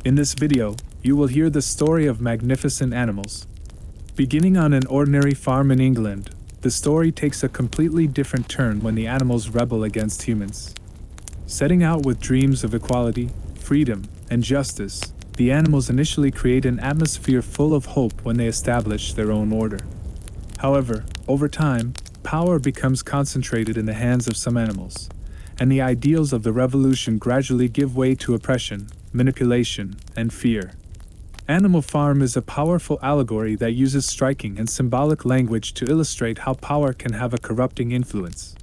In this video, you will hear the story of magnificent animals. Beginning on an ordinary farm in England, the story takes a completely different turn when the animals rebel against humans. Setting out with dreams of equality, freedom, and justice, the animals initially create an atmosphere full of hope when they establish their own order. However, over time, power becomes concentrated in the hands of some animals, and the ideals of the revolution gradually give way to oppression, manipulation, and fear. Animal Farm is a powerful allegory that uses striking and symbolic language to illustrate how power can have a corrupting influence.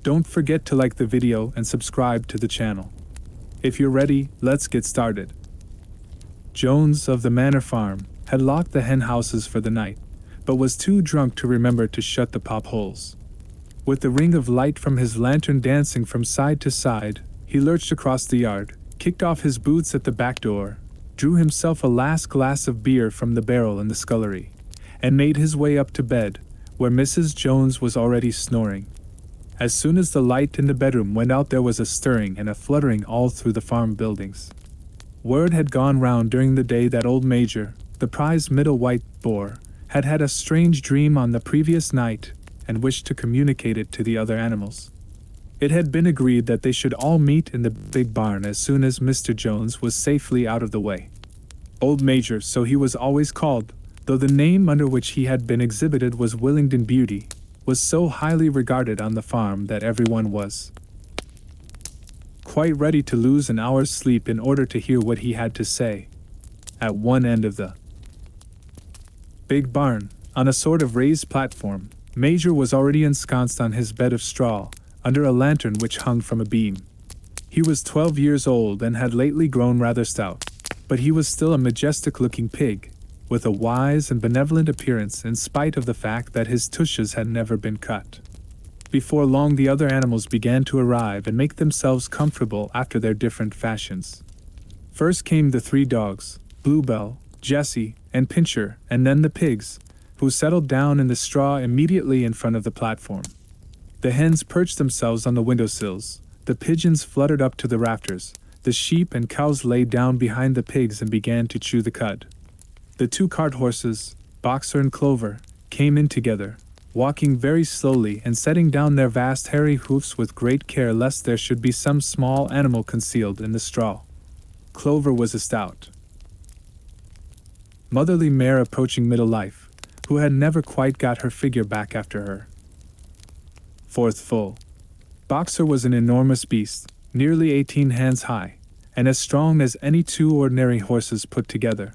Don't forget to like the video and subscribe to the channel. If you're ready, let's get started. Jones of the Manor Farm had locked the hen houses for the night, but was too drunk to remember to shut the pop holes. With the ring of light from his lantern dancing from side to side, he lurched across the yard, kicked off his boots at the back door, drew himself a last glass of beer from the barrel in the scullery, and made his way up to bed, where Mrs. Jones was already snoring. As soon as the light in the bedroom went out, there was a stirring and a fluttering all through the farm buildings. Word had gone round during the day that old Major, the prize middle white boar, had had a strange dream on the previous night and wished to communicate it to the other animals. It had been agreed that they should all meet in the big barn as soon as Mr. Jones was safely out of the way. Old Major, so he was always called, though the name under which he had been exhibited was Willingdon Beauty, was so highly regarded on the farm that everyone was quite ready to lose an hour's sleep in order to hear what he had to say. At one end of the big barn, on a sort of raised platform, Major was already ensconced on his bed of straw, under a lantern which hung from a beam. He was 12 years old and had lately grown rather stout, but he was still a majestic-looking pig, with a wise and benevolent appearance in spite of the fact that his tushes had never been cut. Before long the other animals began to arrive and make themselves comfortable after their different fashions. First came the 3 dogs, Bluebell, Jessie, and Pincher, and then the pigs, who settled down in the straw immediately in front of the platform. The hens perched themselves on the windowsills, the pigeons fluttered up to the rafters, the sheep and cows lay down behind the pigs and began to chew the cud. The 2 cart horses, Boxer and Clover, came in together, walking very slowly and setting down their vast hairy hoofs with great care lest there should be some small animal concealed in the straw. Clover was a stout, motherly mare approaching middle life, who had never quite got her figure back after her 4th full. Boxer was an enormous beast, nearly 18 hands high, and as strong as any 2 ordinary horses put together.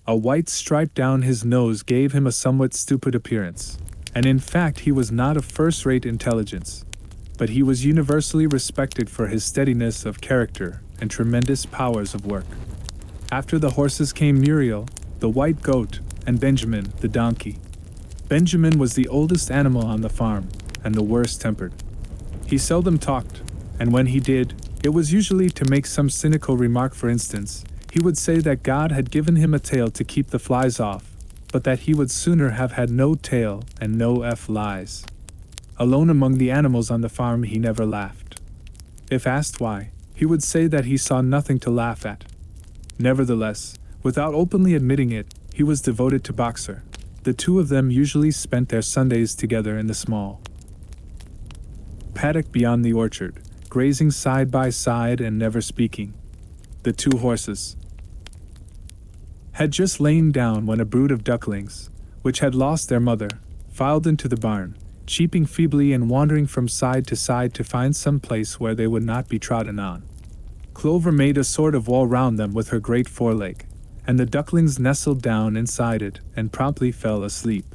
A white stripe down his nose gave him a somewhat stupid appearance, and in fact he was not of first-rate intelligence, but he was universally respected for his steadiness of character and tremendous powers of work. After the horses came Muriel, the white goat, and Benjamin, the donkey. Benjamin was the oldest animal on the farm, and the worst-tempered. He seldom talked, and when he did, it was usually to make some cynical remark. For instance, he would say that God had given him a tail to keep the flies off, but that he would sooner have had no tail and no flies. Alone among the animals on the farm he never laughed. If asked why, he would say that he saw nothing to laugh at. Nevertheless, without openly admitting it, he was devoted to Boxer. The 2 of them usually spent their Sundays together in the small paddock beyond the orchard, grazing side by side and never speaking. The 2 horses had just lain down when a brood of ducklings, which had lost their mother, filed into the barn, cheeping feebly and wandering from side to side to find some place where they would not be trodden on. Clover made a sort of wall round them with her great foreleg, and the ducklings nestled down inside it and promptly fell asleep.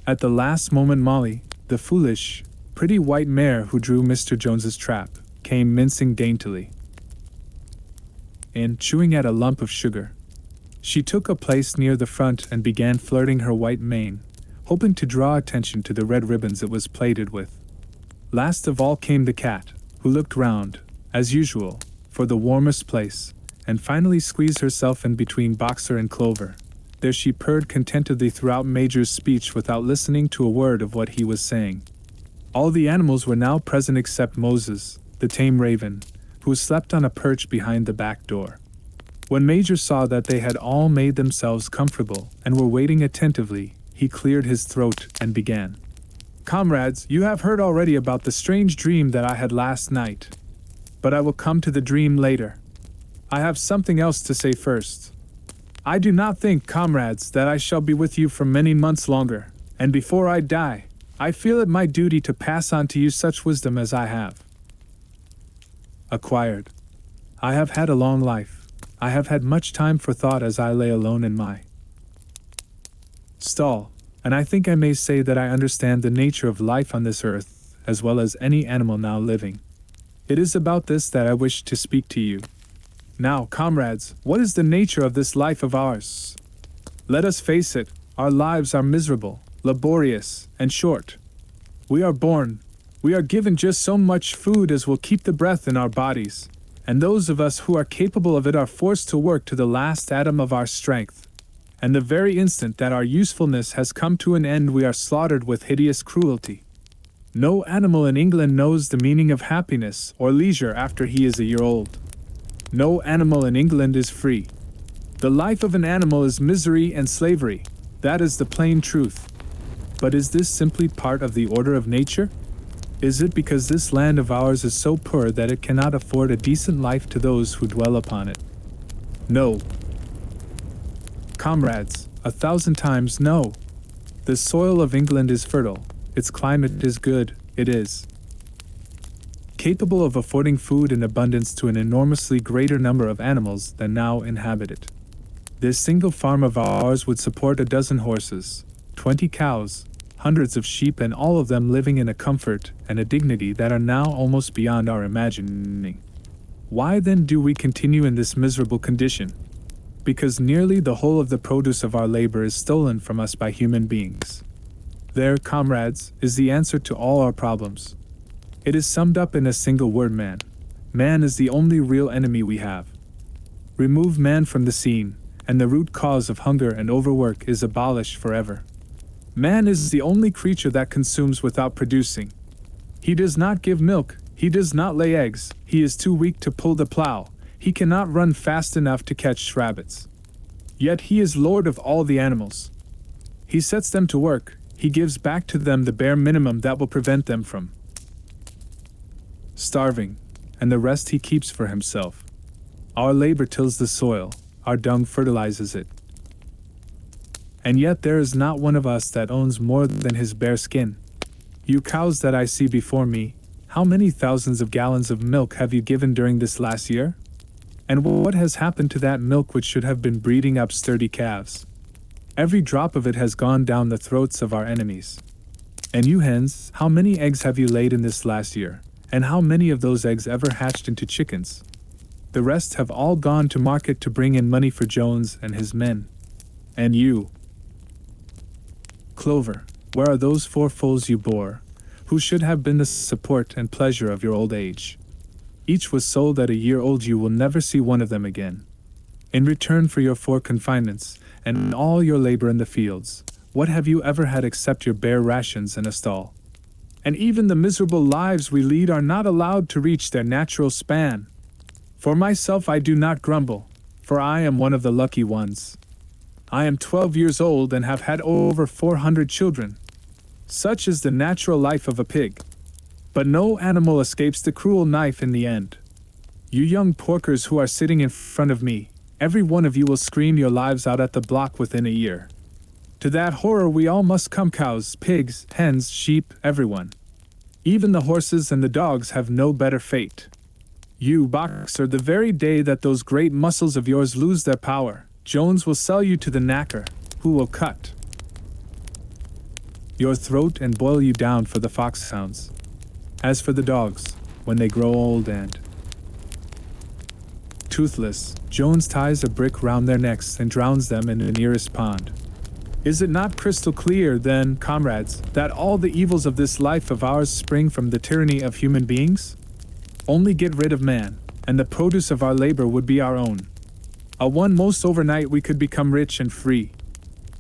At the last moment Molly, the foolish, pretty white mare who drew Mr. Jones's trap, came mincing daintily in, chewing at a lump of sugar. She took a place near the front and began flirting her white mane, hoping to draw attention to the red ribbons it was plaited with. Last of all came the cat, who looked round, as usual, for the warmest place, and finally squeezed herself in between Boxer and Clover. There she purred contentedly throughout Major's speech without listening to a word of what he was saying. All the animals were now present except Moses, the tame raven, who slept on a perch behind the back door. When Major saw that they had all made themselves comfortable and were waiting attentively, he cleared his throat and began. Comrades, you have heard already about the strange dream that I had last night. But I will come to the dream later. I have something else to say first. I do not think, comrades, that I shall be with you for many months longer, and before I die, I feel it my duty to pass on to you such wisdom as I have acquired. I have had a long life. I have had much time for thought as I lay alone in my stall, and I think I may say that I understand the nature of life on this earth, as well as any animal now living. It is about this that I wish to speak to you. Now, comrades, what is the nature of this life of ours? Let us face it, our lives are miserable, laborious, and short. We are born. We are given just so much food as will keep the breath in our bodies, and those of us who are capable of it are forced to work to the last atom of our strength. And the very instant that our usefulness has come to an end, we are slaughtered with hideous cruelty. No animal in England knows the meaning of happiness or leisure after he is a year old. No animal in England is free. The life of an animal is misery and slavery. That is the plain truth. But is this simply part of the order of nature? Is it because this land of ours is so poor that it cannot afford a decent life to those who dwell upon it? No. Comrades, 1,000 times no. The soil of England is fertile, its climate is good, it is capable of affording food in abundance to an enormously greater number of animals than now inhabit it. This single farm of ours would support a dozen horses, 20 cows, hundreds of sheep, and all of them living in a comfort and a dignity that are now almost beyond our imagining. Why then do we continue in this miserable condition? Because nearly the whole of the produce of our labor is stolen from us by human beings. There, comrades, is the answer to all our problems. It is summed up in a single word: man. Man is the only real enemy we have. Remove man from the scene, and the root cause of hunger and overwork is abolished forever. Man is the only creature that consumes without producing. He does not give milk, he does not lay eggs, he is too weak to pull the plow, he cannot run fast enough to catch rabbits. Yet he is lord of all the animals. He sets them to work, he gives back to them the bare minimum that will prevent them from starving, and the rest he keeps for himself. Our labor tills the soil, our dung fertilizes it. And yet there is not one of us that owns more than his bare skin. You cows that I see before me, how many thousands of gallons of milk have you given during this last year? And what has happened to that milk which should have been breeding up sturdy calves? Every drop of it has gone down the throats of our enemies. And you hens, how many eggs have you laid in this last year? And how many of those eggs ever hatched into chickens? The rest have all gone to market to bring in money for Jones and his men. And you, Clover, where are those 4 foals you bore, who should have been the support and pleasure of your old age? Each was sold at a year old. You will never see one of them again. In return for your 4 confinements, and all your labor in the fields, what have you ever had except your bare rations and a stall? And even the miserable lives we lead are not allowed to reach their natural span. For myself I do not grumble, for I am one of the lucky ones. I am 12 years old and have had over 400 children. Such is the natural life of a pig. But no animal escapes the cruel knife in the end. You young porkers who are sitting in front of me, every one of you will scream your lives out at the block within a year. To that horror we all must come: cows, pigs, hens, sheep, everyone. Even the horses and the dogs have no better fate. You, boxer, the very day that those great muscles of yours lose their power, Jones will sell you to the knacker, who will cut your throat and boil you down for the foxhounds. As for the dogs, when they grow old and toothless, Jones ties a brick round their necks and drowns them in the nearest pond. Is it not crystal clear, then, comrades, that all the evils of this life of ours spring from the tyranny of human beings? Only get rid of man, and the produce of our labor would be our own. Most overnight we could become rich and free.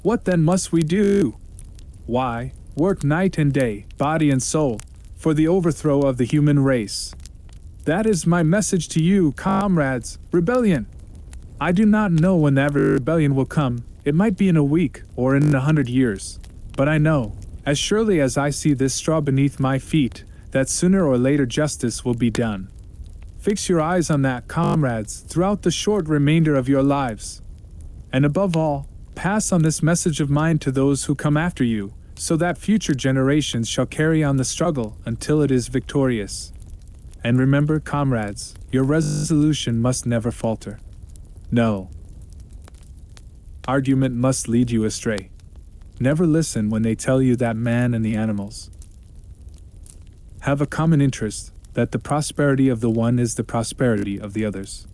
What then must we do? Why, work night and day, body and soul, for the overthrow of the human race. That is my message to you, comrades. Rebellion! I do not know when that rebellion will come. It might be in a week or in 100 years. But I know, as surely as I see this straw beneath my feet, that sooner or later justice will be done. Fix your eyes on that, comrades, throughout the short remainder of your lives. And above all, pass on this message of mine to those who come after you, so that future generations shall carry on the struggle until it is victorious. And remember, comrades, your resolution must never falter. No argument must lead you astray. Never listen when they tell you that man and the animals have a common interest, that the prosperity of the one is the prosperity of the others.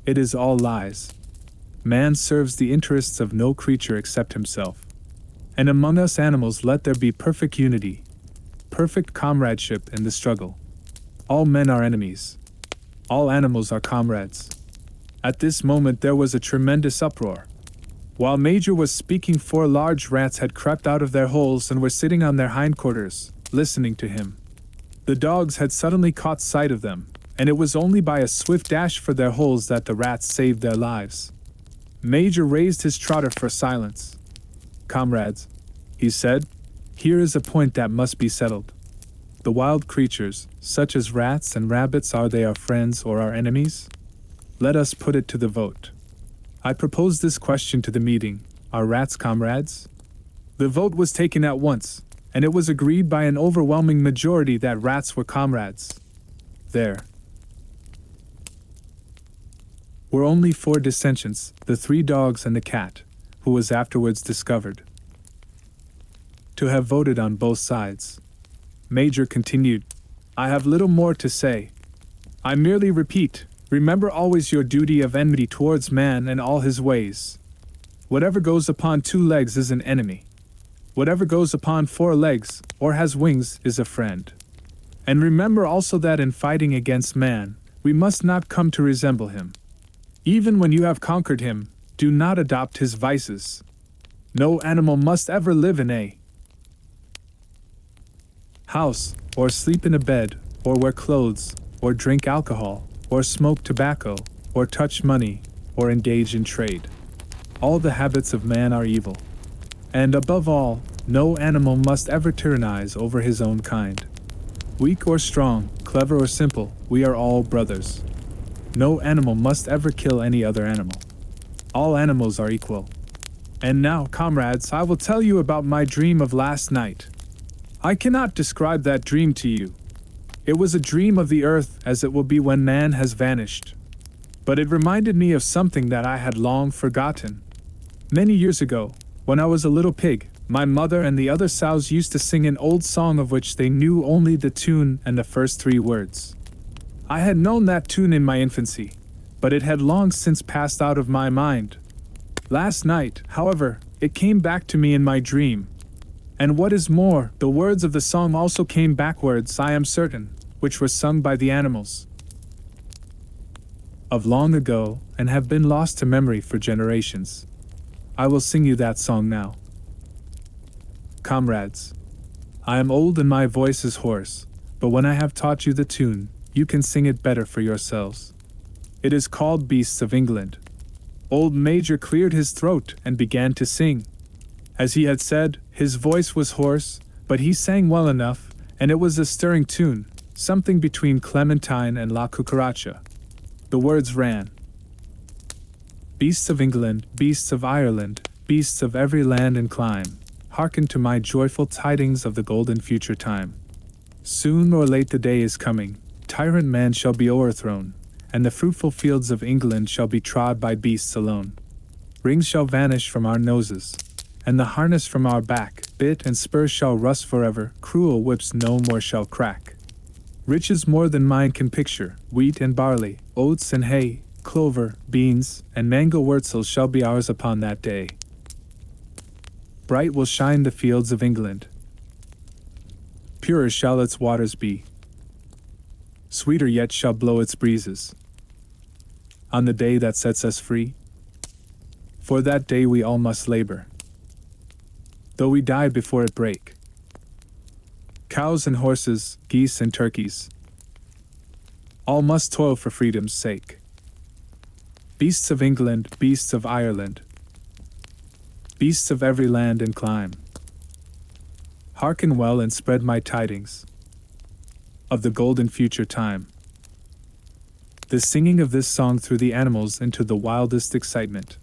It is all lies. Man serves the interests of no creature except himself. And among us animals let there be perfect unity, perfect comradeship in the struggle. All men are enemies. All animals are comrades. At this moment there was a tremendous uproar. While Major was speaking, 4 large rats had crept out of their holes and were sitting on their hindquarters, listening to him. The dogs had suddenly caught sight of them, and it was only by a swift dash for their holes that the rats saved their lives. Major raised his trotter for silence. "Comrades," he said, "here is a point that must be settled. The wild creatures, such as rats and rabbits, are they our friends or our enemies? Let us put it to the vote. I propose this question to the meeting: are rats comrades?" The vote was taken at once, and it was agreed by an overwhelming majority that rats were comrades. There were only 4 dissentients, the 3 dogs and the cat, who was afterwards discovered to have voted on both sides. Major continued, "I have little more to say. I merely repeat, remember always your duty of enmity towards man and all his ways. Whatever goes upon 2 legs is an enemy. Whatever goes upon 4 legs, or has wings, is a friend. And remember also that in fighting against man, we must not come to resemble him. Even when you have conquered him, do not adopt his vices. No animal must ever live in a house, or sleep in a bed, or wear clothes, or drink alcohol, or smoke tobacco, or touch money, or engage in trade. All the habits of man are evil. And above all, no animal must ever tyrannize over his own kind. Weak or strong, clever or simple, we are all brothers. No animal must ever kill any other animal. All animals are equal. And now, comrades, I will tell you about my dream of last night. I cannot describe that dream to you. It was a dream of the earth as it will be when man has vanished. But it reminded me of something that I had long forgotten. Many years ago, when I was a little pig, my mother and the other sows used to sing an old song of which they knew only the tune and the first 3 words. I had known that tune in my infancy, but it had long since passed out of my mind. Last night, however, it came back to me in my dream. And what is more, the words of the song also came backwards, I am certain, which were sung by the animals of long ago and have been lost to memory for generations. I will sing you that song now. Comrades, I am old and my voice is hoarse, but when I have taught you the tune, you can sing it better for yourselves. It is called Beasts of England. Old Major cleared his throat and began to sing. As he had said, his voice was hoarse, but he sang well enough, and it was a stirring tune, something between Clementine and La Cucaracha. The words ran: Beasts of England, beasts of Ireland, beasts of every land and clime, hearken to my joyful tidings of the golden future time. Soon or late the day is coming, tyrant man shall be o'erthrown, and the fruitful fields of England shall be trod by beasts alone. Rings shall vanish from our noses, and the harness from our back, bit and spur shall rust forever, cruel whips no more shall crack. Riches more than mine can picture, wheat and barley, oats and hay, clover, beans, and mango wurzels shall be ours upon that day. Bright will shine the fields of England. Purer shall its waters be. Sweeter yet shall blow its breezes. On the day that sets us free. For that day we all must labor, though we die before it break. Cows and horses, geese and turkeys, all must toil for freedom's sake. Beasts of England, beasts of Ireland, beasts of every land and clime, hearken well and spread my tidings of the golden future time. The singing of this song threw the animals into the wildest excitement.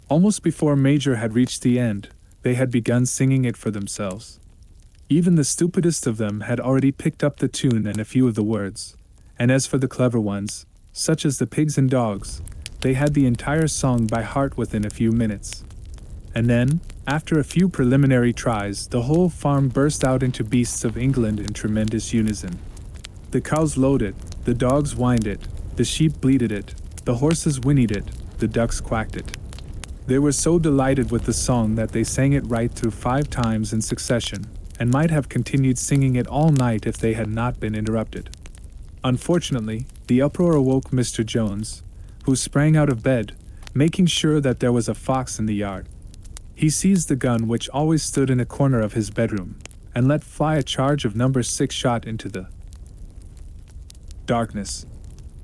Almost before Major had reached the end, they had begun singing it for themselves. Even the stupidest of them had already picked up the tune and a few of the words, and as for the clever ones, such as the pigs and dogs, they had the entire song by heart within a few minutes. And then, after a few preliminary tries, the whole farm burst out into Beasts of England in tremendous unison. The cows lowed it, the dogs whined it, the sheep bleated it, the horses whinnied it, the ducks quacked it. They were so delighted with the song that they sang it right through 5 times in succession, and might have continued singing it all night if they had not been interrupted. Unfortunately, the uproar awoke Mr. Jones, who sprang out of bed, making sure that there was a fox in the yard. He seized the gun which always stood in a corner of his bedroom, and let fly a charge of number 6 shot into the darkness.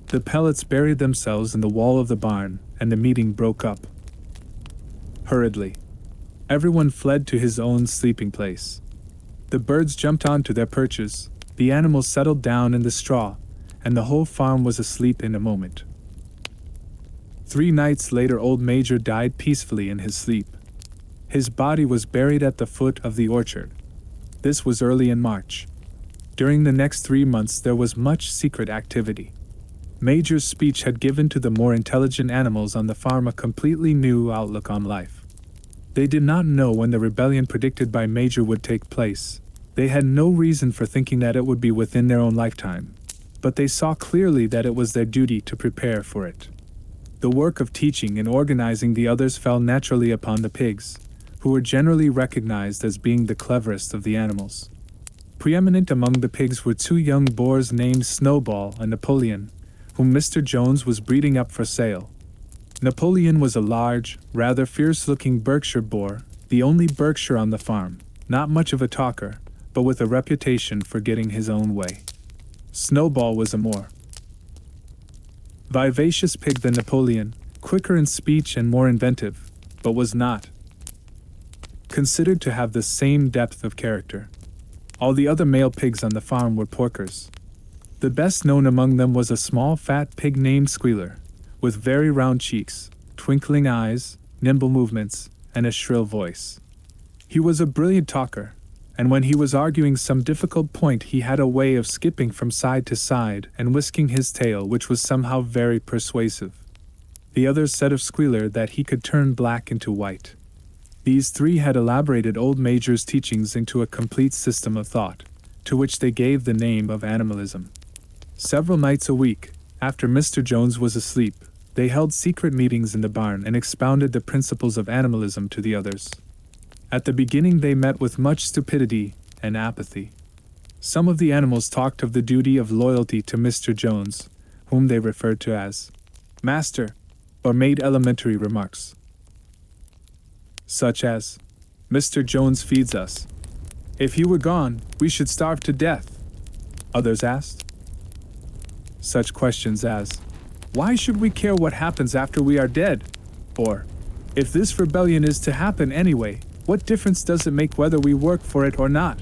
The pellets buried themselves in the wall of the barn, and the meeting broke up. Hurriedly, everyone fled to his own sleeping place. The birds jumped onto their perches, the animals settled down in the straw, and the whole farm was asleep in a moment. 3 nights later old Major died peacefully in his sleep. His body was buried at the foot of the orchard. This was early in March. During the next 3 months there was much secret activity. Major's speech had given to the more intelligent animals on the farm a completely new outlook on life. They did not know when the rebellion predicted by Major would take place. They had no reason for thinking that it would be within their own lifetime, but they saw clearly that it was their duty to prepare for it. The work of teaching and organizing the others fell naturally upon the pigs, who were generally recognized as being the cleverest of the animals. Preeminent among the pigs were 2 young boars named Snowball and Napoleon, whom Mr. Jones was breeding up for sale. Napoleon was a large, rather fierce-looking Berkshire boar, the only Berkshire on the farm, not much of a talker, but with a reputation for getting his own way. Snowball was a more vivacious pig than Napoleon, quicker in speech and more inventive, but was not considered to have the same depth of character. All the other male pigs on the farm were porkers. The best known among them was a small fat pig named Squealer, with very round cheeks, twinkling eyes, nimble movements, and a shrill voice. He was a brilliant talker, and when he was arguing some difficult point he had a way of skipping from side to side and whisking his tail which was somehow very persuasive. The others said of Squealer that he could turn black into white. These 3 had elaborated old Major's teachings into a complete system of thought, to which they gave the name of animalism. Several nights a week, after Mr. Jones was asleep, they held secret meetings in the barn and expounded the principles of animalism to the others. At the beginning they met with much stupidity and apathy. Some of the animals talked of the duty of loyalty to Mr. Jones, whom they referred to as Master, or made elementary remarks, such as, "Mr. Jones feeds us. If he were gone, we should starve to death." Others asked such questions as, "Why should we care what happens after we are dead?" Or, "If this rebellion is to happen anyway, what difference does it make whether we work for it or not?"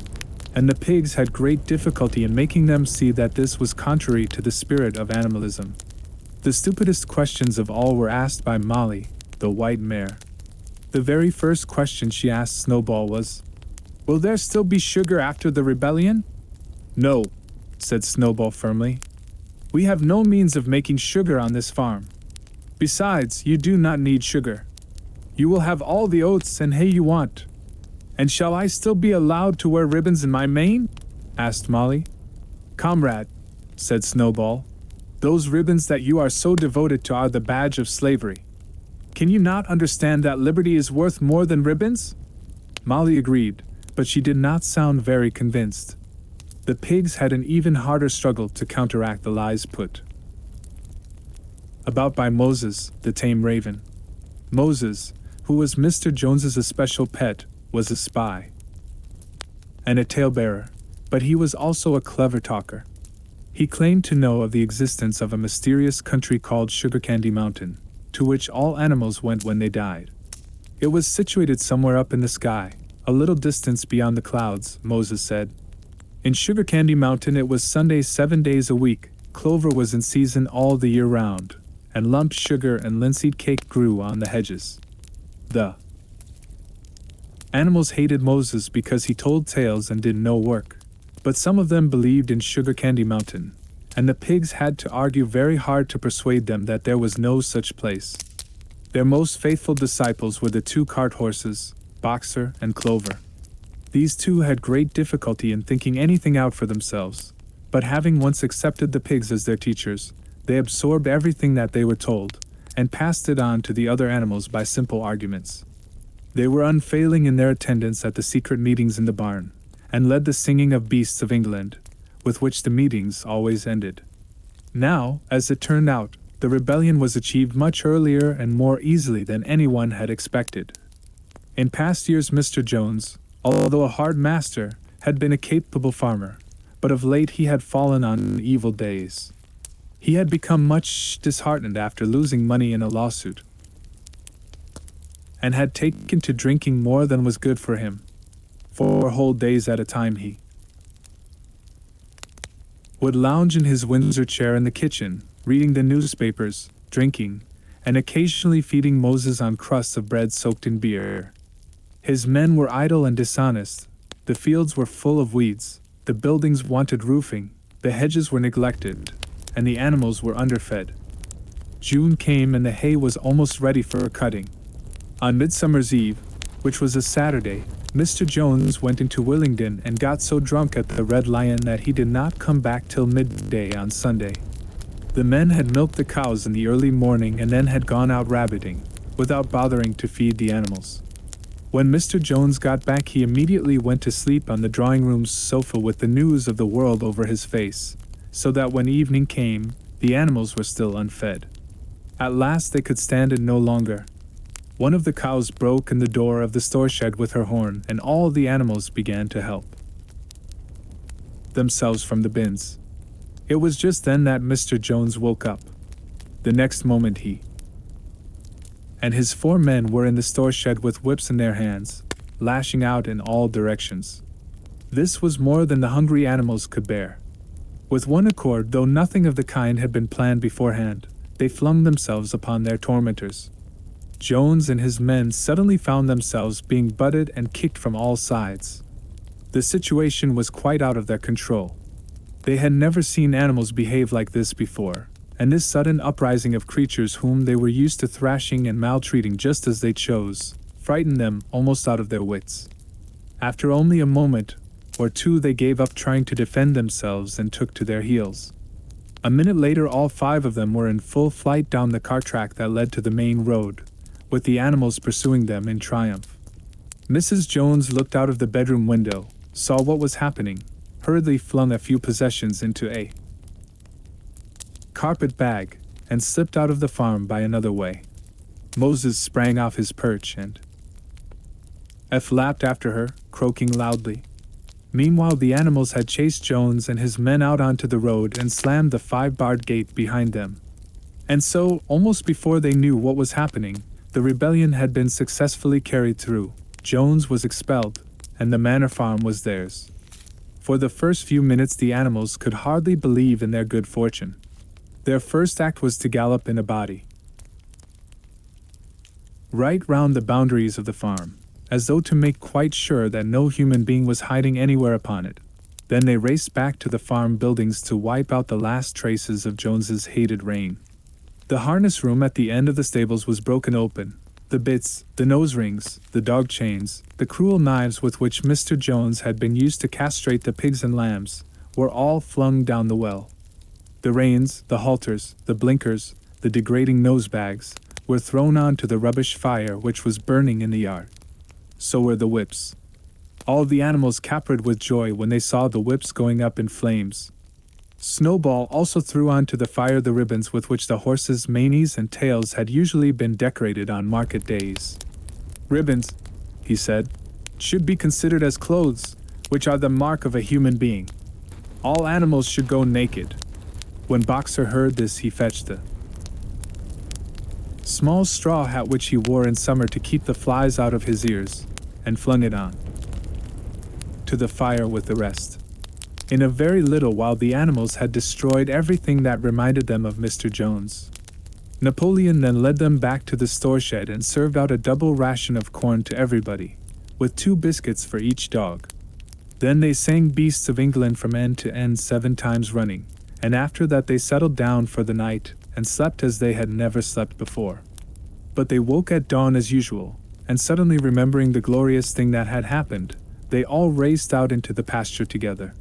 And the pigs had great difficulty in making them see that this was contrary to the spirit of animalism. The stupidest questions of all were asked by Molly, the white mare. The very first question she asked Snowball was, "Will there still be sugar after the rebellion?" "No," said Snowball firmly. "We have no means of making sugar on this farm. Besides, you do not need sugar. You will have all the oats and hay you want." "And shall I still be allowed to wear ribbons in my mane?" asked Molly. "Comrade," said Snowball, "those ribbons that you are so devoted to are the badge of slavery. Can you not understand that liberty is worth more than ribbons?" Molly agreed, but she did not sound very convinced. The pigs had an even harder struggle to counteract the lies put about by Moses, the tame raven. Moses, who was Mr. Jones's especial pet, was a spy and a talebearer, but he was also a clever talker. He claimed to know of the existence of a mysterious country called Sugar Candy Mountain, to which all animals went when they died. It was situated somewhere up in the sky, a little distance beyond the clouds, Moses said. In Sugar Candy Mountain it was Sundays 7 days a week, clover was in season all the year round, and lump sugar and linseed cake grew on the hedges. The animals hated Moses because he told tales and did no work, but some of them believed in Sugar Candy Mountain, and the pigs had to argue very hard to persuade them that there was no such place. Their most faithful disciples were the 2 cart horses, Boxer and Clover. These two had great difficulty in thinking anything out for themselves, but having once accepted the pigs as their teachers, they absorbed everything that they were told, and passed it on to the other animals by simple arguments. They were unfailing in their attendance at the secret meetings in the barn, and led the singing of Beasts of England, with which the meetings always ended. Now, as it turned out, the rebellion was achieved much earlier and more easily than anyone had expected. In past years Mr. Jones, although a hard master, had been a capable farmer, but of late he had fallen on evil days. He had become much disheartened after losing money in a lawsuit, and had taken to drinking more than was good for him. 4 whole days at a time he would lounge in his Windsor chair in the kitchen, reading the newspapers, drinking, and occasionally feeding Moses on crusts of bread soaked in beer. His men were idle and dishonest, the fields were full of weeds, the buildings wanted roofing, the hedges were neglected, and the animals were underfed. June came and the hay was almost ready for cutting. On Midsummer's Eve, which was a Saturday, Mr. Jones went into Willingdon and got so drunk at the Red Lion that he did not come back till midday on Sunday. The men had milked the cows in the early morning and then had gone out rabbiting, without bothering to feed the animals. When Mr. Jones got back he immediately went to sleep on the drawing-room sofa with the news of the world over his face, so that when evening came, the animals were still unfed. At last they could stand it no longer. One of the cows broke in the door of the store shed with her horn, and all the animals began to help themselves from the bins. It was just then that Mr. Jones woke up. The next moment he and his 4 men were in the store shed with whips in their hands, lashing out in all directions. This was more than the hungry animals could bear. With one accord, though nothing of the kind had been planned beforehand, they flung themselves upon their tormentors. Jones and his men suddenly found themselves being butted and kicked from all sides. The situation was quite out of their control. They had never seen animals behave like this before, and this sudden uprising of creatures whom they were used to thrashing and maltreating just as they chose, frightened them almost out of their wits. After only a moment or two they gave up trying to defend themselves and took to their heels. A minute later all 5 of them were in full flight down the cart track that led to the main road, with the animals pursuing them in triumph. Mrs. Jones looked out of the bedroom window, saw what was happening, hurriedly flung a few possessions into a carpet bag, and slipped out of the farm by another way. Moses sprang off his perch and lapped after her, croaking loudly. Meanwhile the animals had chased Jones and his men out onto the road and slammed the 5-barred gate behind them. And so, almost before they knew what was happening, the rebellion had been successfully carried through. Jones was expelled, and the manor farm was theirs. For the first few minutes the animals could hardly believe in their good fortune. Their first act was to gallop in a body right round the boundaries of the farm, as though to make quite sure that no human being was hiding anywhere upon it. Then they raced back to the farm buildings to wipe out the last traces of Jones's hated reign. The harness room at the end of the stables was broken open. The bits, the nose rings, the dog chains, the cruel knives with which Mr. Jones had been used to castrate the pigs and lambs, were all flung down the well. The reins, the halters, the blinkers, the degrading nose bags, were thrown onto the rubbish fire which was burning in the yard. So were the whips. All the animals capered with joy when they saw the whips going up in flames. Snowball also threw onto the fire the ribbons with which the horses' manes and tails had usually been decorated on market days. "Ribbons," he said, "should be considered as clothes, which are the mark of a human being. All animals should go naked." When Boxer heard this he fetched the small straw hat which he wore in summer to keep the flies out of his ears, and flung it on to the fire with the rest. In a very little while the animals had destroyed everything that reminded them of Mr. Jones. Napoleon then led them back to the store shed and served out a double ration of corn to everybody, with 2 biscuits for each dog. Then they sang Beasts of England from end to end 7 times running, and after that they settled down for the night and slept as they had never slept before. But they woke at dawn as usual, and suddenly remembering the glorious thing that had happened, they all raced out into the pasture together.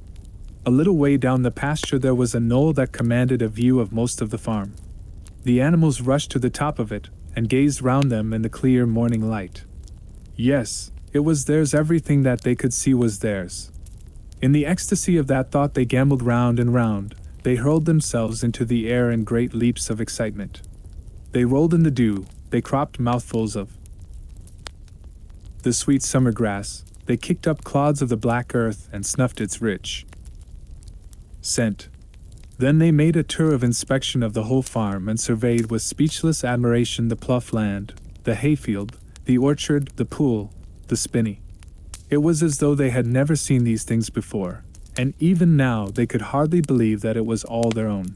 A little way down the pasture there was a knoll that commanded a view of most of the farm. The animals rushed to the top of it and gazed round them in the clear morning light. Yes, it was theirs, everything that they could see was theirs. In the ecstasy of that thought they gamboled round and round, they hurled themselves into the air in great leaps of excitement. They rolled in the dew, they cropped mouthfuls of the sweet summer grass, they kicked up clods of the black earth and snuffed its rich scent. Then they made a tour of inspection of the whole farm and surveyed with speechless admiration the plough land, the hayfield, the orchard, the pool, the spinney. It was as though they had never seen these things before, and even now they could hardly believe that it was all their own.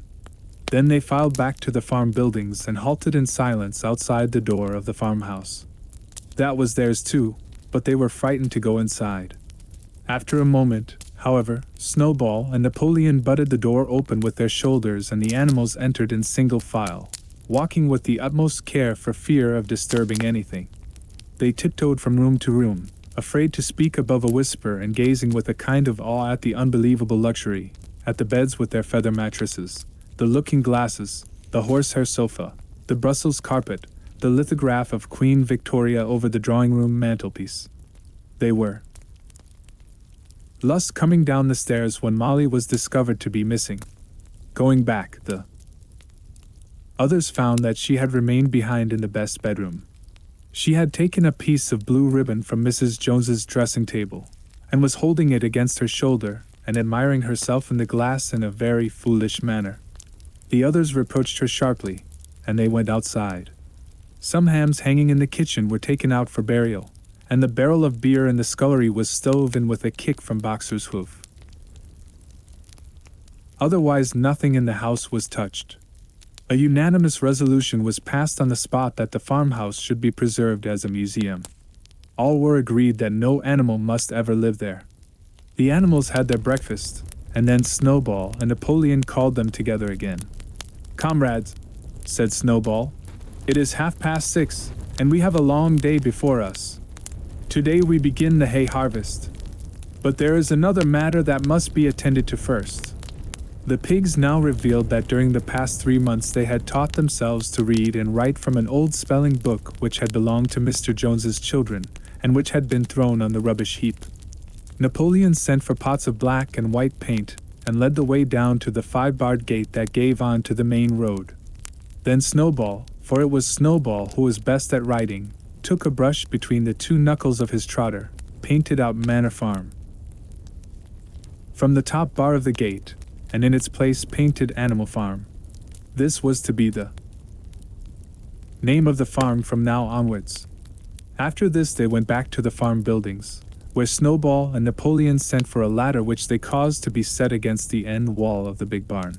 Then they filed back to the farm buildings and halted in silence outside the door of the farmhouse. That was theirs too, but they were frightened to go inside. After a moment, however, Snowball and Napoleon butted the door open with their shoulders and the animals entered in single file, walking with the utmost care for fear of disturbing anything. They tiptoed from room to room, afraid to speak above a whisper and gazing with a kind of awe at the unbelievable luxury, at the beds with their feather mattresses, the looking glasses, the horsehair sofa, the Brussels carpet, the lithograph of Queen Victoria over the drawing-room mantelpiece. They were thus coming down the stairs when Molly was discovered to be missing. Going back, the others found that she had remained behind in the best bedroom. She had taken a piece of blue ribbon from Mrs. Jones's dressing table, and was holding it against her shoulder and admiring herself in the glass in a very foolish manner. The others reproached her sharply, and they went outside. Some hams hanging in the kitchen were taken out for burial, and the barrel of beer in the scullery was stove in with a kick from Boxer's hoof. Otherwise nothing in the house was touched. A unanimous resolution was passed on the spot that the farmhouse should be preserved as a museum. All were agreed that no animal must ever live there. The animals had their breakfast, and then Snowball and Napoleon called them together again. "Comrades," said Snowball, "it is 6:30, and we have a long day before us. Today we begin the hay harvest. But there is another matter that must be attended to first." The pigs now revealed that during the past 3 months they had taught themselves to read and write from an old spelling book which had belonged to Mr. Jones's children, and which had been thrown on the rubbish heap. Napoleon sent for pots of black and white paint, and led the way down to the 5-barred gate that gave on to the main road. Then Snowball, for it was Snowball who was best at writing, took a brush between the 2 knuckles of his trotter, painted out Manor Farm from the top bar of the gate, and in its place painted Animal Farm. This was to be the name of the farm from now onwards. After this they went back to the farm buildings, where Snowball and Napoleon sent for a ladder which they caused to be set against the end wall of the big barn.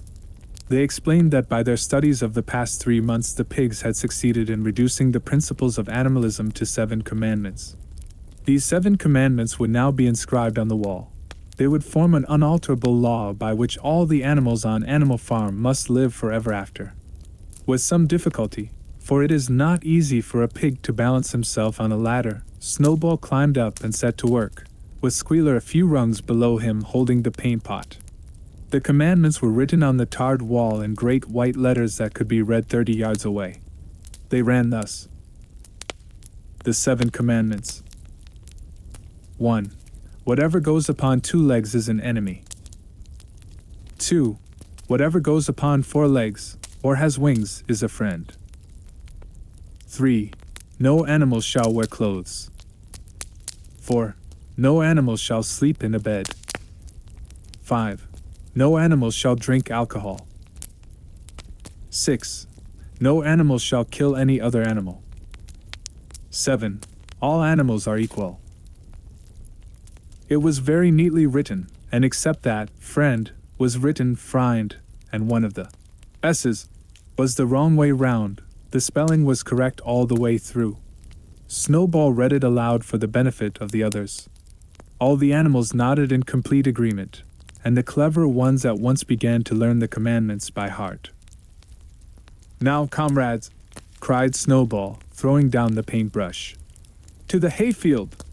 They explained that by their studies of the past 3 months the pigs had succeeded in reducing the principles of animalism to 7 commandments. These 7 commandments would now be inscribed on the wall. They would form an unalterable law by which all the animals on Animal Farm must live forever after. With some difficulty, for it is not easy for a pig to balance himself on a ladder, Snowball climbed up and set to work, with Squealer a few rungs below him holding the paint pot. The commandments were written on the tarred wall in great white letters that could be read 30 yards away. They ran thus. The 7 commandments. 1. Whatever goes upon 2 legs is an enemy. 2. Whatever goes upon 4 legs, or has wings, is a friend. 3. No animal shall wear clothes. 4. No animal shall sleep in a bed. 5. No animal shall drink alcohol. 6. No animal shall kill any other animal. 7. All animals are equal. It was very neatly written, and except that friend was written friend, and one of the S's was the wrong way round, the spelling was correct all the way through. Snowball read it aloud for the benefit of the others. All the animals nodded in complete agreement, and the clever ones at once began to learn the commandments by heart. Now, comrades, cried Snowball, throwing down the paintbrush. To the hayfield!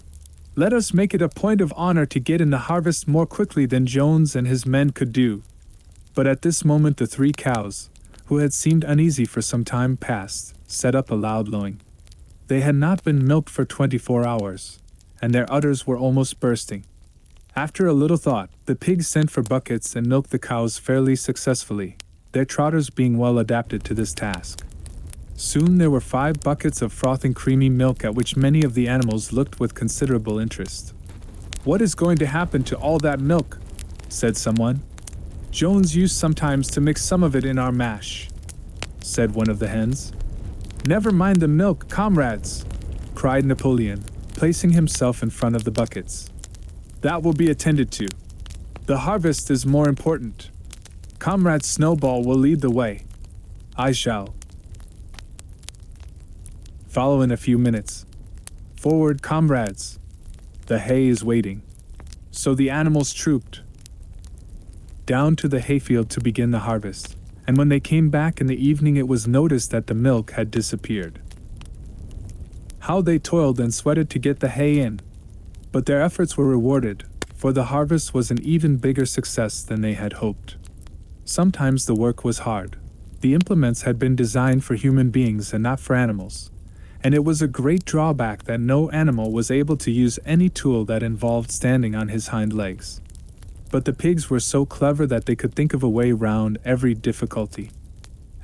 Let us make it a point of honor to get in the harvest more quickly than Jones and his men could do. But at this moment the 3 cows, who had seemed uneasy for some time past, set up a loud lowing. They had not been milked for 24 hours, and their udders were almost bursting. After a little thought, the pigs sent for buckets and milked the cows fairly successfully, their trotters being well adapted to this task. Soon there were 5 buckets of frothing creamy milk at which many of the animals looked with considerable interest. What is going to happen to all that milk? Said someone. Jones used sometimes to mix some of it in our mash, said one of the hens. Never mind the milk, comrades, cried Napoleon, placing himself in front of the buckets. That will be attended to. The harvest is more important. Comrade Snowball will lead the way. I shall follow in a few minutes. Forward, comrades. The hay is waiting. So the animals trooped down to the hayfield to begin the harvest, and when they came back in the evening it was noticed that the milk had disappeared. How they toiled and sweated to get the hay in! But their efforts were rewarded, for the harvest was an even bigger success than they had hoped. Sometimes the work was hard. The implements had been designed for human beings and not for animals, and it was a great drawback that no animal was able to use any tool that involved standing on his hind legs. But the pigs were so clever that they could think of a way round every difficulty.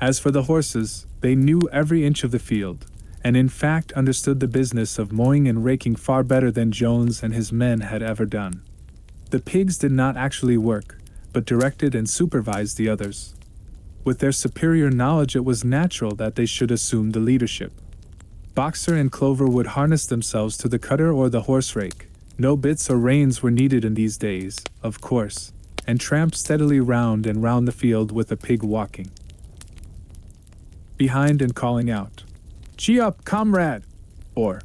As for the horses, they knew every inch of the field, and in fact understood the business of mowing and raking far better than Jones and his men had ever done. The pigs did not actually work, but directed and supervised the others. With their superior knowledge it was natural that they should assume the leadership. Boxer and Clover would harness themselves to the cutter or the horse rake. No bits or reins were needed in these days, of course, and tramped steadily round and round the field with a pig walking behind and calling out, "Gee up, comrade!" or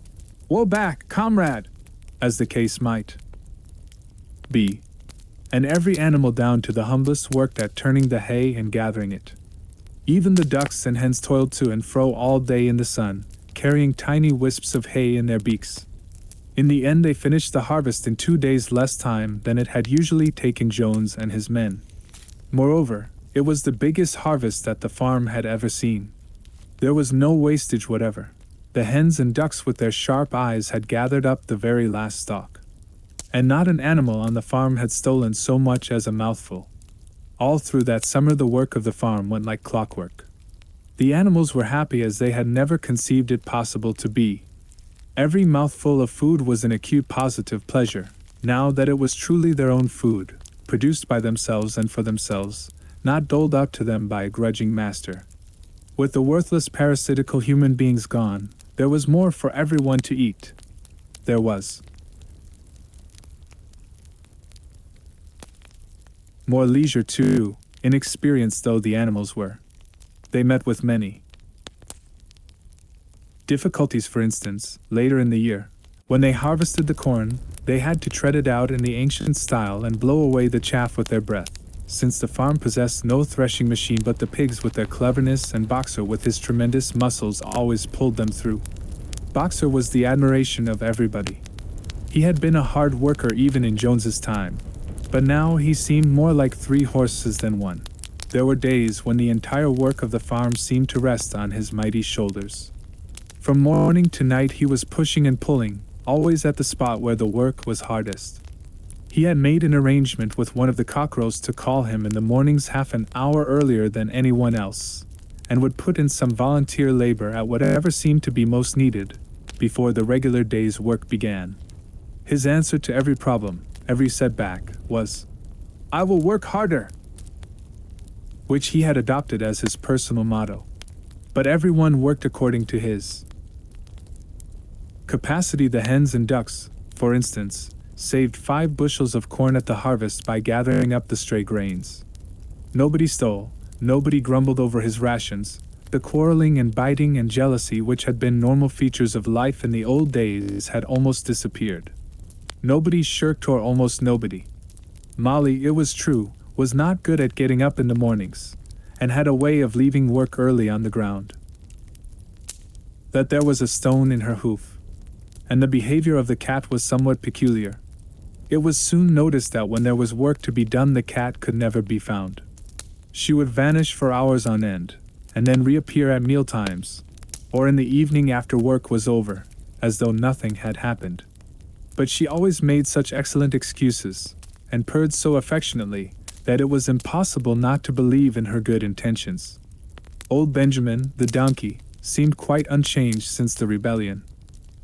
"Woe back, comrade!" as the case might be. And every animal down to the humblest worked at turning the hay and gathering it. Even the ducks and hens toiled to and fro all day in the sun, carrying tiny wisps of hay in their beaks. In the end they finished the harvest in 2 days less time than it had usually taken Jones and his men. Moreover, it was the biggest harvest that the farm had ever seen. There was no wastage whatever. The hens and ducks with their sharp eyes had gathered up the very last stalk. And not an animal on the farm had stolen so much as a mouthful. All through that summer the work of the farm went like clockwork. The animals were happy as they had never conceived it possible to be. Every mouthful of food was an acute positive pleasure, now that it was truly their own food, produced by themselves and for themselves, not doled out to them by a grudging master. With the worthless parasitical human beings gone, there was more for everyone to eat. There was more leisure too, inexperienced though the animals were. They met with many difficulties. For instance, later in the year, when they harvested the corn, they had to tread it out in the ancient style and blow away the chaff with their breath, since the farm possessed no threshing machine, but the pigs with their cleverness and Boxer with his tremendous muscles always pulled them through. Boxer was the admiration of everybody. He had been a hard worker even in Jones's time, but now he seemed more like 3 horses than 1. There were days when the entire work of the farm seemed to rest on his mighty shoulders. From morning to night he was pushing and pulling, always at the spot where the work was hardest. He had made an arrangement with one of the cockerels to call him in the mornings half an hour earlier than anyone else, and would put in some volunteer labor at whatever seemed to be most needed, before the regular day's work began. His answer to every problem, every setback, was, "I will work harder," which he had adopted as his personal motto. but everyone worked according to his capacity. The hens and ducks, for instance, saved 5 bushels of corn at the harvest by gathering up the stray grains. Nobody stole, nobody grumbled over his rations. The quarreling and biting and jealousy which had been normal features of life in the old days had almost disappeared. Nobody shirked, or almost nobody. Molly, it was true, was not good at getting up in the mornings, and had a way of leaving work early on the ground that there was a stone in her hoof. And the behavior of the cat was somewhat peculiar. It was soon noticed that when there was work to be done, the cat could never be found. She would vanish for hours on end, and then reappear at mealtimes, or in the evening after work was over, as though nothing had happened. But she always made such excellent excuses, and purred so affectionately, that it was impossible not to believe in her good intentions. Old Benjamin, the donkey, seemed quite unchanged since the rebellion.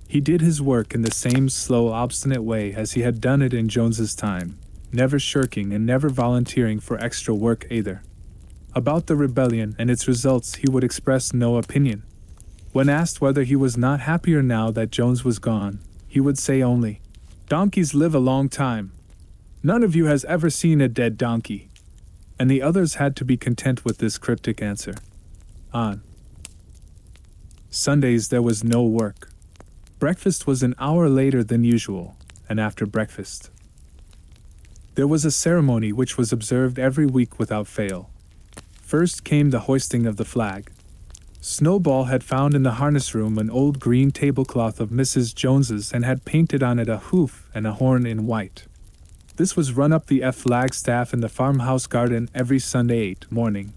He did his work in the same slow, obstinate way as he had done it in Jones's time, never shirking and never volunteering for extra work either. About the rebellion and its results he would express no opinion. When asked whether he was not happier now that Jones was gone, he would say only, "Donkeys live a long time. None of you has ever seen a dead donkey." And the others had to be content with this cryptic answer. On Sundays there was no work. Breakfast was an hour later than usual, and after breakfast there was a ceremony which was observed every week without fail. First came the hoisting of the flag. Snowball had found in the harness room an old green tablecloth of Mrs. Jones's and had painted on it a hoof and a horn in white. This was run up the flagstaff in the farmhouse garden every Sunday morning.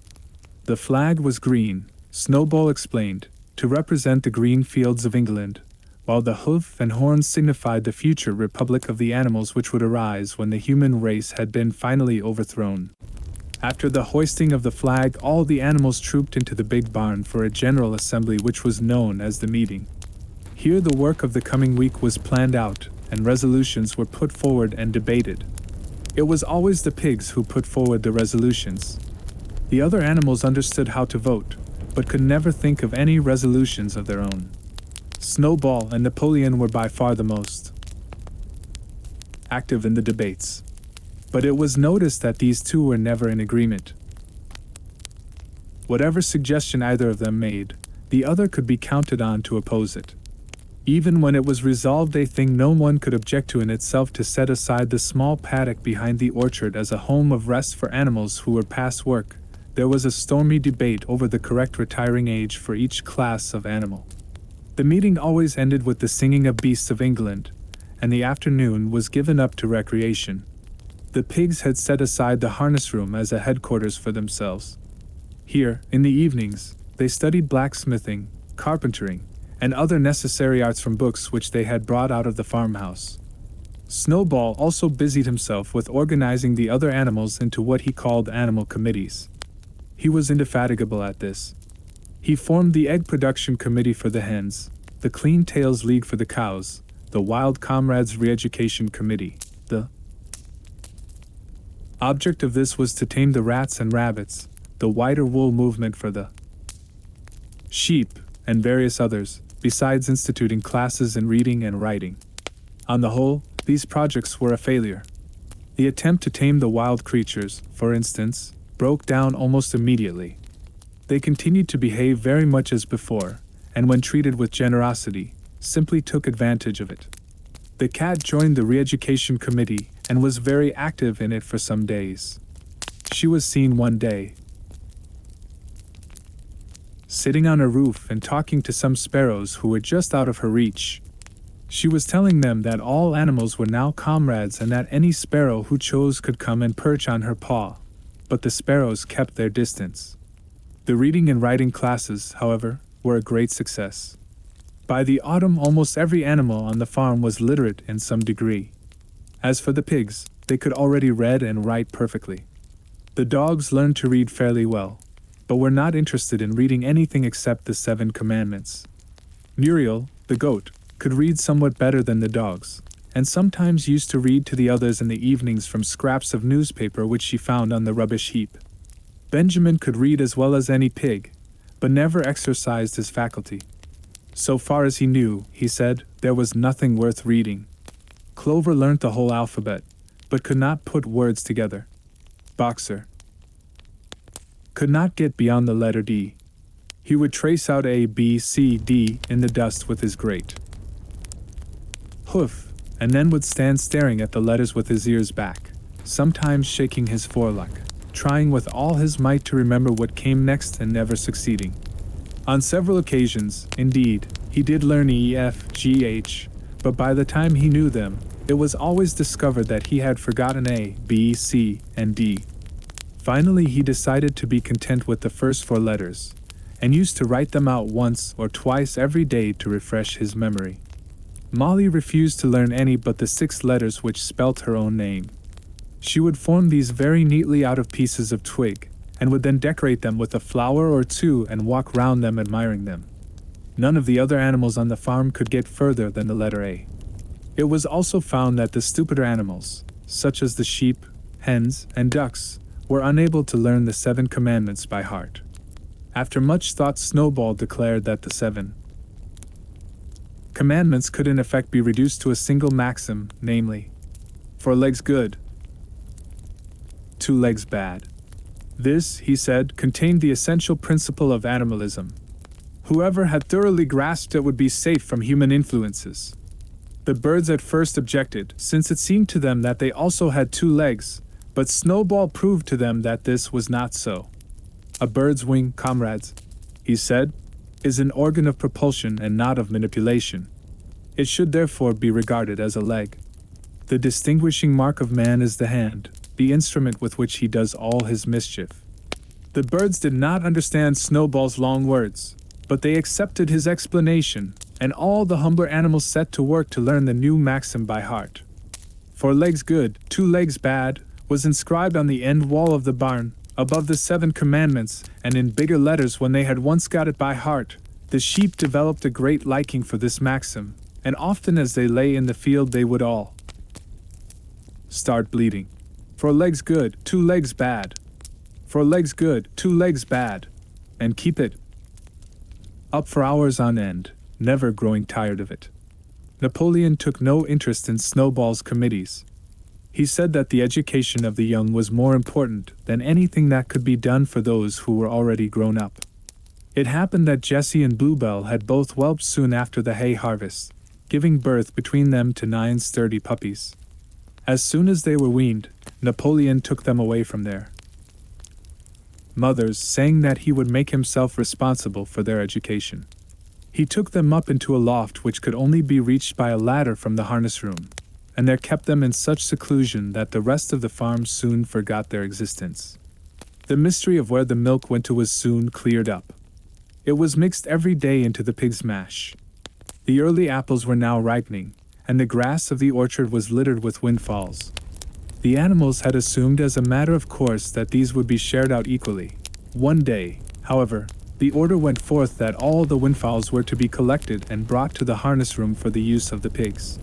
The flag was green, Snowball explained, to represent the green fields of England, while the hoof and horn signified the future republic of the animals which would arise when the human race had been finally overthrown. After the hoisting of the flag, all the animals trooped into the big barn for a general assembly which was known as the meeting. Here the work of the coming week was planned out, and resolutions were put forward and debated. It was always the pigs who put forward the resolutions. The other animals understood how to vote, but could never think of any resolutions of their own. Snowball and Napoleon were by far the most active in the debates. But it was noticed that these two were never in agreement. Whatever suggestion either of them made, the other could be counted on to oppose it. Even when it was resolved a thing no one could object to in itself, to set aside the small paddock behind the orchard as a home of rest for animals who were past work, there was a stormy debate over the correct retiring age for each class of animal. The meeting always ended with the singing of Beasts of England, and the afternoon was given up to recreation. The pigs had set aside the harness room as a headquarters for themselves. Here, in the evenings, they studied blacksmithing, carpentering, and other necessary arts from books which they had brought out of the farmhouse. Snowball also busied himself with organizing the other animals into what he called animal committees. He was indefatigable at this. He formed the Egg Production Committee for the hens, the Clean Tails League for the cows, the Wild Comrades Re-Education Committee. The object of this was to tame the rats and rabbits, the Whiter Wool Movement for the sheep, and various others, besides instituting classes in reading and writing. On the whole, these projects were a failure. The attempt to tame the wild creatures, for instance, broke down almost immediately. They continued to behave very much as before, and when treated with generosity, simply took advantage of it. The cat joined the Re-Education Committee and was very active in it for some days. She was seen one day sitting on a roof and talking to some sparrows who were just out of her reach. She was telling them that all animals were now comrades and that any sparrow who chose could come and perch on her paw, but the sparrows kept their distance. The reading and writing classes, however, were a great success. By the autumn almost every animal on the farm was literate in some degree. As for the pigs, they could already read and write perfectly. The dogs learned to read fairly well, but were not interested in reading anything except the 7 Commandments. Muriel, the goat, could read somewhat better than the dogs, and sometimes used to read to the others in the evenings from scraps of newspaper which she found on the rubbish heap. Benjamin could read as well as any pig, but never exercised his faculty. So far as he knew, he said, there was nothing worth reading. Clover learnt the whole alphabet, but could not put words together. Boxer could not get beyond the letter D. He would trace out A, B, C, D in the dust with his great hoof, and then would stand staring at the letters with his ears back, sometimes shaking his forelock, trying with all his might to remember what came next and never succeeding. On several occasions, indeed, he did learn E, F, G, H, but by the time he knew them, it was always discovered that he had forgotten A, B, C, and D. Finally, he decided to be content with the first 4 letters, and used to write them out once or twice every day to refresh his memory. Molly refused to learn any but the 6 letters which spelt her own name. She would form these very neatly out of pieces of twig, and would then decorate them with a flower or 2 and walk round them admiring them. None of the other animals on the farm could get further than the letter A. It was also found that the stupider animals, such as the sheep, hens, and ducks, were unable to learn the 7 commandments by heart. After much thought, Snowball declared that the 7 commandments could in effect be reduced to a single maxim, namely, 4 legs good, 2 legs bad. This, he said, contained the essential principle of animalism. Whoever had thoroughly grasped it would be safe from human influences. The birds at first objected, since it seemed to them that they also had 2 legs, but Snowball proved to them that this was not so. A bird's wing, comrades, he said, is an organ of propulsion and not of manipulation. It should therefore be regarded as a leg. The distinguishing mark of man is the hand, the instrument with which he does all his mischief. The birds did not understand Snowball's long words, but they accepted his explanation, and all the humbler animals set to work to learn the new maxim by heart. 4 legs good, 2 legs bad, was inscribed on the end wall of the barn, above the 7 commandments, and in bigger letters when they had once got it by heart. The sheep developed a great liking for this maxim, and often as they lay in the field they would all start bleating. 4 legs good, 2 legs bad. 4 legs good, 2 legs bad. And keep it up for hours on end, never growing tired of it. Napoleon took no interest in Snowball's committees. He said that the education of the young was more important than anything that could be done for those who were already grown up. It happened that Jessie and Bluebell had both whelped soon after the hay harvest, giving birth between them to 9 sturdy puppies. As soon as they were weaned, Napoleon took them away from their mothers, saying that he would make himself responsible for their education. He took them up into a loft which could only be reached by a ladder from the harness room, and there kept them in such seclusion that the rest of the farm soon forgot their existence. The mystery of where the milk went to was soon cleared up. It was mixed every day into the pig's mash. The early apples were now ripening, and the grass of the orchard was littered with windfalls. The animals had assumed as a matter of course that these would be shared out equally. One day, however, the order went forth that all the windfalls were to be collected and brought to the harness room for the use of the pigs.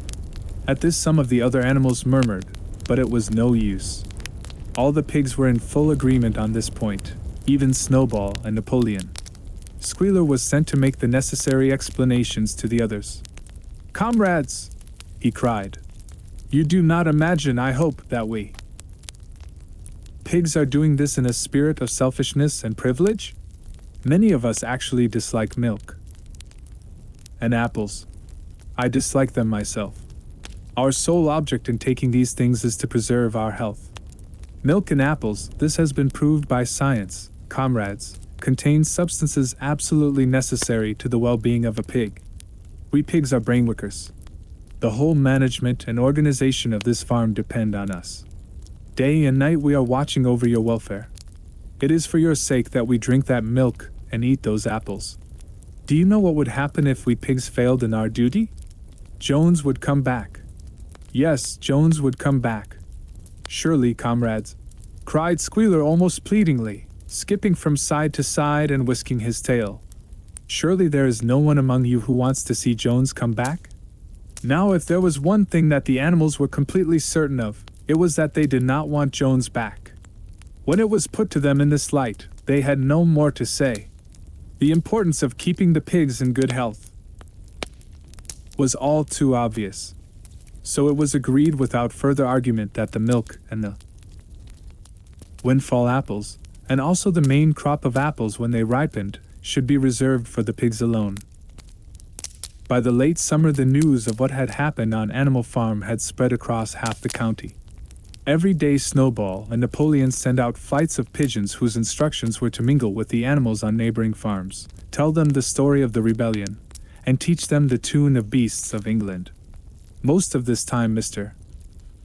At this some of the other animals murmured, but it was no use. All the pigs were in full agreement on this point, even Snowball and Napoleon. Squealer was sent to make the necessary explanations to the others. "Comrades," he cried, "you do not imagine, I hope, that we pigs are doing this in a spirit of selfishness and privilege? Many of us actually dislike milk and apples. I dislike them myself. Our sole object in taking these things is to preserve our health. Milk and apples, this has been proved by science, comrades, contain substances absolutely necessary to the well-being of a pig. We pigs are brainworkers. The whole management and organization of this farm depend on us. Day and night we are watching over your welfare. It is for your sake that we drink that milk and eat those apples. Do you know what would happen if we pigs failed in our duty? Jones would come back. Yes, Jones would come back. Surely, comrades," cried Squealer almost pleadingly, skipping from side to side and whisking his tail. "Surely there is no one among you who wants to see Jones come back?" Now, if there was one thing that the animals were completely certain of, it was that they did not want Jones back. When it was put to them in this light, they had no more to say. The importance of keeping the pigs in good health was all too obvious. So it was agreed without further argument that the milk and the windfall apples, and also the main crop of apples when they ripened, should be reserved for the pigs alone. By the late summer, the news of what had happened on Animal Farm had spread across half the county. Every day Snowball and Napoleon sent out flights of pigeons whose instructions were to mingle with the animals on neighboring farms, tell them the story of the rebellion, and teach them the tune of beasts of England. Most of this time Mr.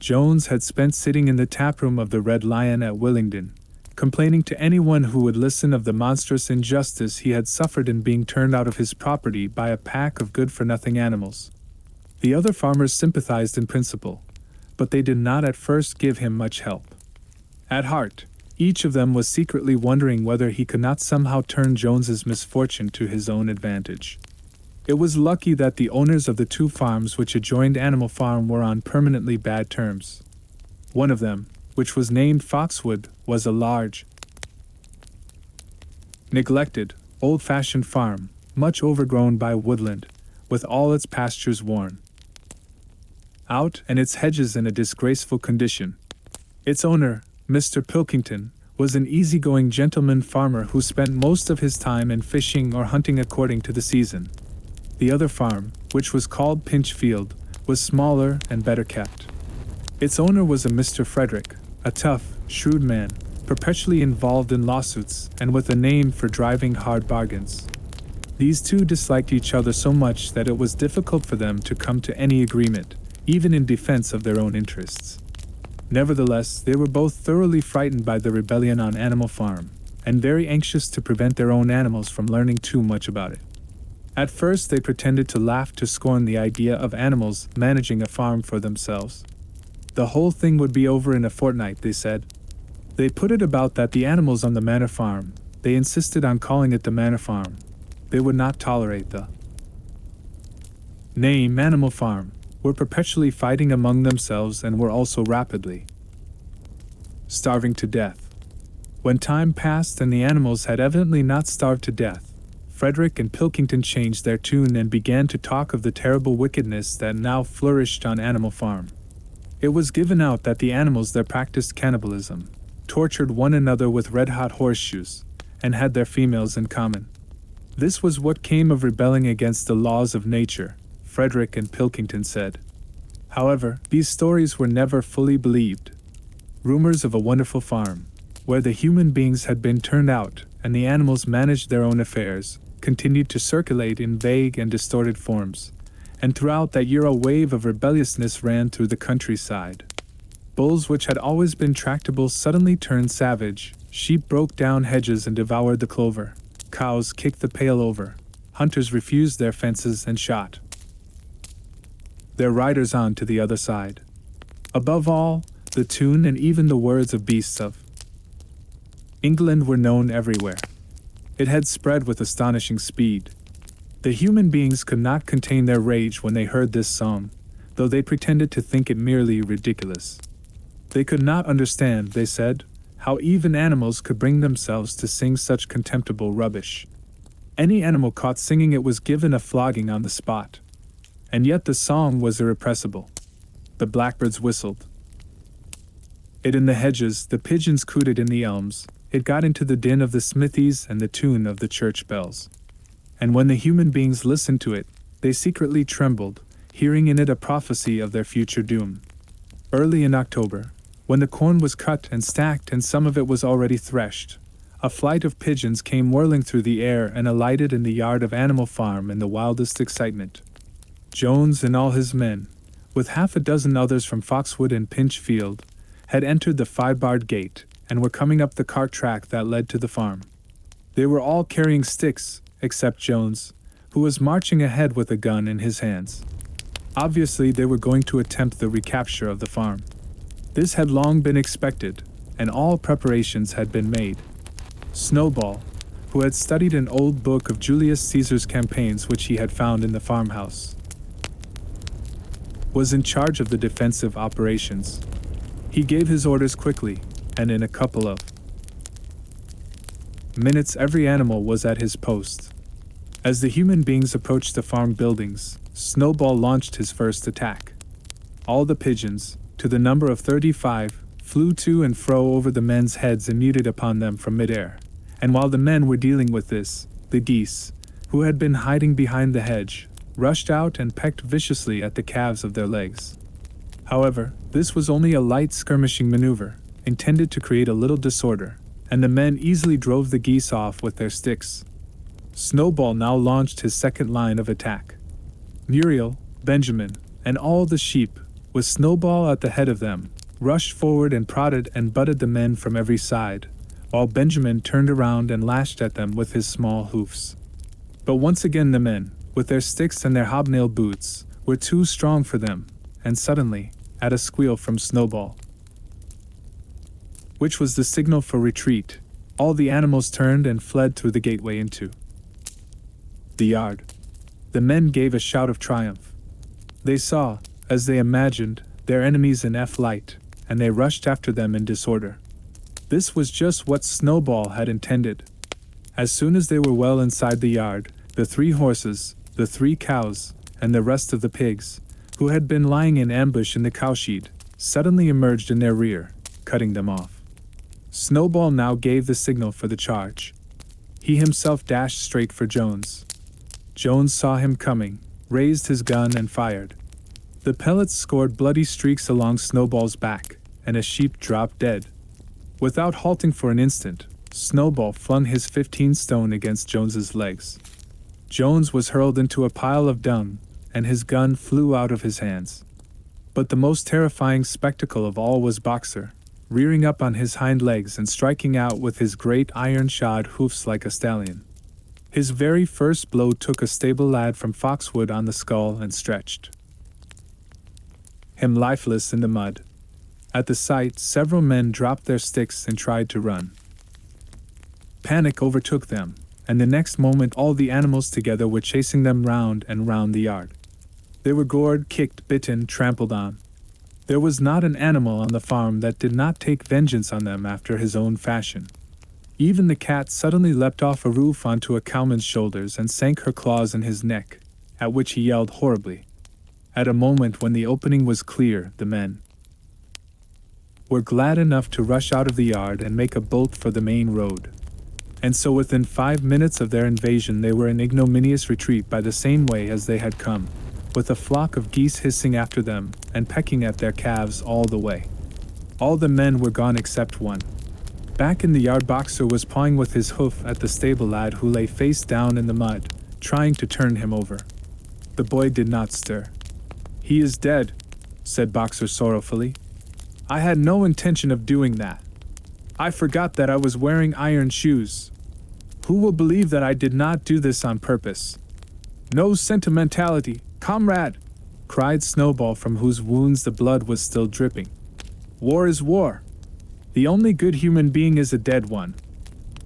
Jones had spent sitting in the taproom of the Red Lion at Willingdon, complaining to anyone who would listen of the monstrous injustice he had suffered in being turned out of his property by a pack of good-for-nothing animals. The other farmers sympathized in principle, but they did not at first give him much help. At heart, each of them was secretly wondering whether he could not somehow turn Jones's misfortune to his own advantage. It was lucky that the owners of the two farms which adjoined Animal Farm were on permanently bad terms. One of them, which was named Foxwood, was a large, neglected, old-fashioned farm, much overgrown by woodland, with all its pastures worn out and its hedges in a disgraceful condition. Its owner, Mr. Pilkington, was an easy-going gentleman farmer who spent most of his time in fishing or hunting according to the season. The other farm, which was called Pinchfield, was smaller and better kept. Its owner was a Mr. Frederick, a tough, shrewd man, perpetually involved in lawsuits and with a name for driving hard bargains. These two disliked each other so much that it was difficult for them to come to any agreement, even in defense of their own interests. Nevertheless, they were both thoroughly frightened by the rebellion on Animal Farm, and very anxious to prevent their own animals from learning too much about it. At first they pretended to laugh to scorn the idea of animals managing a farm for themselves. The whole thing would be over in a fortnight, they said. They put it about that the animals on the Manor Farm, they insisted on calling it the Manor Farm. They would not tolerate the name Animal Farm, were perpetually fighting among themselves and were also rapidly starving to death. When time passed and the animals had evidently not starved to death, Frederick and Pilkington changed their tune and began to talk of the terrible wickedness that now flourished on Animal Farm. It was given out that the animals there practiced cannibalism, tortured one another with red-hot horseshoes, and had their females in common. This was what came of rebelling against the laws of nature, Frederick and Pilkington said. However, these stories were never fully believed. Rumors of a wonderful farm, where the human beings had been turned out and the animals managed their own affairs, continued to circulate in vague and distorted forms, and throughout that year a wave of rebelliousness ran through the countryside. Bulls which had always been tractable suddenly turned savage, sheep broke down hedges and devoured the clover, cows kicked the pail over, hunters refused their fences and shot their riders on to the other side. Above all, the tune and even the words of beasts of England were known everywhere. It had spread with astonishing speed. The human beings could not contain their rage when they heard this song, though they pretended to think it merely ridiculous. They could not understand, they said, how even animals could bring themselves to sing such contemptible rubbish. Any animal caught singing it was given a flogging on the spot. And yet the song was irrepressible. The blackbirds whistled it in the hedges, the pigeons cooted in the elms, it got into the din of the smithies and the tune of the church bells. And when the human beings listened to it, they secretly trembled, hearing in it a prophecy of their future doom. Early in October, when the corn was cut and stacked and some of it was already threshed, a flight of pigeons came whirling through the air and alighted in the yard of Animal Farm in the wildest excitement. Jones and all his men, with half a dozen others from Foxwood and Pinchfield, had entered the 5-barred gate and were coming up the cart track that led to the farm. They were all carrying sticks, except Jones, who was marching ahead with a gun in his hands. Obviously, they were going to attempt the recapture of the farm. This had long been expected, and all preparations had been made. Snowball, who had studied an old book of Julius Caesar's campaigns which he had found in the farmhouse, was in charge of the defensive operations. He gave his orders quickly, and in a couple of minutes every animal was at his post. As the human beings approached the farm buildings, Snowball launched his first attack. All the pigeons, to the number of 35, flew to and fro over the men's heads and muted upon them from midair. And while the men were dealing with this, the geese, who had been hiding behind the hedge, rushed out and pecked viciously at the calves of their legs. However, this was only a light skirmishing maneuver, intended to create a little disorder, and the men easily drove the geese off with their sticks. Snowball now launched his second line of attack. Muriel, Benjamin, and all the sheep, with Snowball at the head of them, rushed forward and prodded and butted the men from every side, while Benjamin turned around and lashed at them with his small hoofs. But once again the men, with their sticks and their hobnailed boots, were too strong for them, and suddenly, at a squeal from Snowball, which was the signal for retreat, all the animals turned and fled through the gateway into the yard. The men gave a shout of triumph. They saw, as they imagined, their enemies in flight, and they rushed after them in disorder. This was just what Snowball had intended. As soon as they were well inside the yard, the 3 horses, the 3 cows, and the rest of the pigs, who had been lying in ambush in the cowshed, suddenly emerged in their rear, cutting them off. Snowball now gave the signal for the charge. He himself dashed straight for Jones. Jones saw him coming, raised his gun and fired. The pellets scored bloody streaks along Snowball's back, and a sheep dropped dead. Without halting for an instant, Snowball flung his 15-stone against Jones's legs. Jones was hurled into a pile of dung, and his gun flew out of his hands. But the most terrifying spectacle of all was Boxer, rearing up on his hind legs and striking out with his great iron-shod hoofs like a stallion. His very first blow took a stable lad from Foxwood on the skull and stretched him lifeless in the mud. At the sight, several men dropped their sticks and tried to run. Panic overtook them, and the next moment all the animals together were chasing them round and round the yard. They were gored, kicked, bitten, trampled on. There was not an animal on the farm that did not take vengeance on them after his own fashion. Even the cat suddenly leapt off a roof onto a cowman's shoulders and sank her claws in his neck, at which he yelled horribly. At a moment when the opening was clear, the men were glad enough to rush out of the yard and make a bolt for the main road. And so within 5 minutes of their invasion they were in ignominious retreat by the same way as they had come, with a flock of geese hissing after them and pecking at their calves all the way. All the men were gone except one. Back in the yard, Boxer was pawing with his hoof at the stable lad who lay face down in the mud, trying to turn him over. The boy did not stir. "He is dead," said Boxer sorrowfully. "I had no intention of doing that. I forgot that I was wearing iron shoes. Who will believe that I did not do this on purpose?" "No sentimentality, comrade!" cried Snowball, from whose wounds the blood was still dripping. "War is war. The only good human being is a dead one.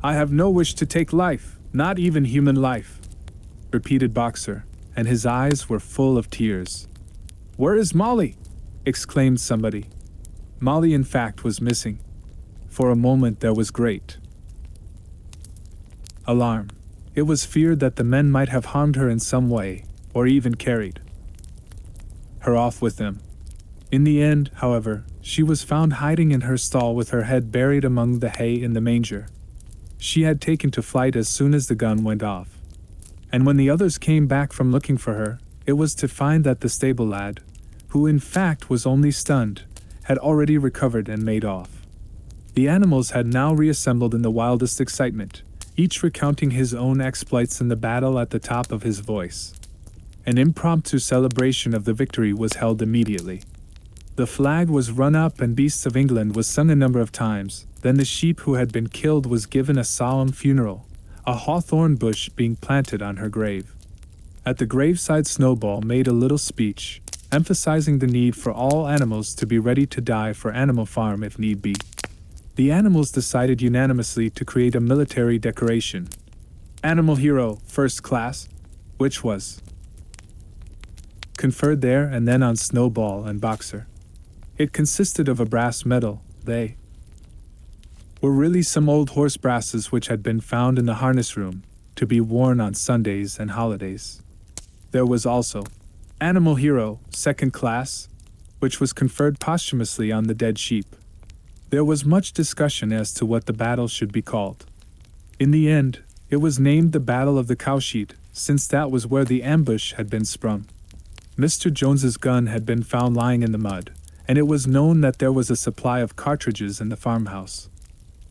I have no wish to take life, not even human life," repeated Boxer, and his eyes were full of tears. "Where is Molly?" exclaimed somebody. Molly, in fact, was missing. For a moment there was great alarm. It was feared that the men might have harmed her in some way, or even carried her off with them. In the end, however, she was found hiding in her stall with her head buried among the hay in the manger. She had taken to flight as soon as the gun went off. And when the others came back from looking for her, it was to find that the stable lad, who in fact was only stunned, had already recovered and made off. The animals had now reassembled in the wildest excitement, each recounting his own exploits in the battle at the top of his voice. An impromptu celebration of the victory was held immediately. The flag was run up and Beasts of England was sung a number of times. Then the sheep who had been killed was given a solemn funeral, a hawthorn bush being planted on her grave. At the graveside, Snowball made a little speech, emphasizing the need for all animals to be ready to die for Animal Farm if need be. The animals decided unanimously to create a military decoration, Animal Hero, First Class, which was conferred there and then on Snowball and Boxer. It consisted of a brass medal. They were really some old horse brasses which had been found in the harness room, to be worn on Sundays and holidays. There was also Animal Hero, second class, which was conferred posthumously on the dead sheep. There was much discussion as to what the battle should be called. In the end, it was named the Battle of the Cowshed, since that was where the ambush had been sprung. Mr. Jones's gun had been found lying in the mud, and it was known that there was a supply of cartridges in the farmhouse.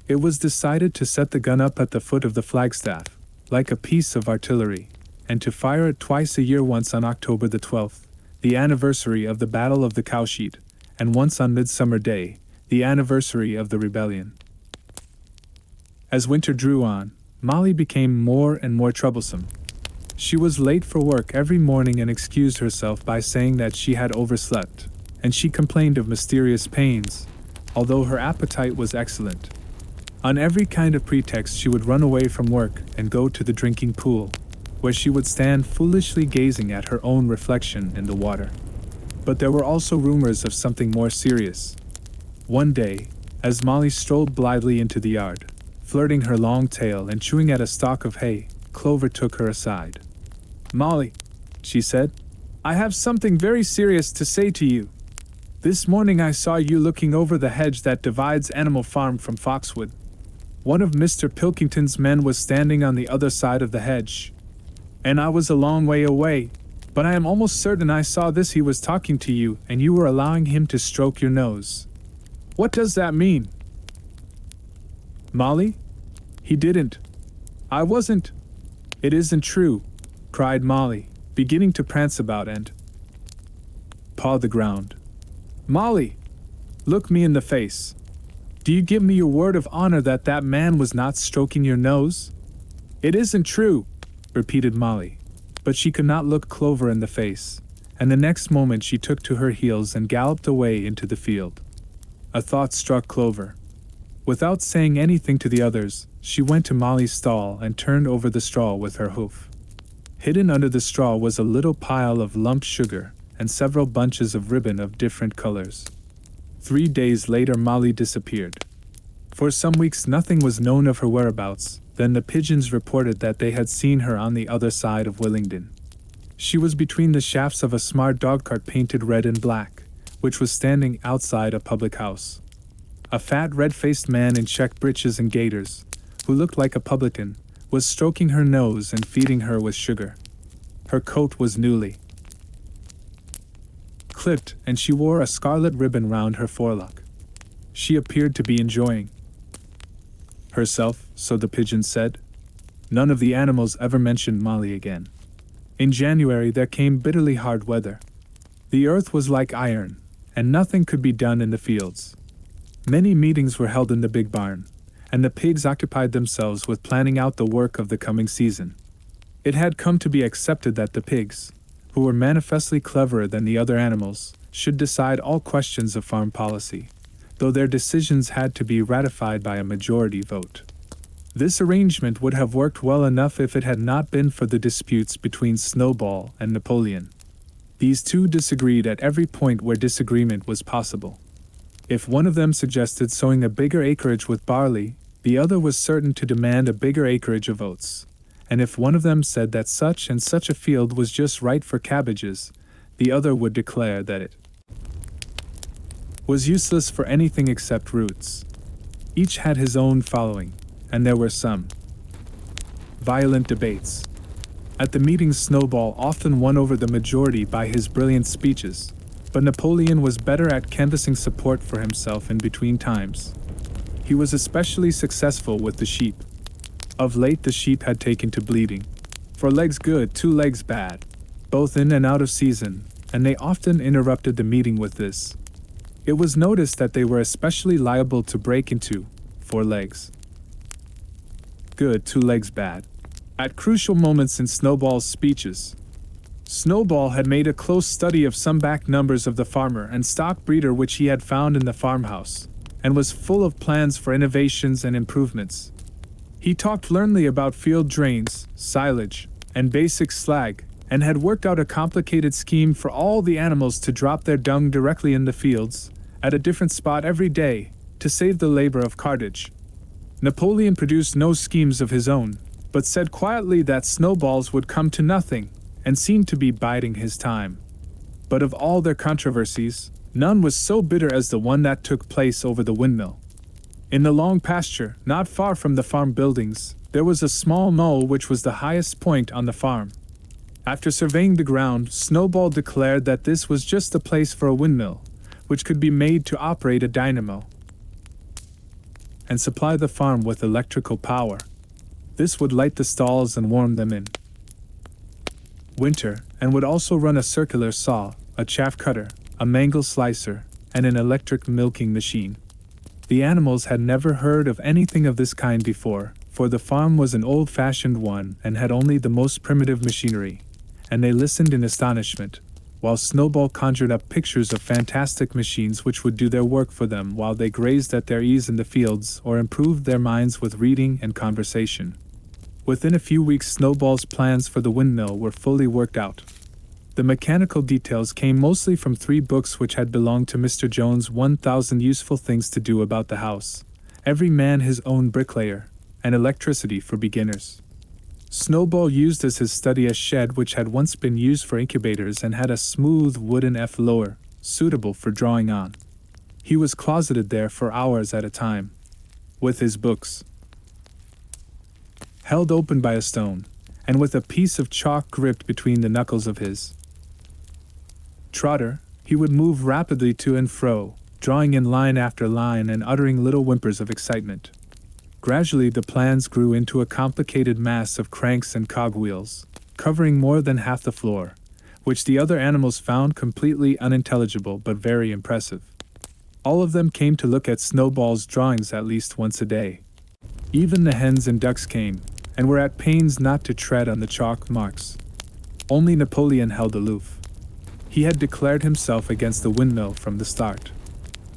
It was decided to set the gun up at the foot of the flagstaff, like a piece of artillery, and to fire it twice a year, once on October the 12th, the anniversary of the Battle of the Cowshed, and once on Midsummer Day, the anniversary of the rebellion. As winter drew on, Molly became more and more troublesome. She was late for work every morning and excused herself by saying that she had overslept, and she complained of mysterious pains, although her appetite was excellent. On every kind of pretext she would run away from work and go to the drinking pool, where she would stand foolishly gazing at her own reflection in the water. But there were also rumors of something more serious. One day, as Molly strolled blithely into the yard, flirting her long tail and chewing at a stalk of hay, Clover took her aside. "Molly," she said, "I have something very serious to say to you. This morning I saw you looking over the hedge that divides Animal Farm from Foxwood. One of Mr. Pilkington's men was standing on the other side of the hedge, and I was a long way away, but I am almost certain I saw this: he was talking to you, and you were allowing him to stroke your nose. What does that mean?" "Molly? He didn't. I wasn't." "It isn't true," cried Molly, beginning to prance about and paw the ground. "Molly, look me in the face. Do you give me your word of honor that that man was not stroking your nose?" "It isn't true," repeated Molly, but she could not look Clover in the face, and the next moment she took to her heels and galloped away into the field. A thought struck Clover. Without saying anything to the others, she went to Molly's stall and turned over the straw with her hoof. Hidden under the straw was a little pile of lumped sugar and several bunches of ribbon of different colors. 3 days later Molly disappeared. For some weeks nothing was known of her whereabouts. Then the pigeons reported that they had seen her on the other side of Willingdon. She was between the shafts of a smart dogcart painted red and black, which was standing outside a public house. A fat red-faced man in checked breeches and gaiters, who looked like a publican, was stroking her nose and feeding her with sugar. Her coat was newly clipped, and she wore a scarlet ribbon round her forelock. She appeared to be enjoying herself, so the pigeons said. None of the animals ever mentioned Molly again. In January there came bitterly hard weather. The earth was like iron, and nothing could be done in the fields. Many meetings were held in the big barn, and the pigs occupied themselves with planning out the work of the coming season. It had come to be accepted that the pigs, who were manifestly cleverer than the other animals, should decide all questions of farm policy, though their decisions had to be ratified by a majority vote. This arrangement would have worked well enough if it had not been for the disputes between Snowball and Napoleon. These two disagreed at every point where disagreement was possible. If one of them suggested sowing a bigger acreage with barley, the other was certain to demand a bigger acreage of oats. And if one of them said that such and such a field was just right for cabbages, the other would declare that it was useless for anything except roots. Each had his own following, and there were some violent debates. At the meetings Snowball often won over the majority by his brilliant speeches, but Napoleon was better at canvassing support for himself in between times. He was especially successful with the sheep. Of late the sheep had taken to bleating, 4 legs good, 2 legs bad, both in and out of season, and they often interrupted the meeting with this. It was noticed that they were especially liable to break into 4 legs good, 2 legs bad at crucial moments in Snowball's speeches. Snowball had made a close study of some back numbers of the farmer and stock breeder which he had found in the farmhouse, and was full of plans for innovations and improvements. He talked learnedly about field drains, silage, and basic slag, and had worked out a complicated scheme for all the animals to drop their dung directly in the fields, at a different spot every day, to save the labor of cartage. Napoleon produced no schemes of his own, but said quietly that snowballs would come to nothing, and seemed to be biding his time. But of all their controversies, none was so bitter as the one that took place over the windmill. In the long pasture, not far from the farm buildings, there was a small knoll which was the highest point on the farm. After surveying the ground, Snowball declared that this was just the place for a windmill, which could be made to operate a dynamo and supply the farm with electrical power. This would light the stalls and warm them in winter, and would also run a circular saw, a chaff cutter, a mangle slicer, and an electric milking machine. The animals had never heard of anything of this kind before, for the farm was an old-fashioned one and had only the most primitive machinery, and they listened in astonishment, while Snowball conjured up pictures of fantastic machines which would do their work for them while they grazed at their ease in the fields or improved their minds with reading and conversation. Within a few weeks, Snowball's plans for the windmill were fully worked out. The mechanical details came mostly from 3 books which had belonged to Mr. Jones' 1,000 Useful Things to Do About the House, Every Man His Own Bricklayer, and Electricity for Beginners. Snowball used as his study a shed which had once been used for incubators and had a smooth wooden floor, suitable for drawing on. He was closeted there for hours at a time, with his books held open by a stone, and with a piece of chalk gripped between the knuckles of his trotter. He would move rapidly to and fro, drawing in line after line and uttering little whimpers of excitement. Gradually the plans grew into a complicated mass of cranks and cogwheels, covering more than half the floor, which the other animals found completely unintelligible but very impressive. All of them came to look at Snowball's drawings at least once a day. Even the hens and ducks came, and were at pains not to tread on the chalk marks. Only Napoleon held aloof. He had declared himself against the windmill from the start.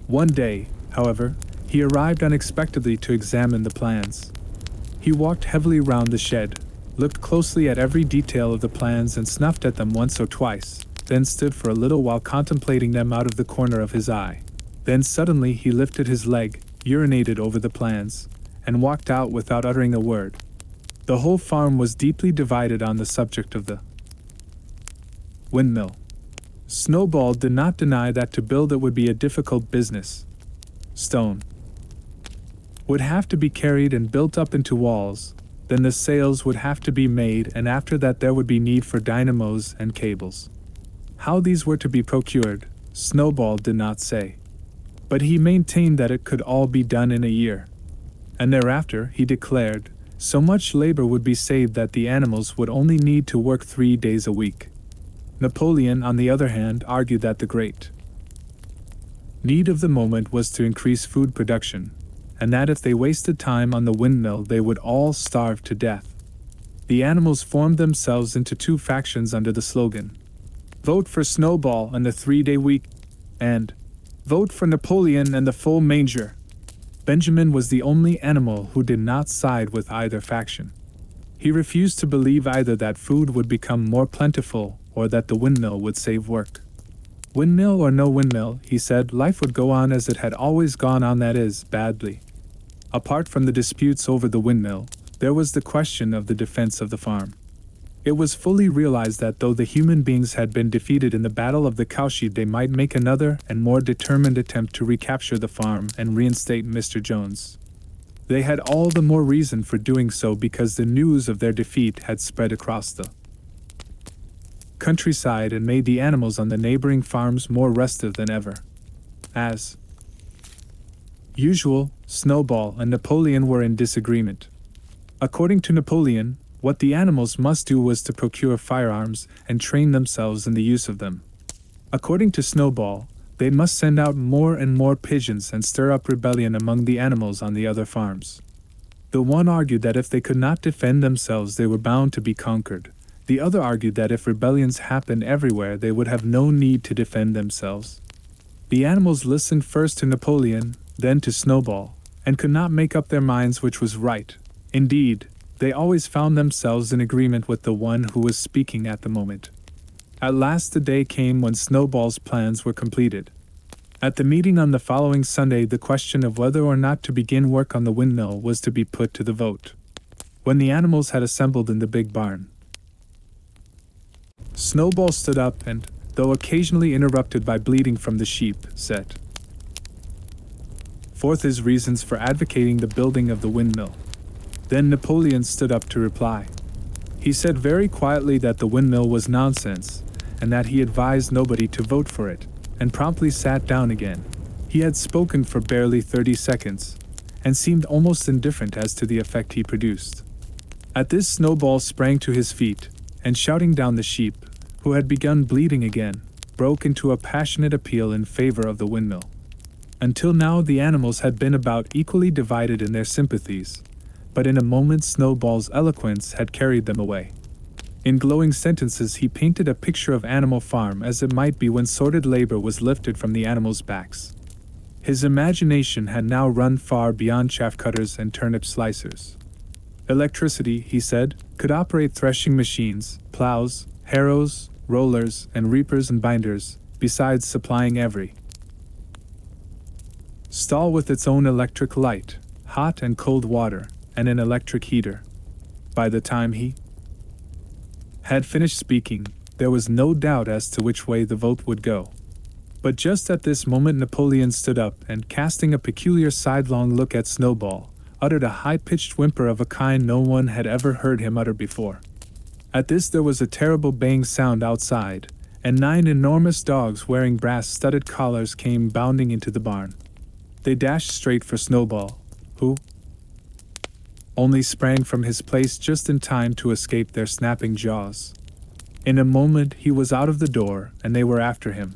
One day, however, he arrived unexpectedly to examine the plans. He walked heavily round the shed, looked closely at every detail of the plans and snuffed at them once or twice, then stood for a little while contemplating them out of the corner of his eye. Then suddenly he lifted his leg, urinated over the plans, and walked out without uttering a word. The whole farm was deeply divided on the subject of the windmill. Snowball did not deny that to build it would be a difficult business. Stone would have to be carried and built up into walls, then the sails would have to be made, and after that there would be need for dynamos and cables. How these were to be procured, Snowball did not say. But he maintained that it could all be done in a year. And thereafter, he declared, so much labor would be saved that the animals would only need to work 3 days a week. Napoleon, on the other hand, argued that the great need of the moment was to increase food production, and that if they wasted time on the windmill they would all starve to death. The animals formed themselves into 2 factions under the slogan, "Vote for Snowball and the 3-day week," and "Vote for Napoleon and the full manger." Benjamin was the only animal who did not side with either faction. He refused to believe either that food would become more plentiful or that the windmill would save work. Windmill or no windmill, he said, life would go on as it had always gone on, that is, badly. Apart from the disputes over the windmill, there was the question of the defense of the farm. It was fully realized that though the human beings had been defeated in the Battle of the Cowshed, they might make another and more determined attempt to recapture the farm and reinstate Mr. Jones. They had all the more reason for doing so because the news of their defeat had spread across the countryside and made the animals on the neighboring farms more restive than ever. As usual, Snowball and Napoleon were in disagreement. According to Napoleon, what the animals must do was to procure firearms and train themselves in the use of them. According to Snowball, they must send out more and more pigeons and stir up rebellion among the animals on the other farms. The one argued that if they could not defend themselves they were bound to be conquered. The other argued that if rebellions happened everywhere they would have no need to defend themselves. The animals listened first to Napoleon, then to Snowball, and could not make up their minds which was right. Indeed, they always found themselves in agreement with the one who was speaking at the moment. At last the day came when Snowball's plans were completed. At the meeting on the following Sunday, the question of whether or not to begin work on the windmill was to be put to the vote. When the animals had assembled in the big barn, Snowball stood up and, though occasionally interrupted by bleating from the sheep, set forth his reasons for advocating the building of the windmill. Then Napoleon stood up to reply. He said very quietly that the windmill was nonsense, and that he advised nobody to vote for it, and promptly sat down again. He had spoken for barely 30 seconds, and seemed almost indifferent as to the effect he produced. At this, Snowball sprang to his feet, and shouting down the sheep, who had begun bleating again, broke into a passionate appeal in favor of the windmill. Until now the animals had been about equally divided in their sympathies, but in a moment Snowball's eloquence had carried them away. In glowing sentences he painted a picture of Animal Farm as it might be when sordid labor was lifted from the animals' backs. His imagination had now run far beyond chaff cutters and turnip slicers. Electricity, he said, could operate threshing machines, plows, harrows, rollers, and reapers and binders, besides supplying every stall with its own electric light, hot and cold water, and an electric heater. By the time he had finished speaking, there was no doubt as to which way the vote would go. But just at this moment Napoleon stood up and, casting a peculiar sidelong look at Snowball, uttered a high-pitched whimper of a kind no one had ever heard him utter before. At this there was a terrible baying sound outside, and 9 enormous dogs wearing brass-studded collars came bounding into the barn. They dashed straight for Snowball, who only sprang from his place just in time to escape their snapping jaws. In a moment he was out of the door, and they were after him.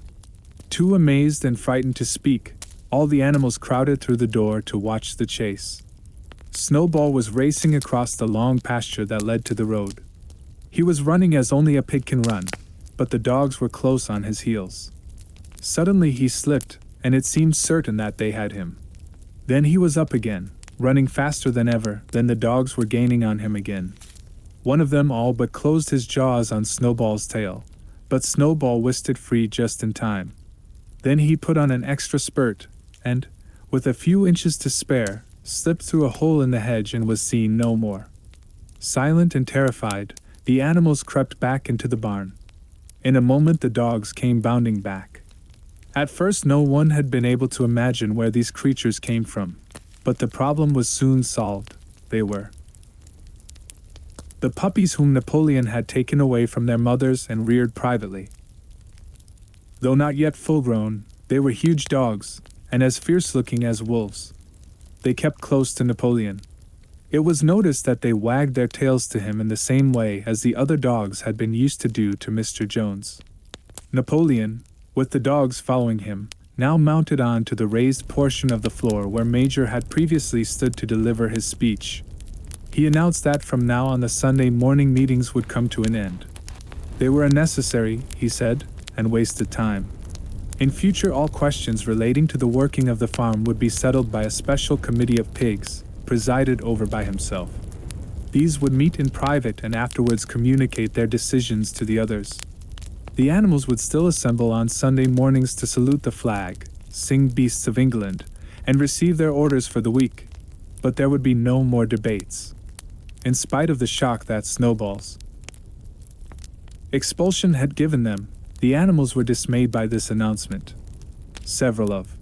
Too amazed and frightened to speak, all the animals crowded through the door to watch the chase. Snowball was racing across the long pasture that led to the road. He was running as only a pig can run, but the dogs were close on his heels. Suddenly he slipped, and it seemed certain that they had him. Then he was up again, running faster than ever. Then the dogs were gaining on him again. One of them all but closed his jaws on Snowball's tail, but Snowball whisked it free just in time. Then he put on an extra spurt, and, with a few inches to spare, slipped through a hole in the hedge and was seen no more. Silent and terrified, the animals crept back into the barn. In a moment the dogs came bounding back. At first no one had been able to imagine where these creatures came from, but the problem was soon solved. They were the puppies whom Napoleon had taken away from their mothers and reared privately. Though not yet full-grown, they were huge dogs, and as fierce-looking as wolves. They kept close to Napoleon. It was noticed that they wagged their tails to him in the same way as the other dogs had been used to do to Mr. Jones. Napoleon, with the dogs following him, now mounted on to the raised portion of the floor where Major had previously stood to deliver his speech. He announced that from now on the Sunday morning meetings would come to an end. They were unnecessary, he said, and wasted time. In future all questions relating to the working of the farm would be settled by a special committee of pigs, presided over by himself. These would meet in private and afterwards communicate their decisions to the others. The animals would still assemble on Sunday mornings to salute the flag, sing Beasts of England, and receive their orders for the week. But there would be no more debates. In spite of the shock that Snowball's expulsion had given them, the animals were dismayed by this announcement. Several of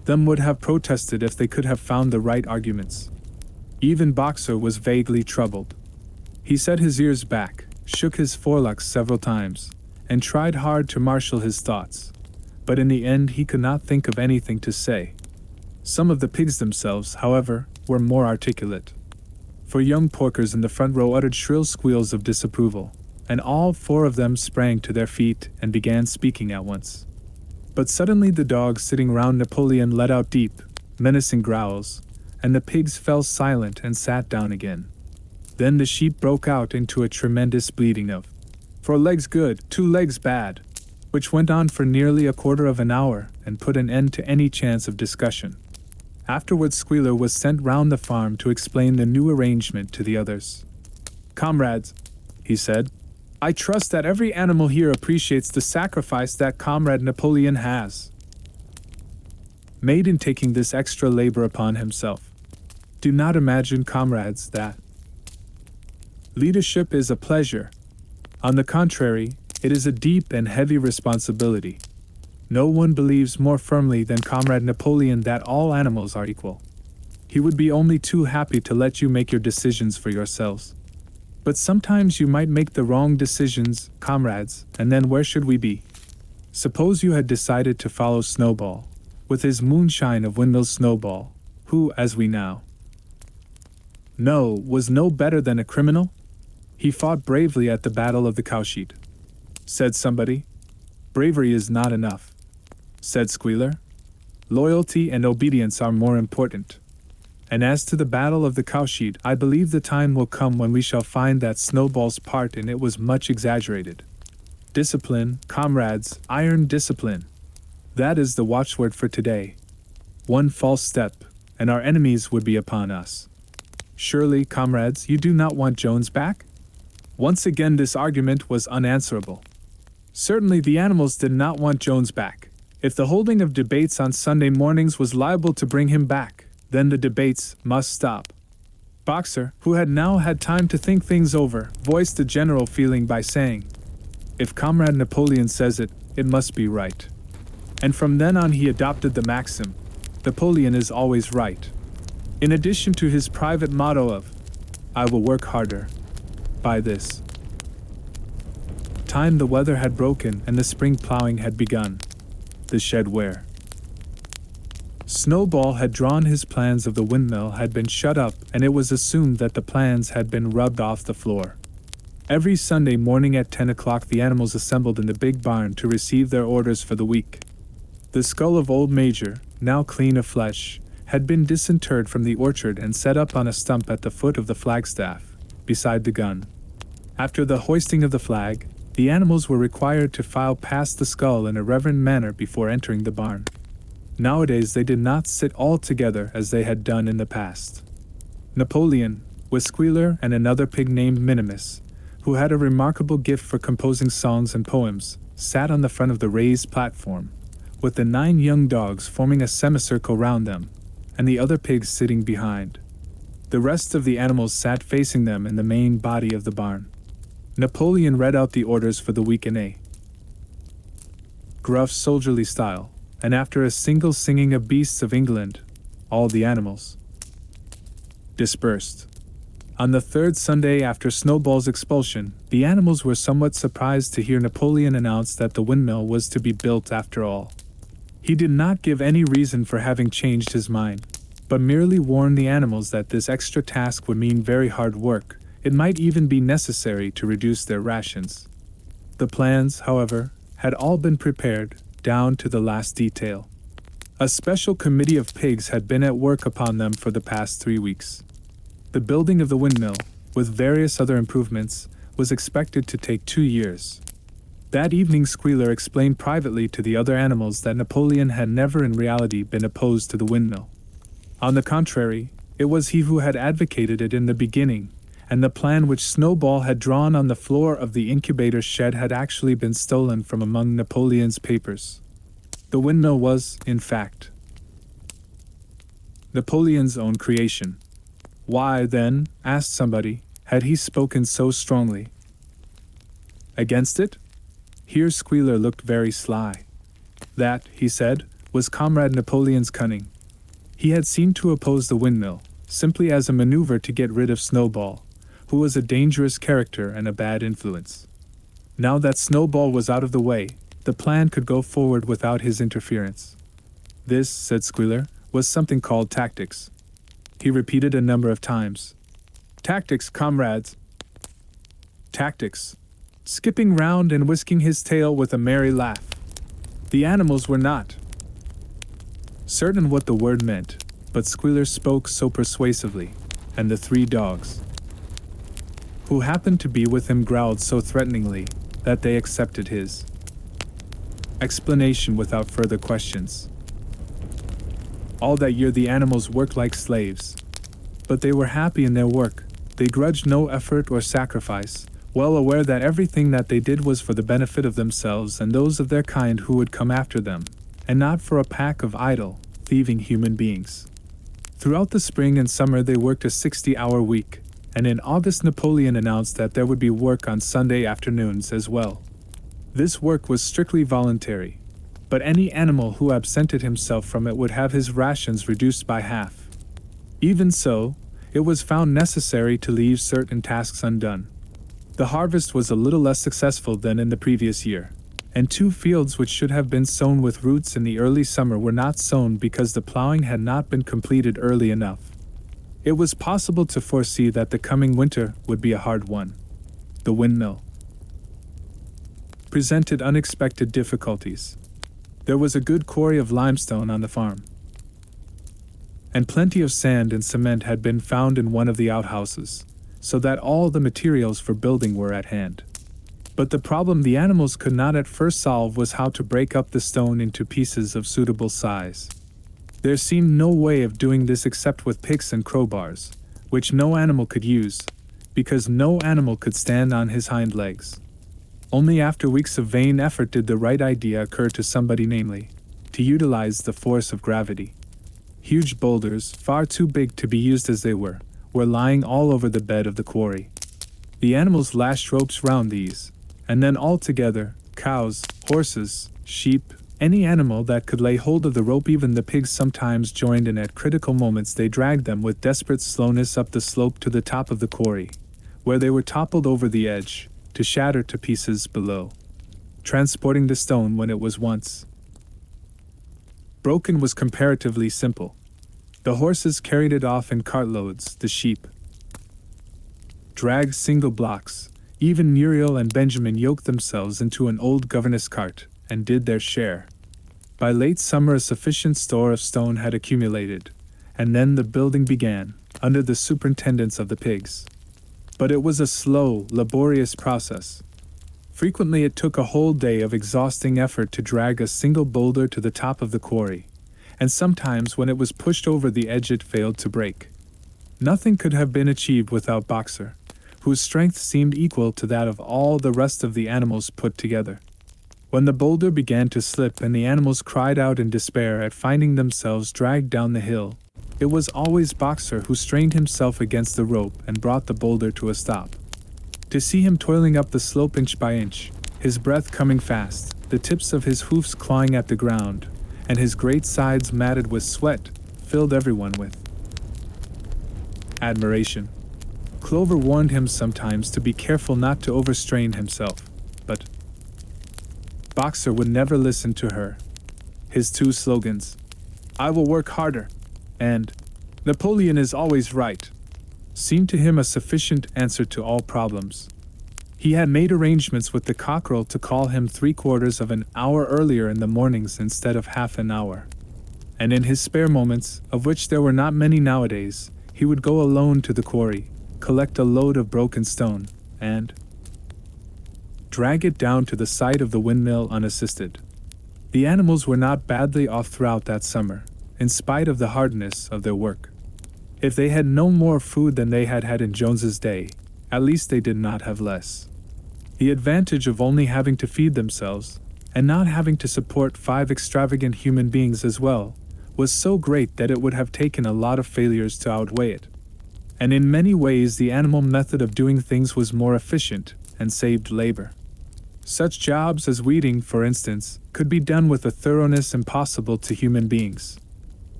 them would have protested if they could have found the right arguments. Even Boxer was vaguely troubled. He set his ears back, shook his forelocks several times, and tried hard to marshal his thoughts. But in the end he could not think of anything to say. Some of the pigs themselves, however, were more articulate. For young porkers in the front row uttered shrill squeals of disapproval, and all 4 of them sprang to their feet and began speaking at once. But suddenly the dogs sitting round Napoleon let out deep, menacing growls, and the pigs fell silent and sat down again. Then the sheep broke out into a tremendous bleating of 4 legs good, 2 legs bad, which went on for nearly a quarter of an hour and put an end to any chance of discussion. Afterwards Squealer was sent round the farm to explain the new arrangement to the others. "Comrades," he said, "I trust that every animal here appreciates the sacrifice that Comrade Napoleon has made in taking this extra labor upon himself. Do not imagine, comrades, that leadership is a pleasure. On the contrary, it is a deep and heavy responsibility. No one believes more firmly than Comrade Napoleon that all animals are equal. He would be only too happy to let you make your decisions for yourselves. But sometimes you might make the wrong decisions, comrades, and then where should we be? Suppose you had decided to follow Snowball, with his moonshine of windmill Snowball, who, as we now know, was no better than a criminal? He fought bravely at the Battle of the Cowshed. Said somebody. Bravery is not enough. Said Squealer. Loyalty and obedience are more important. And as to the Battle of the Cowshed, I believe the time will come when we shall find that Snowball's part in it was much exaggerated. Discipline, comrades, iron discipline. That is the watchword for today. One false step, and our enemies would be upon us. Surely, comrades, you do not want Jones back? Once again this argument was unanswerable. Certainly the animals did not want Jones back. If the holding of debates on Sunday mornings was liable to bring him back, then the debates must stop. Boxer, who had now had time to think things over, voiced the general feeling by saying, "If Comrade Napoleon says it, it must be right." And from then on he adopted the maxim, "Napoleon is always right." In addition to his private motto of, "I will work harder." By this time the weather had broken and the spring plowing had begun. The shed where Snowball had drawn his plans of the windmill had been shut up, and it was assumed that the plans had been rubbed off the floor. Every Sunday morning at 10 o'clock the animals assembled in the big barn to receive their orders for the week. The skull of old Major, now clean of flesh, had been disinterred from the orchard and set up on a stump at the foot of the flagstaff, beside the gun. After the hoisting of the flag, the animals were required to file past the skull in a reverent manner before entering the barn. Nowadays they did not sit all together as they had done in the past. Napoleon, with Squealer and another pig named Minimus, who had a remarkable gift for composing songs and poems, sat on the front of the raised platform, with the 9 young dogs forming a semicircle round them, and the other pigs sitting behind. The rest of the animals sat facing them in the main body of the barn. Napoleon read out the orders for the week in a gruff soldierly style, and after a single singing of Beasts of England, all the animals dispersed. On the 3rd Sunday after Snowball's expulsion, the animals were somewhat surprised to hear Napoleon announce that the windmill was to be built after all. He did not give any reason for having changed his mind, but merely warned the animals that this extra task would mean very hard work. It might even be necessary to reduce their rations. The plans, however, had all been prepared, down to the last detail. A special committee of pigs had been at work upon them for the past 3 weeks. The building of the windmill, with various other improvements, was expected to take 2 years. That evening Squealer explained privately to the other animals that Napoleon had never in reality been opposed to the windmill. On the contrary, it was he who had advocated it in the beginning, and the plan which Snowball had drawn on the floor of the incubator shed had actually been stolen from among Napoleon's papers. The windmill was, in fact, Napoleon's own creation. Why, then, asked somebody, had he spoken so strongly against it? Here Squealer looked very sly. That, he said, was Comrade Napoleon's cunning. He had seemed to oppose the windmill, simply as a maneuver to get rid of Snowball, who was a dangerous character and a bad influence. Now that Snowball was out of the way, the plan could go forward without his interference. This, said Squealer, was something called tactics. He repeated a number of times. Tactics, comrades. Tactics. Skipping round and whisking his tail with a merry laugh. The animals were not certain what the word meant, but Squealer spoke so persuasively, and the 3 dogs, who happened to be with him, growled so threateningly, that they accepted his explanation without further questions. All that year the animals worked like slaves. But they were happy in their work. They grudged no effort or sacrifice, well aware that everything that they did was for the benefit of themselves and those of their kind who would come after them, and not for a pack of idle, thieving human beings. Throughout the spring and summer they worked a 60-hour week, and in August Napoleon announced that there would be work on Sunday afternoons as well. This work was strictly voluntary, but any animal who absented himself from it would have his rations reduced by half. Even so, it was found necessary to leave certain tasks undone. The harvest was a little less successful than in the previous year, and 2 fields which should have been sown with roots in the early summer were not sown because the plowing had not been completed early enough. It was possible to foresee that the coming winter would be a hard one. The windmill presented unexpected difficulties. There was a good quarry of limestone on the farm, and plenty of sand and cement had been found in one of the outhouses, so that all the materials for building were at hand. But the problem the animals could not at first solve was how to break up the stone into pieces of suitable size. There seemed no way of doing this except with picks and crowbars, which no animal could use, because no animal could stand on his hind legs. Only after weeks of vain effort did the right idea occur to somebody, namely, to utilize the force of gravity. Huge boulders, far too big to be used as they were lying all over the bed of the quarry. The animals lashed ropes round these, and then all together, cows, horses, sheep, any animal that could lay hold of the rope, even the pigs sometimes joined, and at critical moments they dragged them with desperate slowness up the slope to the top of the quarry, where they were toppled over the edge, to shatter to pieces below. Transporting the stone when it was once broken was comparatively simple. The horses carried it off in cartloads, the sheep dragged single blocks. Even Muriel and Benjamin yoked themselves into an old governess cart, and did their share. By late summer a sufficient store of stone had accumulated, and then the building began, under the superintendence of the pigs. But it was a slow, laborious process. Frequently it took a whole day of exhausting effort to drag a single boulder to the top of the quarry, and sometimes when it was pushed over the edge it failed to break. Nothing could have been achieved without Boxer, whose strength seemed equal to that of all the rest of the animals put together. When the boulder began to slip and the animals cried out in despair at finding themselves dragged down the hill, it was always Boxer who strained himself against the rope and brought the boulder to a stop. To see him toiling up the slope inch by inch, his breath coming fast, the tips of his hoofs clawing at the ground, and his great sides matted with sweat, filled everyone with admiration. Clover warned him sometimes to be careful not to overstrain himself, but Boxer would never listen to her. His 2 slogans, "I will work harder," and "Napoleon is always right," seemed to him a sufficient answer to all problems. He had made arrangements with the cockerel to call him 3/4 of an hour earlier in the mornings instead of half an hour. And in his spare moments, of which there were not many nowadays, he would go alone to the quarry, collect a load of broken stone, and drag it down to the site of the windmill unassisted. The animals were not badly off throughout that summer, in spite of the hardness of their work. If they had no more food than they had had in Jones's day, at least they did not have less. The advantage of only having to feed themselves, and not having to support 5 extravagant human beings as well, was so great that it would have taken a lot of failures to outweigh it. And in many ways the animal method of doing things was more efficient, and saved labor. Such jobs as weeding, for instance, could be done with a thoroughness impossible to human beings.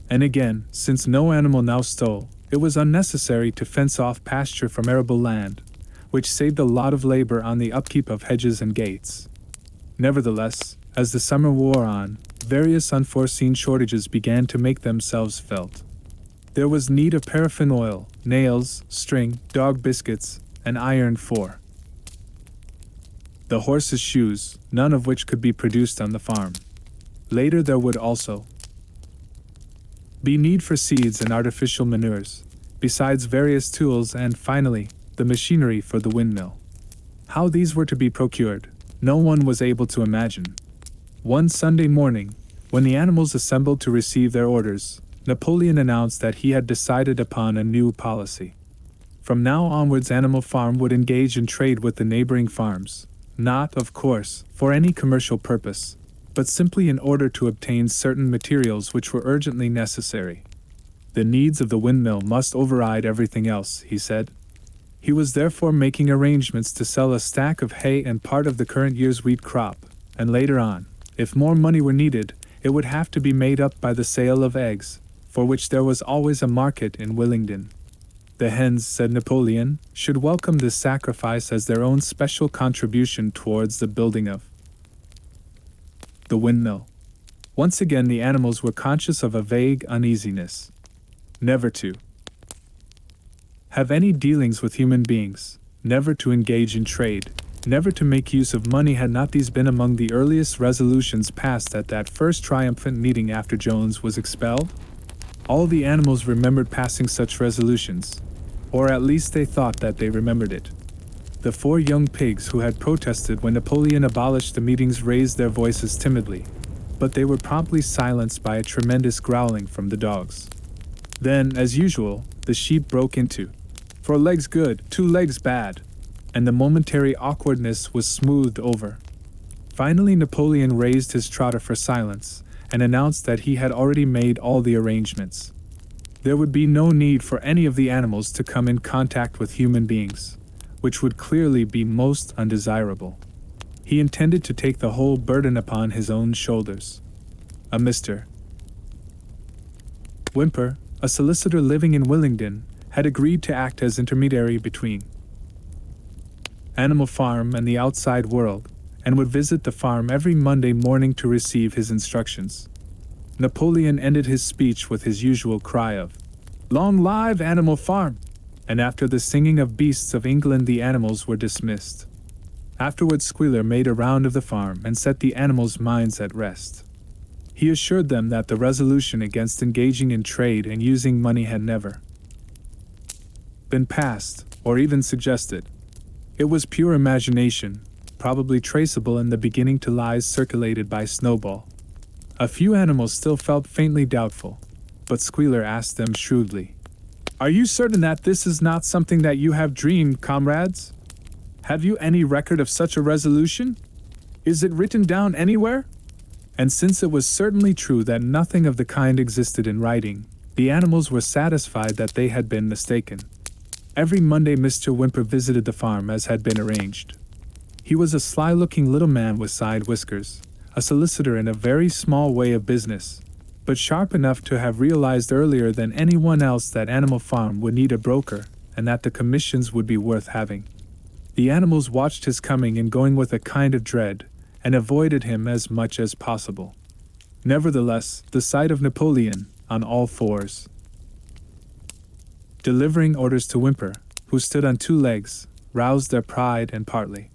And again, since no animal now stole, it was unnecessary to fence off pasture from arable land, which saved a lot of labor on the upkeep of hedges and gates. Nevertheless, as the summer wore on, various unforeseen shortages began to make themselves felt. There was need of paraffin oil, nails, string, dog biscuits, and iron for the horses' shoes, none of which could be produced on the farm. Later there would also be need for seeds and artificial manures, besides various tools and, finally, the machinery for the windmill. How these were to be procured, no one was able to imagine. One Sunday morning, when the animals assembled to receive their orders, Napoleon announced that he had decided upon a new policy. From now onwards Animal Farm would engage in trade with the neighboring farms, not, of course, for any commercial purpose, but simply in order to obtain certain materials which were urgently necessary. The needs of the windmill must override everything else, he said. He was therefore making arrangements to sell a stack of hay and part of the current year's wheat crop, and later on, if more money were needed, it would have to be made up by the sale of eggs, for which there was always a market in Willingdon. The hens, said Napoleon, should welcome this sacrifice as their own special contribution towards the building of the windmill. Once again the animals were conscious of a vague uneasiness. Never to have any dealings with human beings, never to engage in trade, never to make use of money, had not these been among the earliest resolutions passed at that first triumphant meeting after Jones was expelled? All the animals remembered passing such resolutions, or at least they thought that they remembered it. The 4 young pigs who had protested when Napoleon abolished the meetings raised their voices timidly, but they were promptly silenced by a tremendous growling from the dogs. Then, as usual, the sheep broke into 4 legs good, 2 legs bad, and the momentary awkwardness was smoothed over. Finally Napoleon raised his trotter for silence, and announced that he had already made all the arrangements. There would be no need for any of the animals to come in contact with human beings, which would clearly be most undesirable. He intended to take the whole burden upon his own shoulders. A Mr. Whymper, a solicitor living in Willingdon, had agreed to act as intermediary between Animal Farm and the outside world, and would visit the farm every Monday morning to receive his instructions. Napoleon ended his speech with his usual cry of, "Long live Animal Farm!" and after the singing of Beasts of England the animals were dismissed. Afterwards Squealer made a round of the farm and set the animals' minds at rest. He assured them that the resolution against engaging in trade and using money had never been passed, or even suggested. It was pure imagination, probably traceable in the beginning to lies circulated by Snowball. A few animals still felt faintly doubtful, but Squealer asked them shrewdly, "Are you certain that this is not something that you have dreamed, comrades? Have you any record of such a resolution? Is it written down anywhere?" And since it was certainly true that nothing of the kind existed in writing, the animals were satisfied that they had been mistaken. Every Monday Mr. Whymper visited the farm as had been arranged. He was a sly-looking little man with side whiskers, a solicitor in a very small way of business, but sharp enough to have realized earlier than anyone else that Animal Farm would need a broker, and that the commissions would be worth having. The animals watched his coming and going with a kind of dread, and avoided him as much as possible. Nevertheless, the sight of Napoleon, on all fours, delivering orders to Whymper, who stood on 2 legs, roused their pride and partly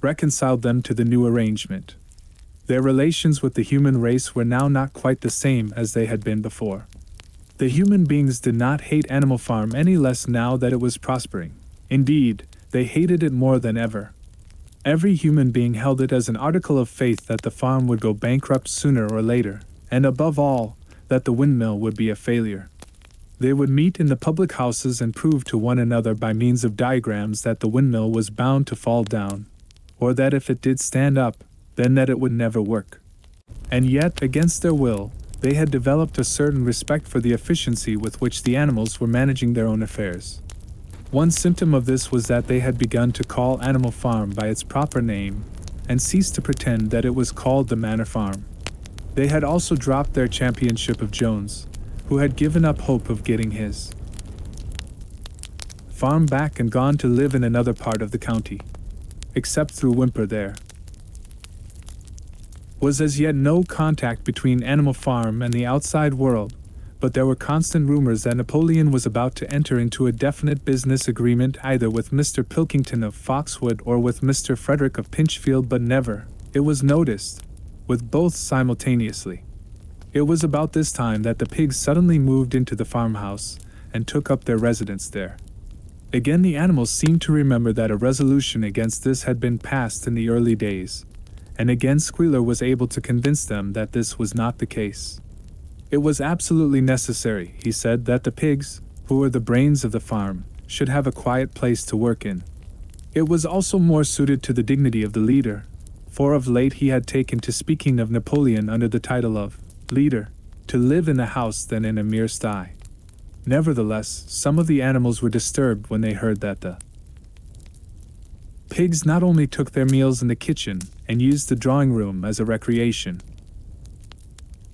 reconciled them to the new arrangement. Their relations with the human race were now not quite the same as they had been before. The human beings did not hate Animal Farm any less now that it was prospering. Indeed, they hated it more than ever. Every human being held it as an article of faith that the farm would go bankrupt sooner or later, and above all, that the windmill would be a failure. They would meet in the public houses and prove to one another by means of diagrams that the windmill was bound to fall down, or that if it did stand up, then that it would never work. And yet, against their will, they had developed a certain respect for the efficiency with which the animals were managing their own affairs. One symptom of this was that they had begun to call Animal Farm by its proper name, and ceased to pretend that it was called the Manor Farm. They had also dropped their championship of Jones, who had given up hope of getting his farm back and gone to live in another part of the county. Except through Whymper there was as yet no contact between Animal Farm and the outside world, but there were constant rumors that Napoleon was about to enter into a definite business agreement either with Mr. Pilkington of Foxwood or with Mr. Frederick of Pinchfield, but never, it was noticed, with both simultaneously. It was about this time that the pigs suddenly moved into the farmhouse and took up their residence there. Again the animals seemed to remember that a resolution against this had been passed in the early days, and again Squealer was able to convince them that this was not the case. It was absolutely necessary, he said, that the pigs, who were the brains of the farm, should have a quiet place to work in. It was also more suited to the dignity of the leader, for of late he had taken to speaking of Napoleon under the title of leader, to live in a house than in a mere sty. Nevertheless, some of the animals were disturbed when they heard that the pigs not only took their meals in the kitchen and used the drawing room as a recreation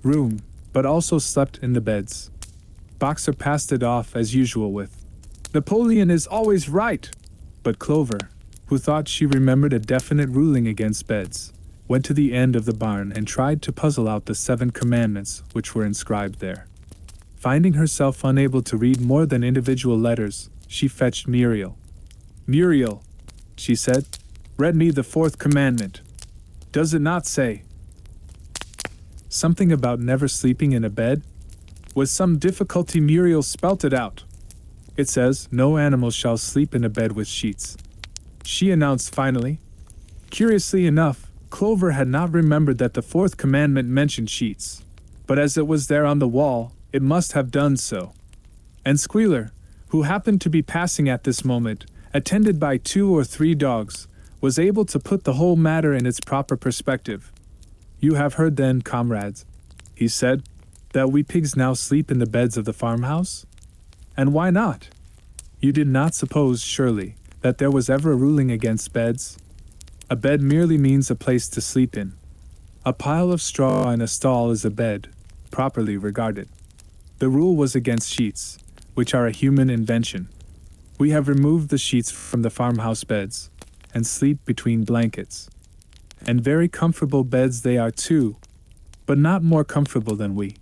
room, but also slept in the beds. Boxer passed it off as usual with, "Napoleon is always right." But Clover, who thought she remembered a definite ruling against beds, went to the end of the barn and tried to puzzle out the 7 commandments which were inscribed there. Finding herself unable to read more than individual letters, she fetched Muriel. "Muriel," she said, "read me the 4th commandment. Does it not say something about never sleeping in a bed?" With some difficulty Muriel spelt it out. "It says, no animal shall sleep in a bed with sheets," she announced finally. Curiously enough, Clover had not remembered that the 4th commandment mentioned sheets, but as it was there on the wall, it must have done so. And Squealer, who happened to be passing at this moment, attended by 2 or 3 dogs, was able to put the whole matter in its proper perspective. "You have heard then, comrades," he said, "that we pigs now sleep in the beds of the farmhouse? And why not? You did not suppose, surely, that there was ever a ruling against beds? A bed merely means a place to sleep in. A pile of straw in a stall is a bed, properly regarded. The rule was against sheets, which are a human invention. We have removed the sheets from the farmhouse beds, and sleep between blankets. And very comfortable beds they are too, but not more comfortable than we.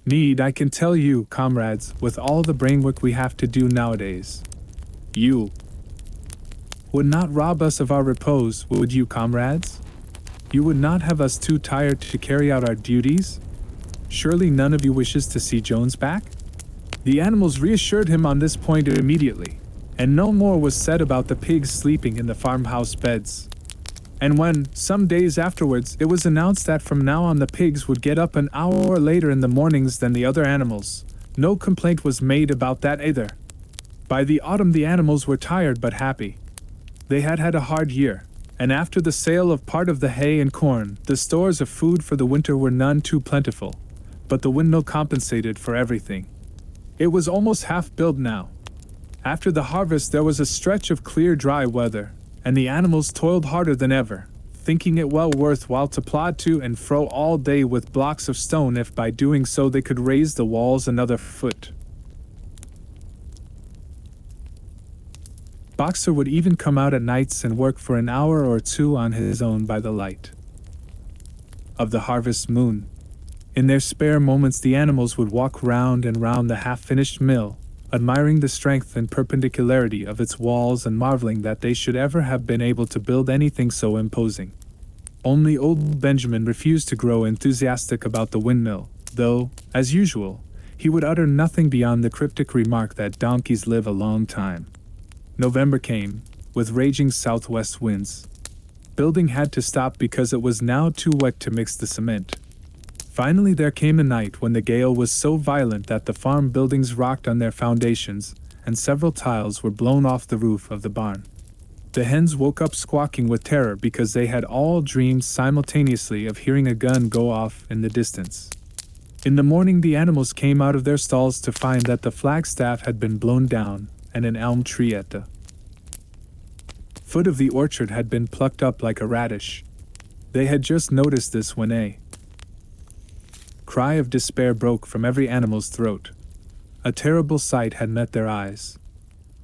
Need I can tell you, comrades, with all the brainwork we have to do nowadays. You would not rob us of our repose, would you, comrades? You would not have us too tired to carry out our duties? Surely none of you wishes to see Jones back?" The animals reassured him on this point immediately, and no more was said about the pigs sleeping in the farmhouse beds. And when, some days afterwards, it was announced that from now on the pigs would get up an hour later in the mornings than the other animals, no complaint was made about that either. By the autumn the animals were tired but happy. They had had a hard year, and after the sale of part of the hay and corn, the stores of food for the winter were none too plentiful, but the windmill compensated for everything. It was almost half built now. After the harvest there was a stretch of clear dry weather, and the animals toiled harder than ever, thinking it well worth while to plod to and fro all day with blocks of stone if by doing so they could raise the walls another foot. Boxer would even come out at nights and work for an hour or 2 on his own by the light of the harvest moon. In their spare moments the animals would walk round and round the half-finished mill, admiring the strength and perpendicularity of its walls and marveling that they should ever have been able to build anything so imposing. Only old Benjamin refused to grow enthusiastic about the windmill, though, as usual, he would utter nothing beyond the cryptic remark that donkeys live a long time. November came, with raging southwest winds. Building had to stop because it was now too wet to mix the cement. Finally there came a night when the gale was so violent that the farm buildings rocked on their foundations, and several tiles were blown off the roof of the barn. The hens woke up squawking with terror because they had all dreamed simultaneously of hearing a gun go off in the distance. In the morning the animals came out of their stalls to find that the flagstaff had been blown down, and an elm tree at the foot of the orchard had been plucked up like a radish. They had just noticed this when a cry of despair broke from every animal's throat. A terrible sight had met their eyes.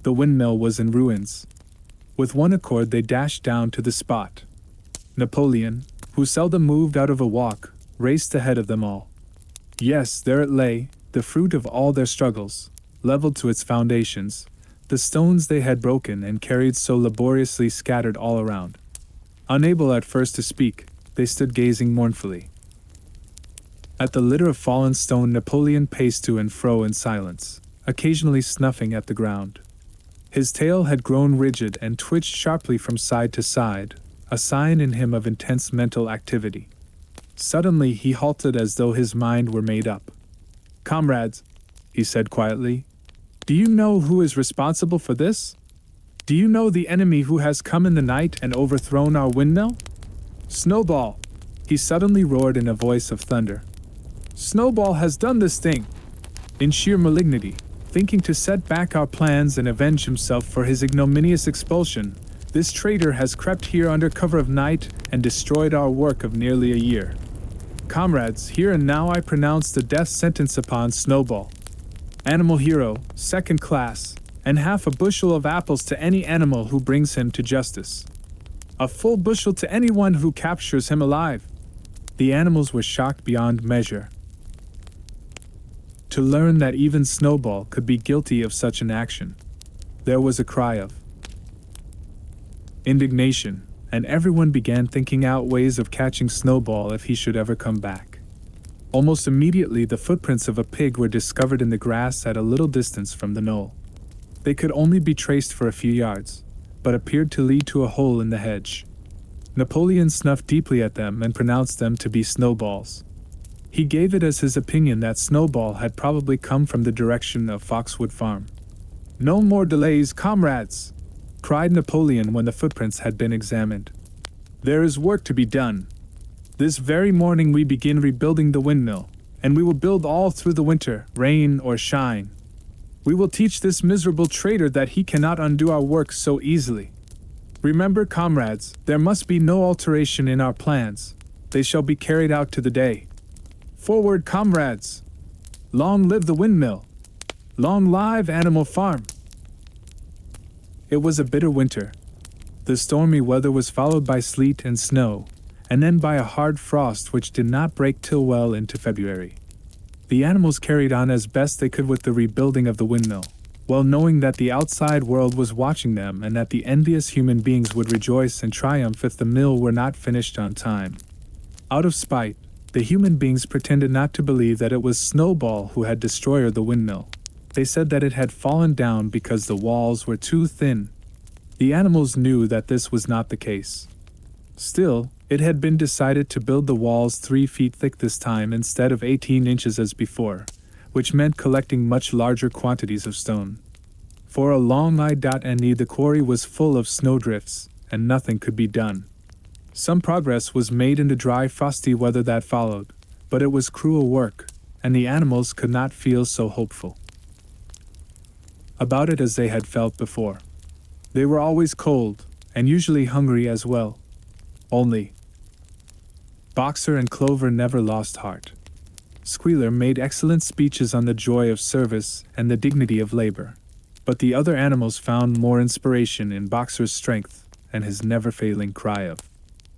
The windmill was in ruins. With one accord they dashed down to the spot. Napoleon, who seldom moved out of a walk, raced ahead of them all. Yes, there it lay, the fruit of all their struggles, leveled to its foundations, the stones they had broken and carried so laboriously scattered all around. Unable at first to speak, they stood gazing mournfully. At the litter of fallen stone Napoleon paced to and fro in silence, occasionally snuffing at the ground. His tail had grown rigid and twitched sharply from side to side, a sign in him of intense mental activity. Suddenly he halted as though his mind were made up. "Comrades," he said quietly, "do you know who is responsible for this?" Do you know the enemy who has come in the night and overthrown our windmill? Snowball, he suddenly roared in a voice of thunder. Snowball has done this thing. In sheer malignity, thinking to set back our plans and avenge himself for his ignominious expulsion, this traitor has crept here under cover of night and destroyed our work of nearly a year. Comrades, here and now I pronounce the death sentence upon Snowball. Animal hero, second class, and half a bushel of apples to any animal who brings him to justice. A full bushel to anyone who captures him alive. The animals were shocked beyond measure to learn that even Snowball could be guilty of such an action. There was a cry of indignation, and everyone began thinking out ways of catching Snowball if he should ever come back. Almost immediately, the footprints of a pig were discovered in the grass at a little distance from the knoll. They could only be traced for a few yards, but appeared to lead to a hole in the hedge. Napoleon snuffed deeply at them and pronounced them to be Snowballs. He gave it as his opinion that Snowball had probably come from the direction of Foxwood Farm. No more delays, comrades! Cried Napoleon when the footprints had been examined. There is work to be done. This very morning we begin rebuilding the windmill, and we will build all through the winter, rain or shine. We will teach this miserable traitor that he cannot undo our work so easily. Remember, comrades, there must be no alteration in our plans. They shall be carried out to the day. Forward, comrades! Long live the windmill! Long live Animal Farm! It was a bitter winter. The stormy weather was followed by sleet and snow, and then by a hard frost which did not break till well into February. The animals carried on as best they could with the rebuilding of the windmill, well knowing that the outside world was watching them and that the envious human beings would rejoice and triumph if the mill were not finished on time. Out of spite, the human beings pretended not to believe that it was Snowball who had destroyed the windmill. They said that it had fallen down because the walls were too thin. The animals knew that this was not the case. Still, it had been decided to build the walls 3 feet thick this time instead of 18 inches as before, which meant collecting much larger quantities of stone. For a long and the quarry was full of snowdrifts, and nothing could be done. Some progress was made in the dry, frosty weather that followed, but it was cruel work, and the animals could not feel so hopeful about it as they had felt before. They were always cold, and usually hungry as well. Only Boxer and Clover never lost heart. Squealer made excellent speeches on the joy of service and the dignity of labor, but the other animals found more inspiration in Boxer's strength and his never-failing cry of,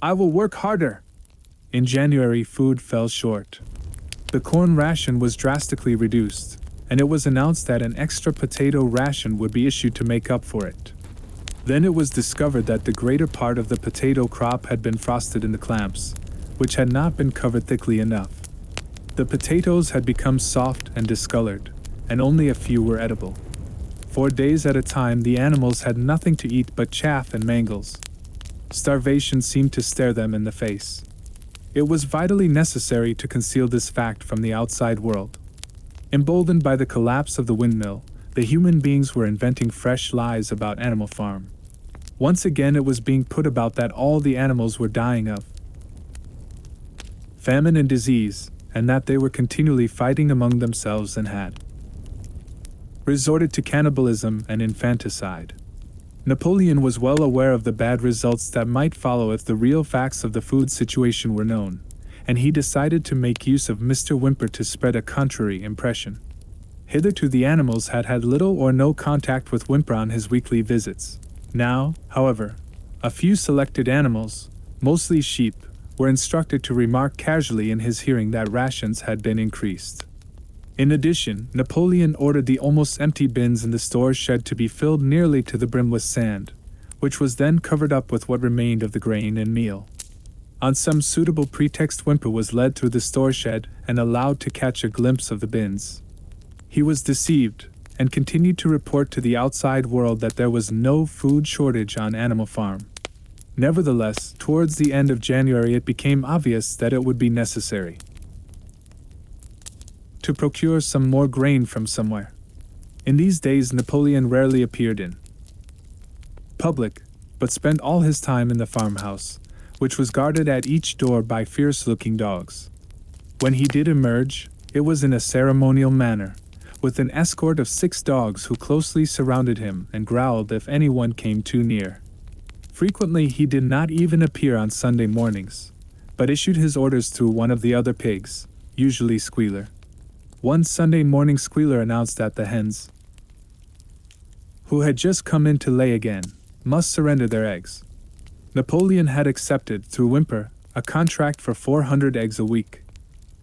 "I will work harder!" In January, food fell short. The corn ration was drastically reduced, and it was announced that an extra potato ration would be issued to make up for it. Then it was discovered that the greater part of the potato crop had been frosted in the clamps, which had not been covered thickly enough. The potatoes had become soft and discolored, and only a few were edible. For days at a time the animals had nothing to eat but chaff and mangles. Starvation seemed to stare them in the face. It was vitally necessary to conceal this fact from the outside world. Emboldened by the collapse of the windmill, the human beings were inventing fresh lies about Animal Farm. Once again it was being put about that all the animals were dying of famine and disease, and that they were continually fighting among themselves and had resorted to cannibalism and infanticide. Napoleon was well aware of the bad results that might follow if the real facts of the food situation were known, and he decided to make use of Mr. Whymper to spread a contrary impression. Hitherto the animals had had little or no contact with Whymper on his weekly visits. Now, however, a few selected animals, mostly sheep, were instructed to remark casually in his hearing that rations had been increased. In addition, Napoleon ordered the almost empty bins in the store shed to be filled nearly to the brim with sand, which was then covered up with what remained of the grain and meal. On some suitable pretext Whymper was led through the store shed and allowed to catch a glimpse of the bins. He was deceived, and continued to report to the outside world that there was no food shortage on Animal Farm. Nevertheless, towards the end of January it became obvious that it would be necessary to procure some more grain from somewhere. In these days Napoleon rarely appeared in public, but spent all his time in the farmhouse, which was guarded at each door by fierce-looking dogs. When he did emerge, it was in a ceremonial manner, with an escort of 6 dogs who closely surrounded him and growled if anyone came too near. Frequently he did not even appear on Sunday mornings, but issued his orders through one of the other pigs, usually Squealer. One Sunday morning Squealer announced that the hens, who had just come in to lay again, must surrender their eggs. Napoleon had accepted, through Whimper, a contract for 400 eggs a week.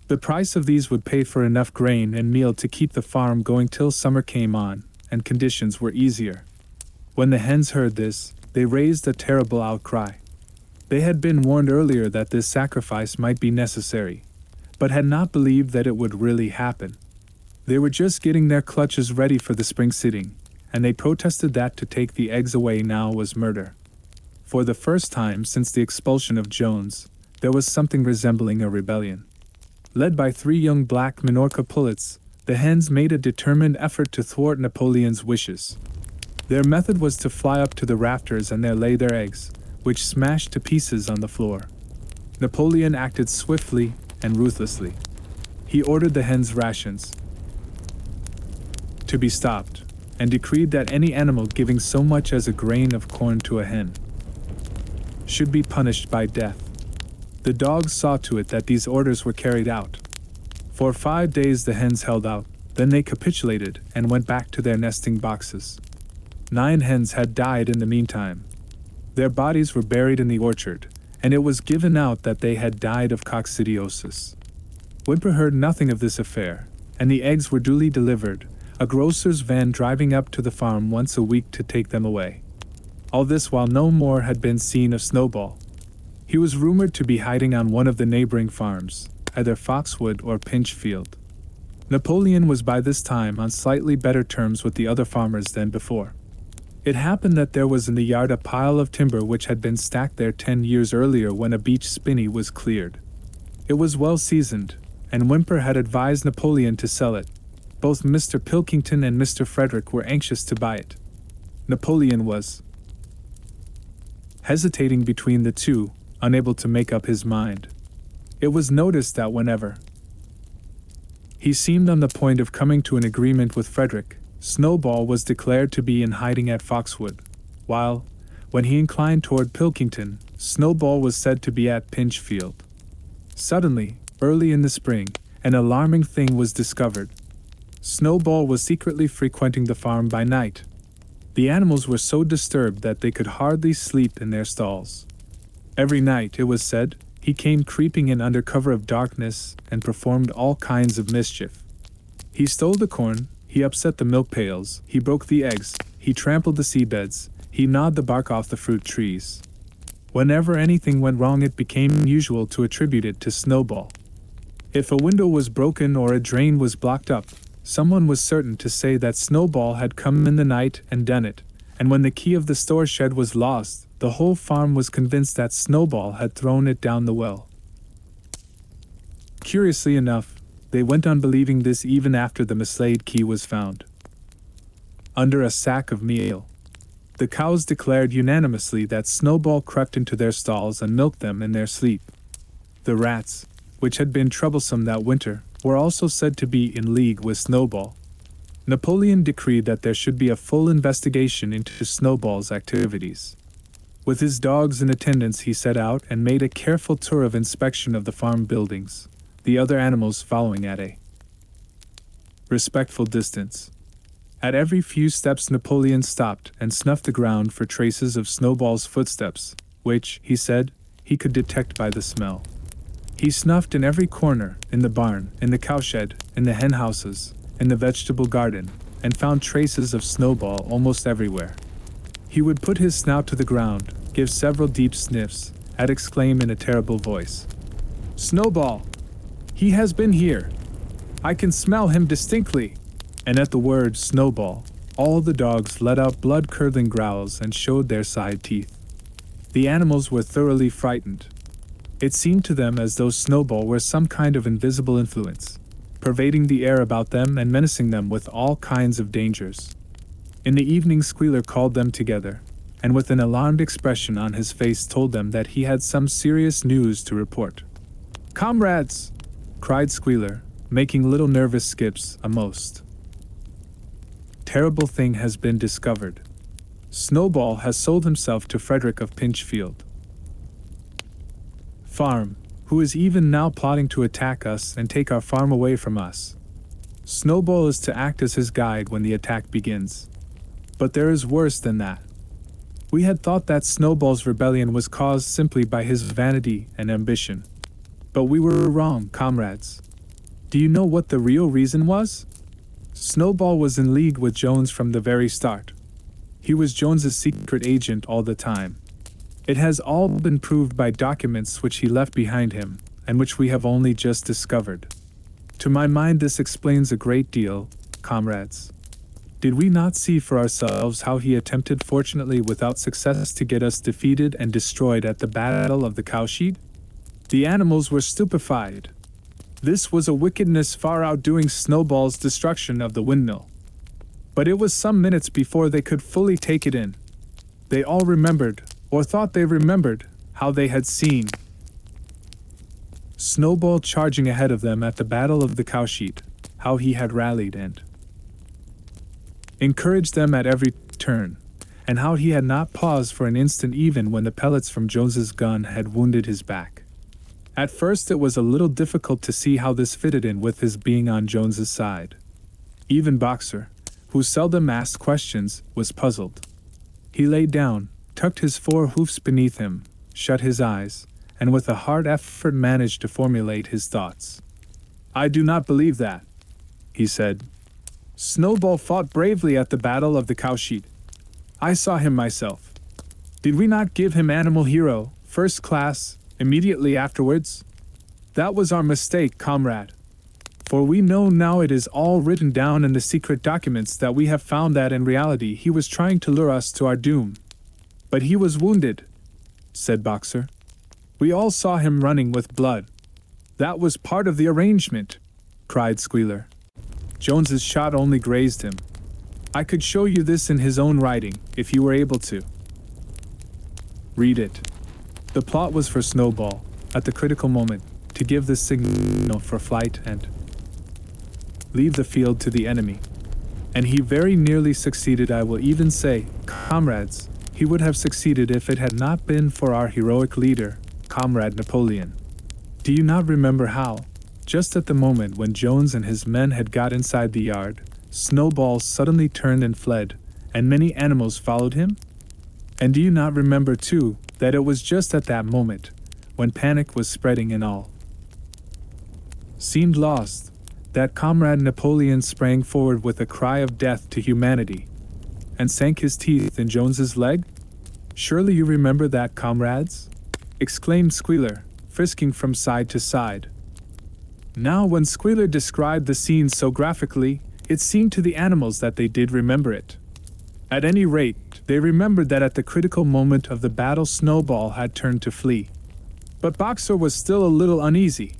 The price of these would pay for enough grain and meal to keep the farm going till summer came on, and conditions were easier. When the hens heard this, they raised a terrible outcry. They had been warned earlier that this sacrifice might be necessary, but had not believed that it would really happen. They were just getting their clutches ready for the spring sitting, and they protested that to take the eggs away now was murder. For the first time since the expulsion of Jones, there was something resembling a rebellion. Led by 3 young black Minorca pullets, the hens made a determined effort to thwart Napoleon's wishes. Their method was to fly up to the rafters and there lay their eggs, which smashed to pieces on the floor. Napoleon acted swiftly and ruthlessly. He ordered the hens' rations to be stopped, and decreed that any animal giving so much as a grain of corn to a hen should be punished by death. The dogs saw to it that these orders were carried out. For 5 days the hens held out, then they capitulated and went back to their nesting boxes. 9 hens had died in the meantime. Their bodies were buried in the orchard, and it was given out that they had died of coccidiosis. Whimper heard nothing of this affair, and the eggs were duly delivered, a grocer's van driving up to the farm once a week to take them away. All this while no more had been seen of Snowball. He was rumored to be hiding on one of the neighboring farms, either Foxwood or Pinchfield. Napoleon was by this time on slightly better terms with the other farmers than before. It happened that there was in the yard a pile of timber which had been stacked there 10 years earlier when a beech spinney was cleared. It was well seasoned, and Whimper had advised Napoleon to sell it. Both Mr. Pilkington and Mr. Frederick were anxious to buy it. Napoleon was hesitating between the two, unable to make up his mind. It was noticed that whenever he seemed on the point of coming to an agreement with Frederick, Snowball was declared to be in hiding at Foxwood, while, when he inclined toward Pilkington, Snowball was said to be at Pinchfield. Suddenly, early in the spring, an alarming thing was discovered. Snowball was secretly frequenting the farm by night. The animals were so disturbed that they could hardly sleep in their stalls. Every night, it was said, he came creeping in under cover of darkness and performed all kinds of mischief. He stole the corn, he upset the milk pails, he broke the eggs, he trampled the seabeds, he gnawed the bark off the fruit trees. Whenever anything went wrong, it became usual to attribute it to Snowball. If a window was broken or a drain was blocked up, someone was certain to say that Snowball had come in the night and done it, and when the key of the store shed was lost, the whole farm was convinced that Snowball had thrown it down the well. Curiously enough, they went on believing this even after the mislaid key was found under a sack of meal. The cows declared unanimously that Snowball crept into their stalls and milked them in their sleep. The rats, which had been troublesome that winter, were also said to be in league with Snowball. Napoleon decreed that there should be a full investigation into Snowball's activities. With his dogs in attendance, he set out and made a careful tour of inspection of the farm buildings, the other animals following at a respectful distance. At every few steps Napoleon stopped and snuffed the ground for traces of Snowball's footsteps, which, he said, he could detect by the smell. He snuffed in every corner, in the barn, in the cowshed, in the hen houses, in the vegetable garden, and found traces of Snowball almost everywhere. He would put his snout to the ground, give several deep sniffs, and exclaim in a terrible voice, "Snowball! He has been here! I can smell him distinctly!" And at the word Snowball, all the dogs let out blood-curdling growls and showed their side teeth. The animals were thoroughly frightened. It seemed to them as though Snowball were some kind of invisible influence, pervading the air about them and menacing them with all kinds of dangers. In the evening Squealer called them together, and with an alarmed expression on his face told them that he had some serious news to report. "Comrades!" cried Squealer, making little nervous skips, a most terrible thing has been discovered. Snowball has sold himself to Frederick of Pinchfield Farm, who is even now plotting to attack us and take our farm away from us. Snowball is to act as his guide when the attack begins. But there is worse than that. We had thought that Snowball's rebellion was caused simply by his vanity and ambition. But we were wrong, comrades. Do you know what the real reason was? Snowball was in league with Jones from the very start. He was Jones's secret agent all the time. It has all been proved by documents which he left behind him, and which we have only just discovered. To my mind this explains a great deal, comrades. Did we not see for ourselves how he attempted, fortunately without success, to get us defeated and destroyed at the Battle of the Cowshed? The animals were stupefied. This was a wickedness far outdoing Snowball's destruction of the windmill. But it was some minutes before they could fully take it in. They all remembered, or thought they remembered, how they had seen Snowball charging ahead of them at the Battle of the Cowshed, how he had rallied and encouraged them at every turn, and how he had not paused for an instant even when the pellets from Jones's gun had wounded his back. At first it was a little difficult to see how this fitted in with his being on Jones's side. Even Boxer, who seldom asked questions, was puzzled. He lay down, tucked his 4 hoofs beneath him, shut his eyes, and with a hard effort managed to formulate his thoughts. "I do not believe that," he said. "Snowball fought bravely at the Battle of the Cowshed. I saw him myself. Did we not give him Animal Hero, first class, immediately afterwards? That was our mistake, comrade. For we know now, it is all written down in the secret documents, that we have found that in reality he was trying to lure us to our doom. But he was wounded," said Boxer. "We all saw him running with blood." "That was part of the arrangement," cried Squealer. "Jones's shot only grazed him. I could show you this in his own writing, if you were able to read it. The plot was for Snowball, at the critical moment, to give the signal for flight and leave the field to the enemy. And he very nearly succeeded. I will even say, comrades, he would have succeeded if it had not been for our heroic leader, Comrade Napoleon. Do you not remember how, just at the moment when Jones and his men had got inside the yard, Snowball suddenly turned and fled, and many animals followed him? And do you not remember, too, that it was just at that moment, when panic was spreading and all seemed lost, that Comrade Napoleon sprang forward with a cry of death to humanity, and sank his teeth in Jones's leg? Surely you remember that, comrades?" exclaimed Squealer, frisking from side to side. Now when Squealer described the scene so graphically, it seemed to the animals that they did remember it. At any rate, they remembered that at the critical moment of the battle Snowball had turned to flee. But Boxer was still a little uneasy.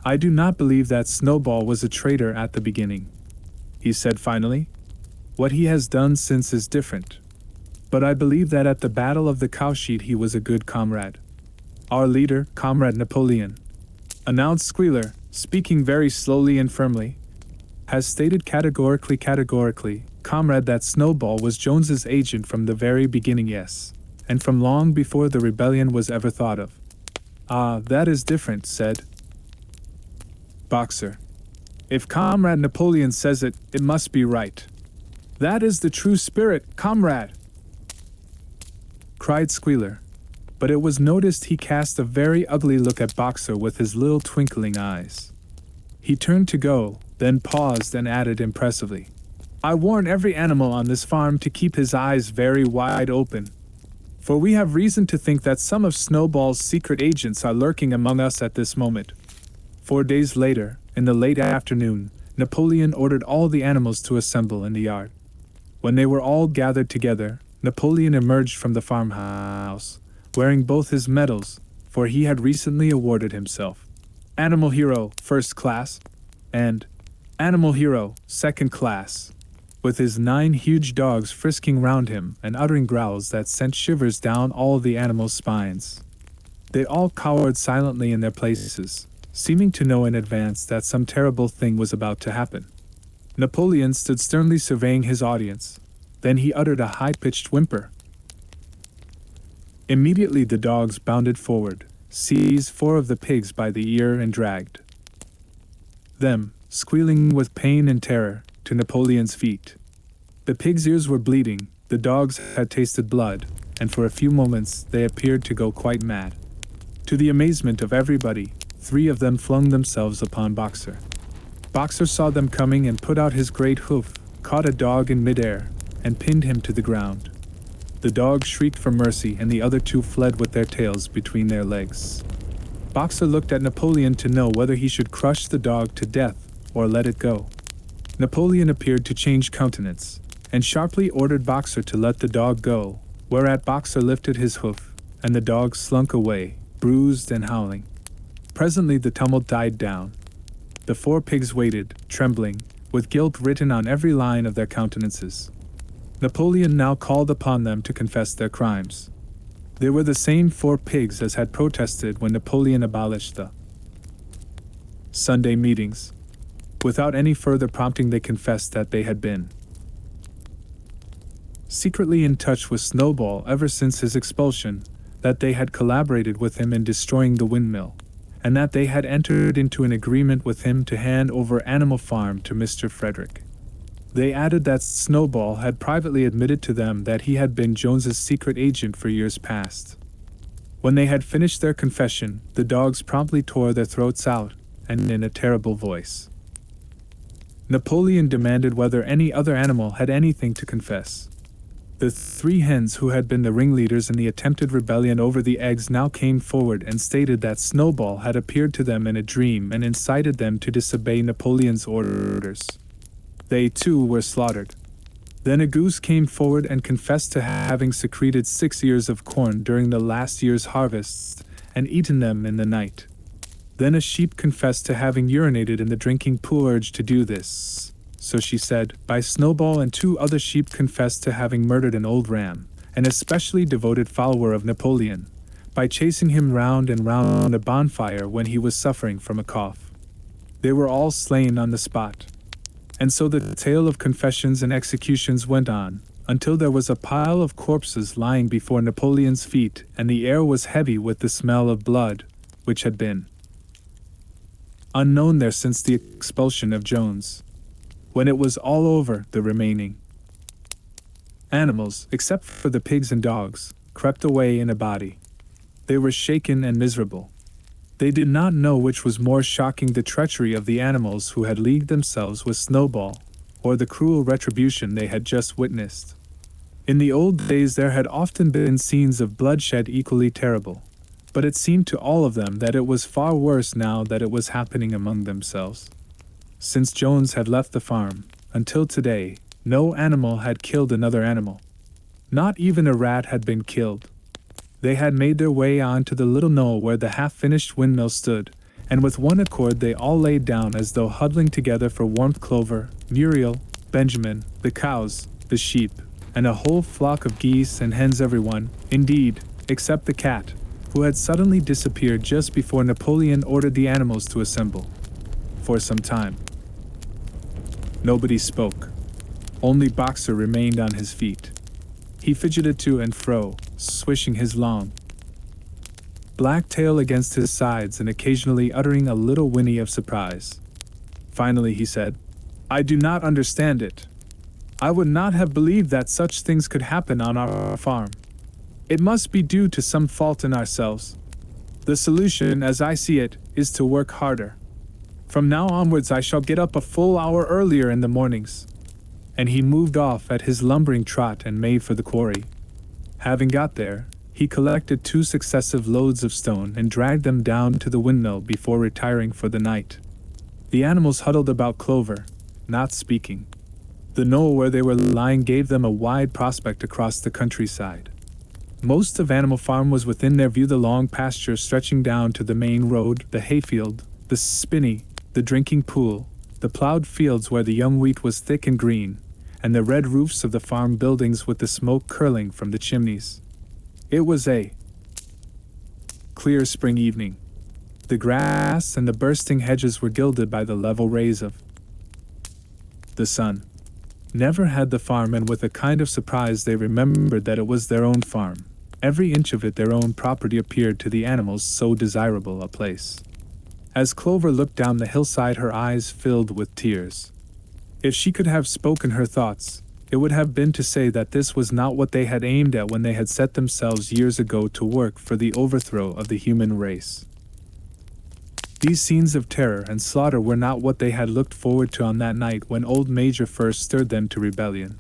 "I do not believe that Snowball was a traitor at the beginning," he said finally. "What he has done since is different. But I believe that at the Battle of the Cowshed he was a good comrade. Our leader, Comrade Napoleon," announced Squealer, speaking very slowly and firmly, "has stated categorically, comrade, that Snowball was Jones's agent from the very beginning, yes, and from long before the rebellion was ever thought of." "Ah, that is different," said Boxer. "If Comrade Napoleon says it, it must be right. That is the true spirit, comrade," cried Squealer. But it was noticed he cast a very ugly look at Boxer with his little twinkling eyes. He turned to go, then paused and added impressively, "I warn every animal on this farm to keep his eyes very wide open. For we have reason to think that some of Snowball's secret agents are lurking among us at this moment." 4 days later, in the late afternoon, Napoleon ordered all the animals to assemble in the yard. When they were all gathered together, Napoleon emerged from the farmhouse, wearing both his medals, for he had recently awarded himself Animal Hero, First Class, and Animal Hero, Second Class, with his 9 huge dogs frisking round him and uttering growls that sent shivers down all the animals' spines. They all cowered silently in their places, seeming to know in advance that some terrible thing was about to happen. Napoleon stood sternly surveying his audience. Then he uttered a high-pitched whimper. Immediately the dogs bounded forward, seized 4 of the pigs by the ear and dragged them, squealing with pain and terror, to Napoleon's feet. The pigs' ears were bleeding, the dogs had tasted blood, and for a few moments they appeared to go quite mad. To the amazement of everybody, 3 of them flung themselves upon Boxer. Boxer saw them coming and put out his great hoof, caught a dog in midair, and pinned him to the ground. The dog shrieked for mercy and the other 2 fled with their tails between their legs. Boxer looked at Napoleon to know whether he should crush the dog to death or let it go. Napoleon appeared to change countenance, and sharply ordered Boxer to let the dog go, whereat Boxer lifted his hoof, and the dog slunk away, bruised and howling. Presently the tumult died down. The 4 pigs waited, trembling, with guilt written on every line of their countenances. Napoleon now called upon them to confess their crimes. They were the same 4 pigs as had protested when Napoleon abolished the Sunday meetings. Without any further prompting, they confessed that they had been secretly in touch with Snowball ever since his expulsion, that they had collaborated with him in destroying the windmill, and that they had entered into an agreement with him to hand over Animal Farm to Mr. Frederick. They added that Snowball had privately admitted to them that he had been Jones's secret agent for years past. When they had finished their confession, the dogs promptly tore their throats out, and in a terrible voice, Napoleon demanded whether any other animal had anything to confess. The 3 hens who had been the ringleaders in the attempted rebellion over the eggs now came forward and stated that Snowball had appeared to them in a dream and incited them to disobey Napoleon's orders. They too were slaughtered. Then a goose came forward and confessed to having secreted 6 ears of corn during the last year's harvests and eaten them in the night. Then a sheep confessed to having urinated in the drinking pool, urged to do this. So she said, by Snowball, and 2 other sheep confessed to having murdered an old ram, an especially devoted follower of Napoleon, by chasing him round and round a bonfire when he was suffering from a cough. They were all slain on the spot. And so the tale of confessions and executions went on, until there was a pile of corpses lying before Napoleon's feet, and the air was heavy with the smell of blood, which had been unknown there since the expulsion of Jones. When it was all over, the remaining animals, except for the pigs and dogs, crept away in a body. They were shaken and miserable. They did not know which was more shocking, the treachery of the animals who had leagued themselves with Snowball, or the cruel retribution they had just witnessed. In the old days there had often been scenes of bloodshed equally terrible, but it seemed to all of them that it was far worse now that it was happening among themselves. Since Jones had left the farm, until today, no animal had killed another animal. Not even a rat had been killed. They had made their way on to the little knoll where the half-finished windmill stood, and with one accord they all laid down as though huddling together for warmth. Clover, Muriel, Benjamin, the cows, the sheep, and a whole flock of geese and hens, everyone, indeed, except the cat, who had suddenly disappeared just before Napoleon ordered the animals to assemble. For some time, nobody spoke. Only Boxer remained on his feet. He fidgeted to and fro, swishing his long black tail against his sides and occasionally uttering a little whinny of surprise. Finally he said, I do not understand it. I would not have believed that such things could happen on our farm. It must be due to some fault in ourselves. The solution, as I see it, is to work harder. From now onwards I shall get up a full hour earlier in the mornings. And he moved off at his lumbering trot and made for the quarry. Having got there, he collected 2 successive loads of stone and dragged them down to the windmill before retiring for the night. The animals huddled about Clover, not speaking. The knoll where they were lying gave them a wide prospect across the countryside. Most of Animal Farm was within their view: the long pasture stretching down to the main road, the hayfield, the spinney, the drinking pool, the plowed fields where the young wheat was thick and green, and the red roofs of the farm buildings with the smoke curling from the chimneys. It was a clear spring evening. The grass and the bursting hedges were gilded by the level rays of the sun. Never had the farm, and with a kind of surprise they remembered that it was their own farm. Every inch of it their own property appeared to the animals so desirable a place. As Clover looked down the hillside, her eyes filled with tears. If she could have spoken her thoughts, it would have been to say that this was not what they had aimed at when they had set themselves years ago to work for the overthrow of the human race. These scenes of terror and slaughter were not what they had looked forward to on that night when old Major first stirred them to rebellion.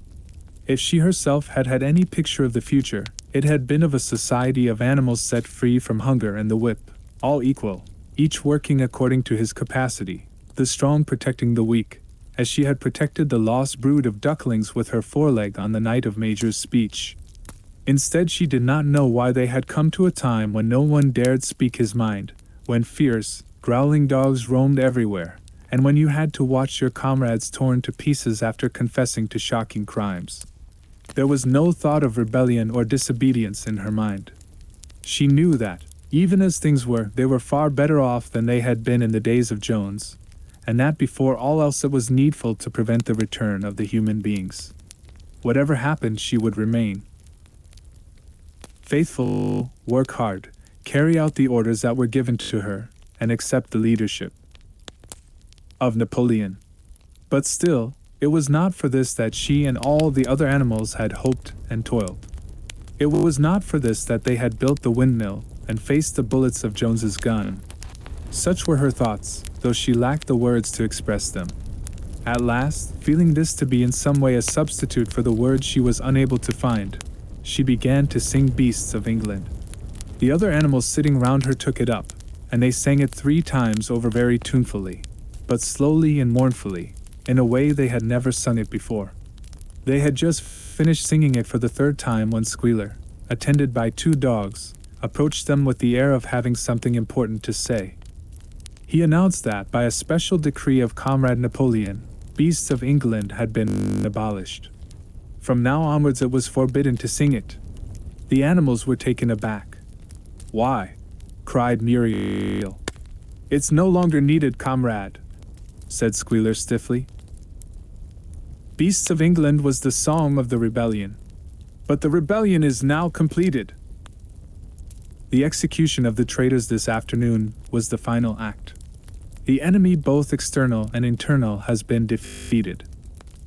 If she herself had had any picture of the future, it had been of a society of animals set free from hunger and the whip, all equal, each working according to his capacity, the strong protecting the weak, as she had protected the lost brood of ducklings with her foreleg on the night of Major's speech. Instead, she did not know why they had come to a time when no one dared speak his mind, when fierce, growling dogs roamed everywhere, and when you had to watch your comrades torn to pieces after confessing to shocking crimes. There was no thought of rebellion or disobedience in her mind. She knew that, even as things were, they were far better off than they had been in the days of Jones, and that before all else it was needful to prevent the return of the human beings. Whatever happened, she would remain faithful, work hard, carry out the orders that were given to her, and accept the leadership of Napoleon. But still, it was not for this that she and all the other animals had hoped and toiled. It was not for this that they had built the windmill and faced the bullets of Jones's gun. Such were her thoughts, though she lacked the words to express them. At last, feeling this to be in some way a substitute for the words she was unable to find, she began to sing Beasts of England. The other animals sitting round her took it up, and they sang it 3 times over very tunefully, but slowly and mournfully, in a way they had never sung it before. They had just finished singing it for the 3rd time when Squealer, attended by 2 dogs, approached them with the air of having something important to say. He announced that, by a special decree of Comrade Napoleon, Beasts of England had been abolished. From now onwards it was forbidden to sing it. The animals were taken aback. "Why?" cried Muriel. "It's no longer needed, comrade," said Squealer stiffly. Beasts of England was the song of the rebellion. But the rebellion is now completed. The execution of the traitors this afternoon was the final act. The enemy, both external and internal, has been defeated.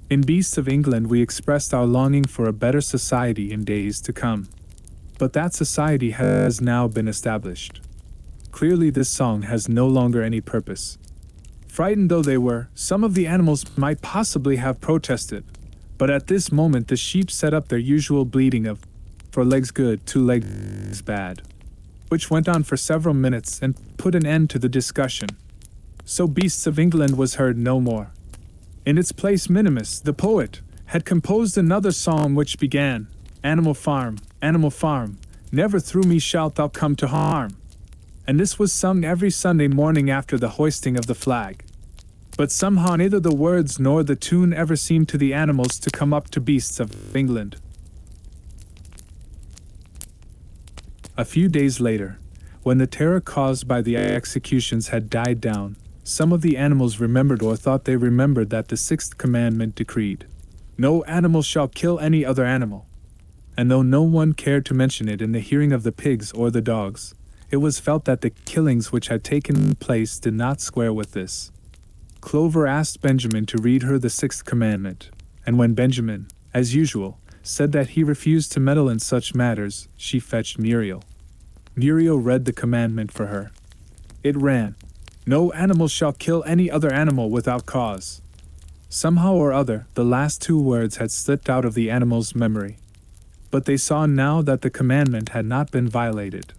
In Beasts of England we expressed our longing for a better society in days to come. But that society has now been established. Clearly this song has no longer any purpose. Frightened though they were, some of the animals might possibly have protested, but at this moment the sheep set up their usual bleating of 4 legs good, 2 legs bad, which went on for several minutes and put an end to the discussion. So Beasts of England was heard no more. In its place Minimus, the poet, had composed another song which began, Animal farm, never through me shalt thou come to harm. And this was sung every Sunday morning after the hoisting of the flag. But somehow neither the words nor the tune ever seemed to the animals to come up to Beasts of England. A few days later, when the terror caused by the executions had died down, some of the animals remembered or thought they remembered that the 6th commandment decreed, "No animal shall kill any other animal." And though no one cared to mention it in the hearing of the pigs or the dogs, it was felt that the killings which had taken place did not square with this. Clover asked Benjamin to read her the 6th commandment, and when Benjamin, as usual, said that he refused to meddle in such matters, she fetched Muriel. Muriel read the commandment for her. It ran, "No animal shall kill any other animal without cause." Somehow or other, the last 2 words had slipped out of the animals' memory. But they saw now that the commandment had not been violated.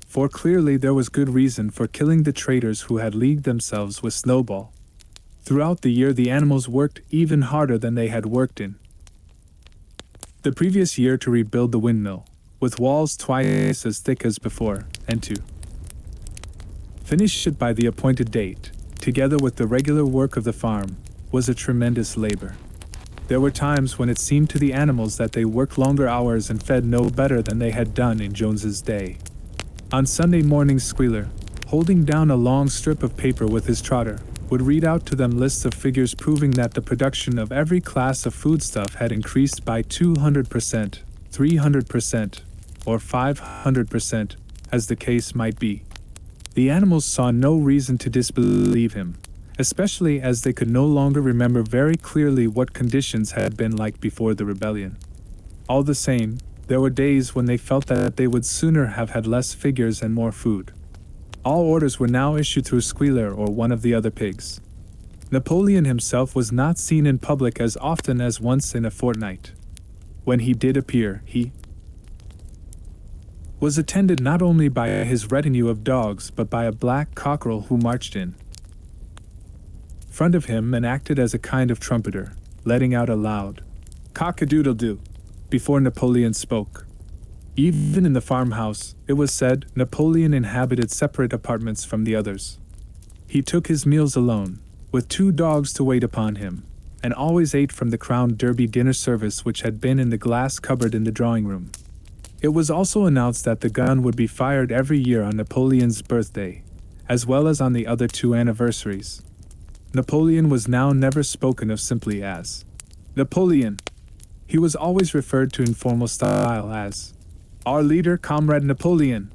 For clearly there was good reason for killing the traitors who had leagued themselves with Snowball. Throughout the year the animals worked even harder than they had worked in the previous year to rebuild the windmill, with walls twice as thick as before, and to finish it by the appointed date, together with the regular work of the farm, was a tremendous labor. There were times when it seemed to the animals that they worked longer hours and fed no better than they had done in Jones's day. On Sunday mornings, Squealer, holding down a long strip of paper with his trotter, would read out to them lists of figures proving that the production of every class of foodstuff had increased by 200%, 300%, or 500%, as the case might be. The animals saw no reason to disbelieve him, especially as they could no longer remember very clearly what conditions had been like before the rebellion. All the same, there were days when they felt that they would sooner have had less figures and more food. All orders were now issued through Squealer or one of the other pigs. Napoleon himself was not seen in public as often as once in a fortnight. When he did appear, he was attended not only by his retinue of dogs but by a black cockerel who marched in front of him and acted as a kind of trumpeter, letting out a loud cock-a-doodle-doo before Napoleon spoke. Even in the farmhouse, it was said, Napoleon inhabited separate apartments from the others. He took his meals alone, with 2 dogs to wait upon him, and always ate from the Crown Derby dinner service which had been in the glass cupboard in the drawing room. It was also announced that the gun would be fired every year on Napoleon's birthday, as well as on the other 2 anniversaries. Napoleon was now never spoken of simply as Napoleon. He was always referred to in formal style as our leader, Comrade Napoleon,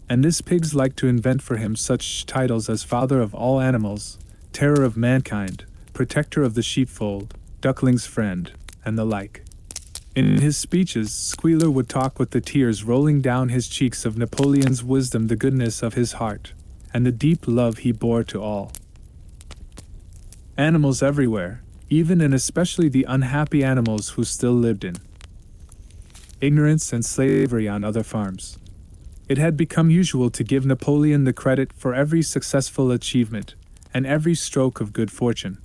and this pigs liked to invent for him such titles as Father of all animals, Terror of mankind, Protector of the sheepfold, Duckling's friend, and the like. In his speeches, Squealer would talk with the tears rolling down his cheeks of Napoleon's wisdom, the goodness of his heart, and the deep love he bore to all animals everywhere, even and especially the unhappy animals who still lived in ignorance and slavery on other farms. It had become usual to give Napoleon the credit for every successful achievement and every stroke of good fortune.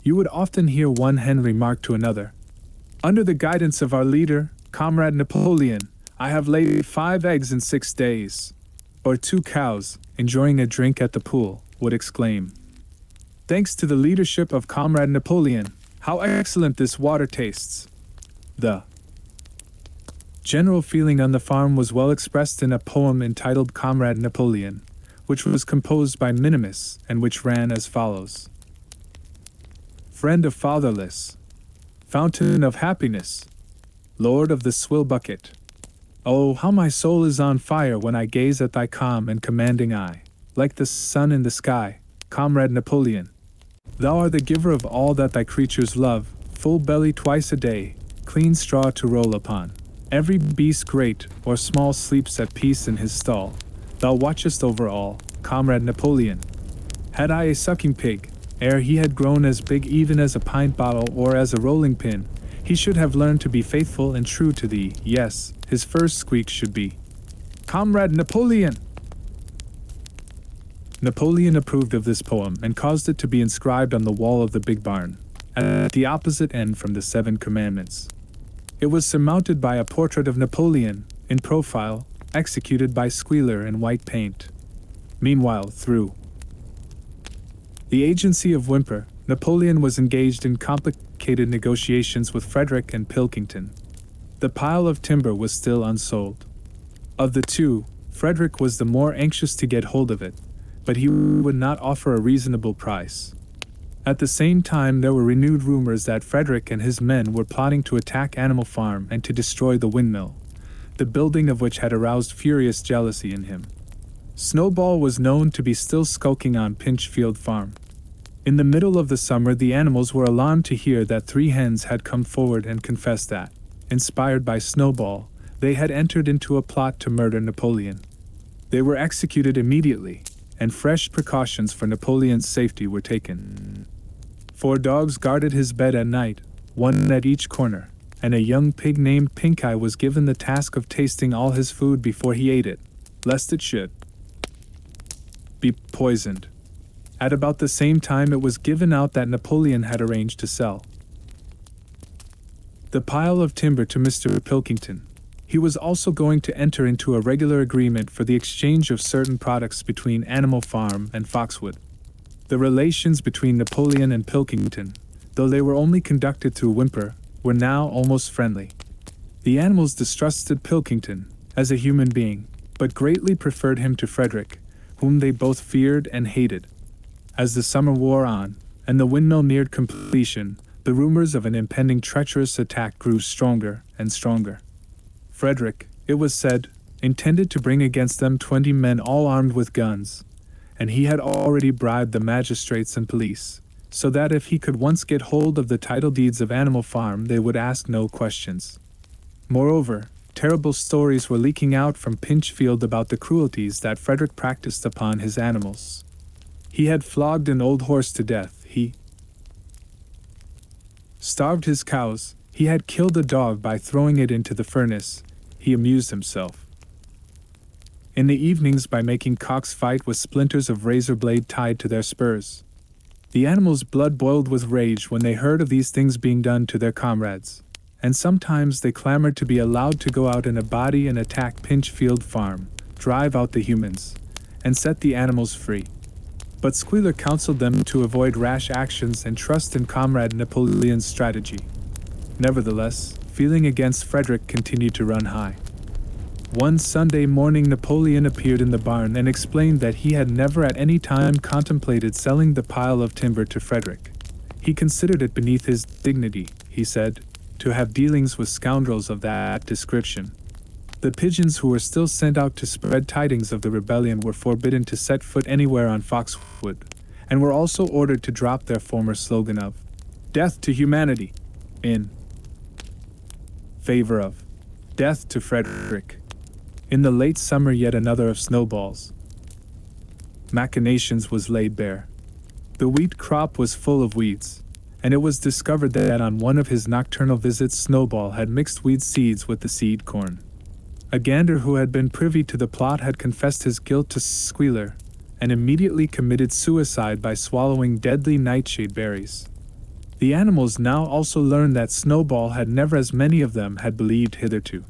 You would often hear one hen remark to another, "Under the guidance of our leader, Comrade Napoleon, I have laid 5 eggs in 6 days." Or 2 cows, enjoying a drink at the pool, would exclaim, "Thanks to the leadership of Comrade Napoleon, how excellent this water tastes." The general feeling on the farm was well expressed in a poem entitled Comrade Napoleon, which was composed by Minimus and which ran as follows. Friend of fatherless, fountain of happiness, Lord of the swill bucket. Oh, how my soul is on fire when I gaze at thy calm and commanding eye, like the sun in the sky, Comrade Napoleon. Thou art the giver of all that thy creatures love, full belly twice a day, clean straw to roll upon. Every beast great or small sleeps at peace in his stall. Thou watchest over all, Comrade Napoleon. Had I a sucking pig, ere he had grown as big even as a pint bottle or as a rolling pin, he should have learned to be faithful and true to thee. Yes, his first squeak should be, Comrade Napoleon! Napoleon approved of this poem and caused it to be inscribed on the wall of the big barn, at the opposite end from the 7 commandments. It was surmounted by a portrait of Napoleon, in profile, executed by Squealer in white paint. Meanwhile, through the agency of Whymper, Napoleon was engaged in complicated negotiations with Frederick and Pilkington. The pile of timber was still unsold. Of the 2, Frederick was the more anxious to get hold of it, but he would not offer a reasonable price. At the same time, there were renewed rumors that Frederick and his men were plotting to attack Animal Farm and to destroy the windmill, the building of which had aroused furious jealousy in him. Snowball was known to be still skulking on Pinchfield Farm. In the middle of the summer, the animals were alarmed to hear that 3 hens had come forward and confessed that, inspired by Snowball, they had entered into a plot to murder Napoleon. They were executed immediately, and fresh precautions for Napoleon's safety were taken. 4 dogs guarded his bed at night, 1 at each corner, and a young pig named Pink Eye was given the task of tasting all his food before he ate it, lest it should be poisoned. At about the same time, it was given out that Napoleon had arranged to sell the pile of timber to Mr. Pilkington. He was also going to enter into a regular agreement for the exchange of certain products between Animal Farm and Foxwood. The relations between Napoleon and Pilkington, though they were only conducted through Whimper, were now almost friendly. The animals distrusted Pilkington as a human being, but greatly preferred him to Frederick, whom they both feared and hated. As the summer wore on, and the windmill neared completion, the rumors of an impending treacherous attack grew stronger and stronger. Frederick, it was said, intended to bring against them 20 men all armed with guns, and he had already bribed the magistrates and police, so that if he could once get hold of the title deeds of Animal Farm they would ask no questions. Moreover, terrible stories were leaking out from Pinchfield about the cruelties that Frederick practiced upon his animals. He had flogged an old horse to death, he starved his cows, he had killed a dog by throwing it into the furnace, he amused himself in the evenings by making cocks fight with splinters of razor blade tied to their spurs. The animals' blood boiled with rage when they heard of these things being done to their comrades, and sometimes they clamored to be allowed to go out in a body and attack Pinchfield Farm, drive out the humans, and set the animals free. But Squealer counseled them to avoid rash actions and trust in Comrade Napoleon's strategy. Nevertheless, feeling against Frederick continued to run high. One Sunday morning Napoleon appeared in the barn and explained that he had never at any time contemplated selling the pile of timber to Frederick. He considered it beneath his dignity, he said, to have dealings with scoundrels of that description. The pigeons who were still sent out to spread tidings of the rebellion were forbidden to set foot anywhere on Foxwood, and were also ordered to drop their former slogan of "Death to Humanity" in favor of "Death to Frederick." In the late summer yet another of Snowball's machinations was laid bare. The wheat crop was full of weeds, and it was discovered that on one of his nocturnal visits Snowball had mixed weed seeds with the seed corn. A gander who had been privy to the plot had confessed his guilt to Squealer, and immediately committed suicide by swallowing deadly nightshade berries. The animals now also learned that Snowball had never, as many of them had believed hitherto,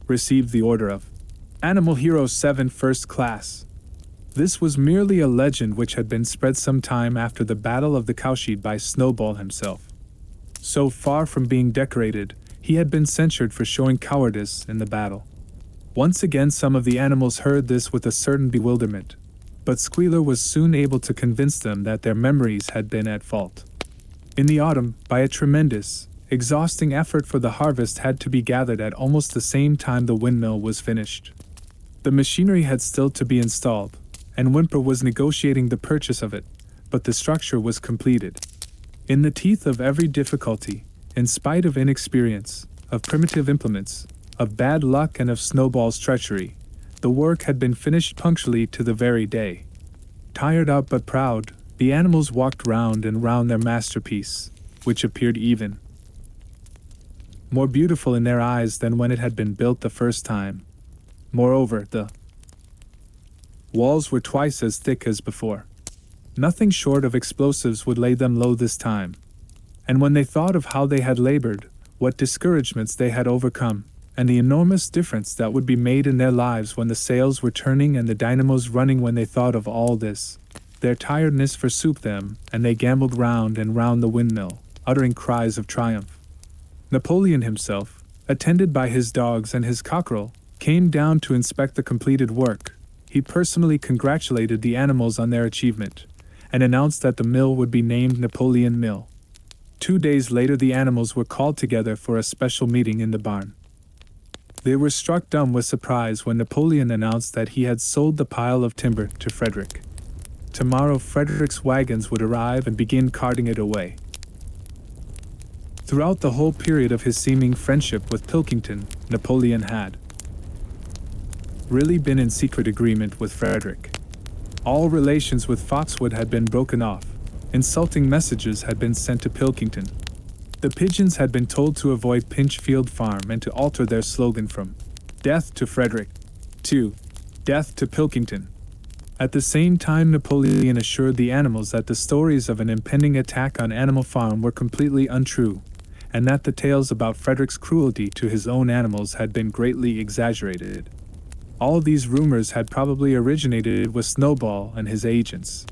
received the order of Animal Hero 7 First Class. This was merely a legend which had been spread some time after the Battle of the Cowshed by Snowball himself. So far from being decorated, he had been censured for showing cowardice in the battle. Once again some of the animals heard this with a certain bewilderment, but Squealer was soon able to convince them that their memories had been at fault. In the autumn, by a tremendous, exhausting effort, for the harvest had to be gathered at almost the same time the windmill was finished. The machinery had still to be installed, and Whimper was negotiating the purchase of it, but the structure was completed. In the teeth of every difficulty, in spite of inexperience, of primitive implements, of bad luck and of Snowball's treachery, the work had been finished punctually to the very day. Tired out but proud, the animals walked round and round their masterpiece, which appeared even more beautiful in their eyes than when it had been built the first time. Moreover, the walls were twice as thick as before. Nothing short of explosives would lay them low this time. And when they thought of how they had labored, what discouragements they had overcome, and the enormous difference that would be made in their lives when the sails were turning and the dynamos running, when they thought of all this, their tiredness forsook them, and they gambled round and round the windmill, uttering cries of triumph. Napoleon himself, attended by his dogs and his cockerel, came down to inspect the completed work. He personally congratulated the animals on their achievement, and announced that the mill would be named Napoleon Mill. 2 days later the animals were called together for a special meeting in the barn. They were struck dumb with surprise when Napoleon announced that he had sold the pile of timber to Frederick. Tomorrow Frederick's wagons would arrive and begin carting it away. Throughout the whole period of his seeming friendship with Pilkington, Napoleon had really been in secret agreement with Frederick. All relations with Foxwood had been broken off. Insulting messages had been sent to Pilkington. The pigeons had been told to avoid Pinchfield Farm and to alter their slogan from "Death to Frederick" to "Death to Pilkington." At the same time, Napoleon assured the animals that the stories of an impending attack on Animal Farm were completely untrue, and that the tales about Frederick's cruelty to his own animals had been greatly exaggerated. All these rumors had probably originated with Snowball and his agents.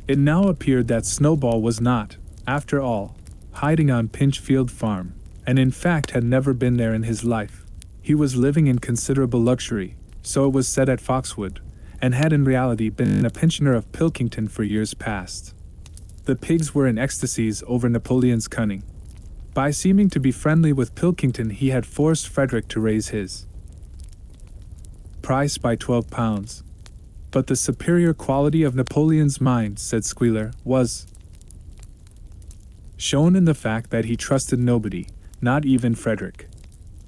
It now appeared that Snowball was not, After all, hiding on Pinchfield Farm, and in fact had never been there in his life. He was living in considerable luxury, so it was said at Foxwood, and had in reality been a pensioner of Pilkington for years past. The pigs were in ecstasies over Napoleon's cunning. By seeming to be friendly with Pilkington, he had forced Frederick to raise his price by £12. But the superior quality of Napoleon's mind, said Squealer, was shown in the fact that he trusted nobody, not even Frederick.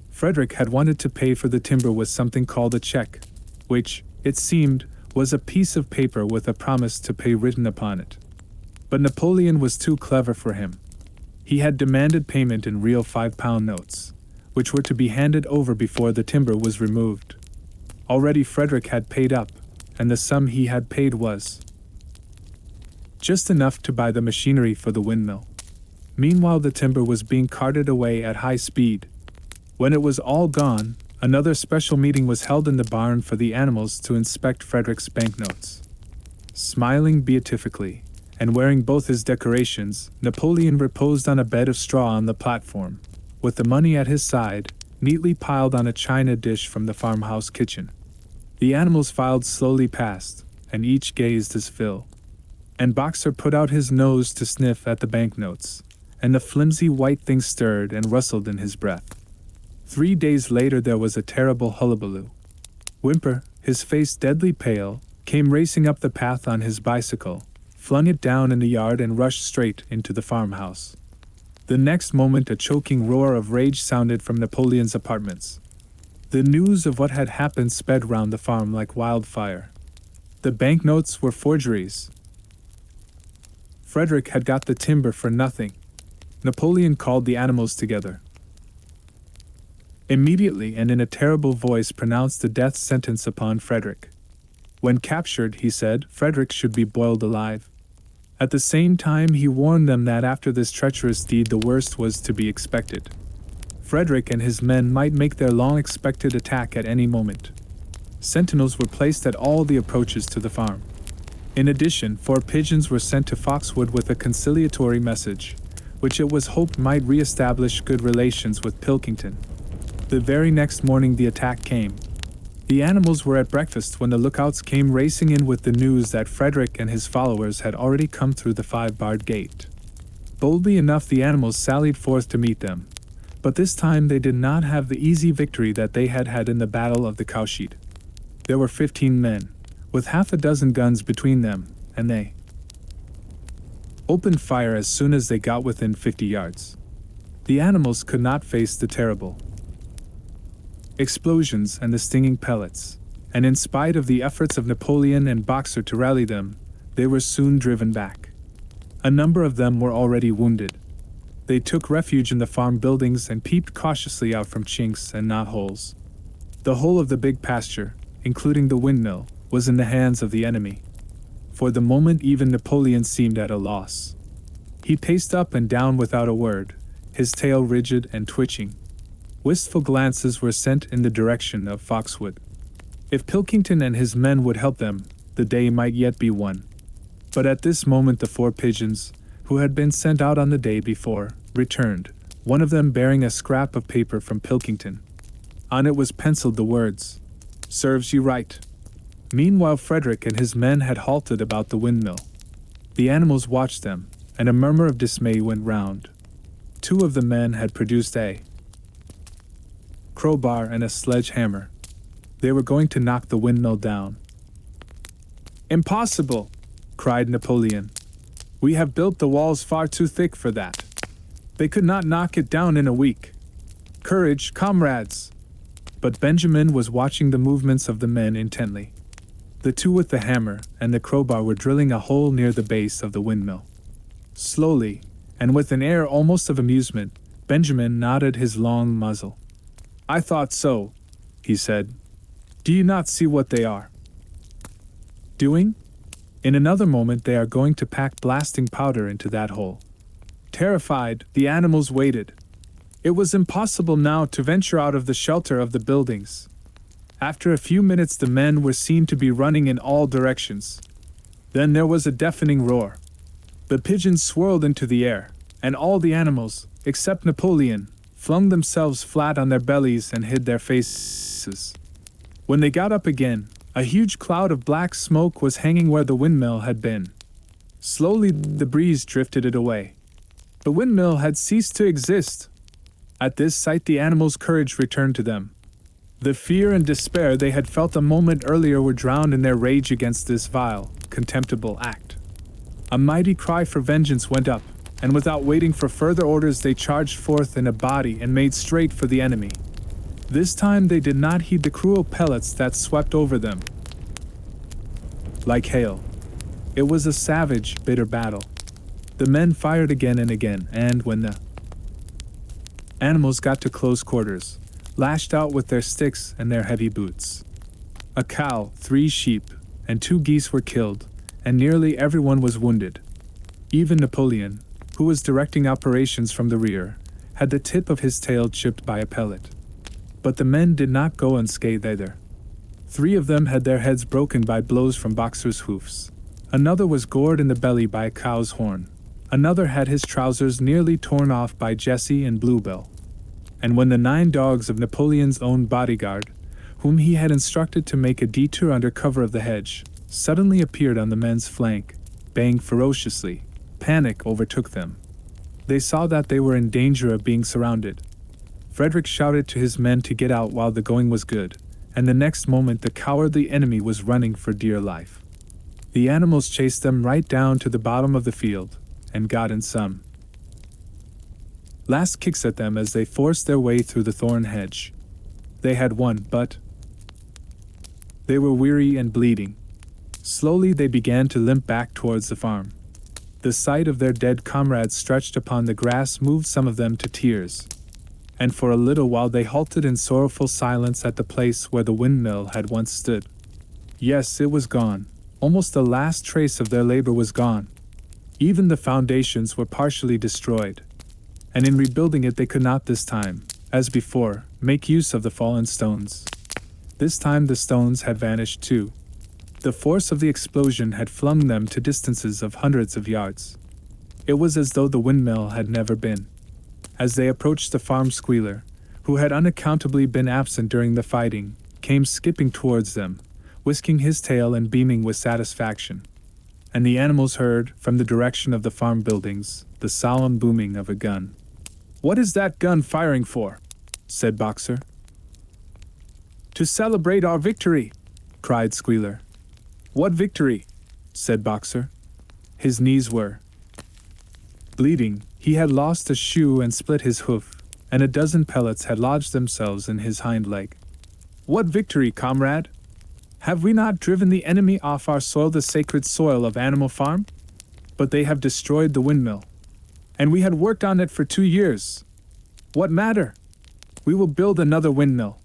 Frederick had wanted to pay for the timber with something called a check, which, it seemed, was a piece of paper with a promise to pay written upon it. But Napoleon was too clever for him. He had demanded payment in real £5 notes, which were to be handed over before the timber was removed. Already Frederick had paid up, and the sum he had paid was just enough to buy the machinery for the windmill. Meanwhile the timber was being carted away at high speed. When it was all gone, another special meeting was held in the barn for the animals to inspect Frederick's banknotes. Smiling beatifically, and wearing both his decorations, Napoleon reposed on a bed of straw on the platform, with the money at his side, neatly piled on a china dish from the farmhouse kitchen. The animals filed slowly past, and each gazed his fill. And Boxer put out his nose to sniff at the banknotes, and the flimsy white thing stirred and rustled in his breath. 3 days later there was a terrible hullabaloo. Whymper, his face deadly pale, came racing up the path on his bicycle, flung it down in the yard and rushed straight into the farmhouse. The next moment a choking roar of rage sounded from Napoleon's apartments. The news of what had happened sped round the farm like wildfire. The banknotes were forgeries. Frederick had got the timber for nothing. Napoleon called the animals together. Immediately and in a terrible voice pronounced the death sentence upon Frederick. When captured, he said, Frederick should be boiled alive. At the same time he warned them that after this treacherous deed the worst was to be expected. Frederick and his men might make their long-expected attack at any moment. Sentinels were placed at all the approaches to the farm. In addition, 4 pigeons were sent to Foxwood with a conciliatory message, which it was hoped might re-establish good relations with Pilkington. The very next morning the attack came. The animals were at breakfast when the lookouts came racing in with the news that Frederick and his followers had already come through the 5-barred gate. Boldly enough the animals sallied forth to meet them, but this time they did not have the easy victory that they had had in the Battle of the Cowshed. There were 15 men, with half a dozen guns between them, and they opened fire as soon as they got within 50 yards. The animals could not face the terrible explosions and the stinging pellets, and in spite of the efforts of Napoleon and Boxer to rally them, they were soon driven back. A number of them were already wounded. They took refuge in the farm buildings and peeped cautiously out from chinks and knotholes. The whole of the big pasture, including the windmill, was in the hands of the enemy. For the moment even Napoleon seemed at a loss. He paced up and down without a word, his tail rigid and twitching. Wistful glances were sent in the direction of Foxwood. If Pilkington and his men would help them, the day might yet be won. But at this moment the 4 pigeons, who had been sent out on the day before, returned, one of them bearing a scrap of paper from Pilkington. On it was penciled the words, "Serves you right." Meanwhile Frederick and his men had halted about the windmill. The animals watched them, and a murmur of dismay went round. 2 of the men had produced a crowbar and a sledgehammer. They were going to knock the windmill down. "Impossible!" cried Napoleon. "We have built the walls far too thick for that. They could not knock it down in a week. Courage, comrades!" But Benjamin was watching the movements of the men intently. The 2 with the hammer and the crowbar were drilling a hole near the base of the windmill. Slowly, and with an air almost of amusement, Benjamin nodded his long muzzle. "I thought so," he said. "Do you not see what they are doing? In another moment they are going to pack blasting powder into that hole." Terrified, the animals waited. It was impossible now to venture out of the shelter of the buildings. After a few minutes the men were seen to be running in all directions. Then there was a deafening roar. The pigeons swirled into the air, and all the animals, except Napoleon, flung themselves flat on their bellies and hid their faces. When they got up again, a huge cloud of black smoke was hanging where the windmill had been. Slowly the breeze drifted it away. The windmill had ceased to exist. At this sight the animals' courage returned to them. The fear and despair they had felt a moment earlier were drowned in their rage against this vile, contemptible act. A mighty cry for vengeance went up, and without waiting for further orders they charged forth in a body and made straight for the enemy. This time they did not heed the cruel pellets that swept over them like hail. It was a savage, bitter battle. The men fired again and again, and when the animals got to close quarters, lashed out with their sticks and their heavy boots. A cow, 3 sheep, and 2 geese were killed, and nearly everyone was wounded. Even Napoleon, who was directing operations from the rear, had the tip of his tail chipped by a pellet. But the men did not go unscathed either. 3 of them had their heads broken by blows from Boxer's hoofs. Another was gored in the belly by a cow's horn. Another had his trousers nearly torn off by Jessie and Bluebell. And when the 9 dogs of Napoleon's own bodyguard, whom he had instructed to make a detour under cover of the hedge, suddenly appeared on the men's flank, baying ferociously, panic overtook them. They saw that they were in danger of being surrounded. Frederick shouted to his men to get out while the going was good, and the next moment the cowardly enemy was running for dear life. The animals chased them right down to the bottom of the field, and got in some last kicks at them as they forced their way through the thorn hedge. They had won, but they were weary and bleeding. Slowly they began to limp back towards the farm. The sight of their dead comrades stretched upon the grass moved some of them to tears. And for a little while they halted in sorrowful silence at the place where the windmill had once stood. Yes, it was gone. Almost the last trace of their labor was gone. Even the foundations were partially destroyed. And in rebuilding it they could not this time, as before, make use of the fallen stones. This time the stones had vanished too. The force of the explosion had flung them to distances of hundreds of yards. It was as though the windmill had never been. As they approached the farm, Squealer, who had unaccountably been absent during the fighting, came skipping towards them, whisking his tail and beaming with satisfaction. And the animals heard, from the direction of the farm buildings, the solemn booming of a gun. "What is that gun firing for?" said Boxer. "To celebrate our victory," cried Squealer. "What victory?" said Boxer. His knees were bleeding. He had lost a shoe and split his hoof, and a dozen pellets had lodged themselves in his hind leg. "What victory, comrade? Have we not driven the enemy off our soil, the sacred soil of Animal Farm? But they have destroyed the windmill. And we had worked on it for 2 years. What matter? We will build another windmill.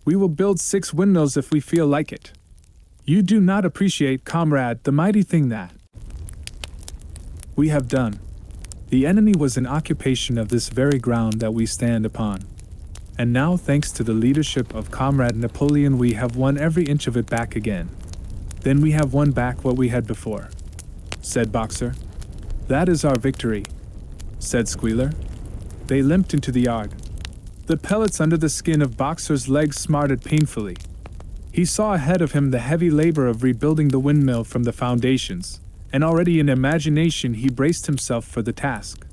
We will build 6 windmills if we feel like it. You do not appreciate, comrade, the mighty thing that we have done. The enemy was in occupation of this very ground that we stand upon. And now, thanks to the leadership of Comrade Napoleon, we have won every inch of it back again. Then we have won back what we had before," said Boxer. "That is our victory," said Squealer. They limped into the yard. The pellets under the skin of Boxer's legs smarted painfully. He saw ahead of him the heavy labor of rebuilding the windmill from the foundations, and already in imagination he braced himself for the task.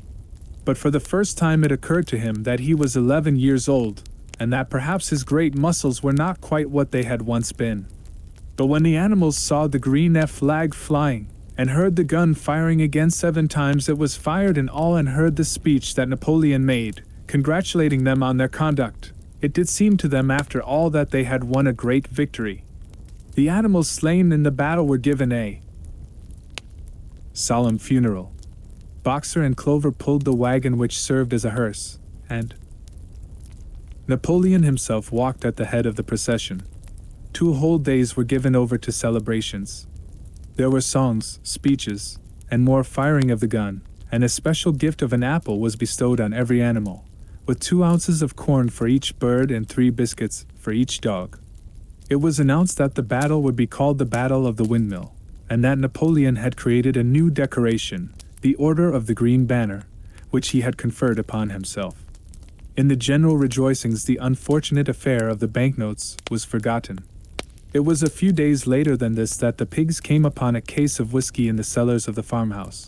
But for the first time it occurred to him that he was 11 years old, and that perhaps his great muscles were not quite what they had once been. But when the animals saw the green flag flying, and heard the gun firing again 7 times it was fired in all, and heard the speech that Napoleon made, congratulating them on their conduct, it did seem to them after all that they had won a great victory. The animals slain in the battle were given a solemn funeral. Boxer and Clover pulled the wagon which served as a hearse, and Napoleon himself walked at the head of the procession. 2 whole days were given over to celebrations. There were songs, speeches, and more firing of the gun, and a special gift of an apple was bestowed on every animal, with 2 ounces of corn for each bird and 3 biscuits for each dog. It was announced that the battle would be called the Battle of the Windmill, and that Napoleon had created a new decoration, the Order of the Green Banner, which he had conferred upon himself. In the general rejoicings, the unfortunate affair of the banknotes was forgotten. It was a few days later than this that the pigs came upon a case of whiskey in the cellars of the farmhouse.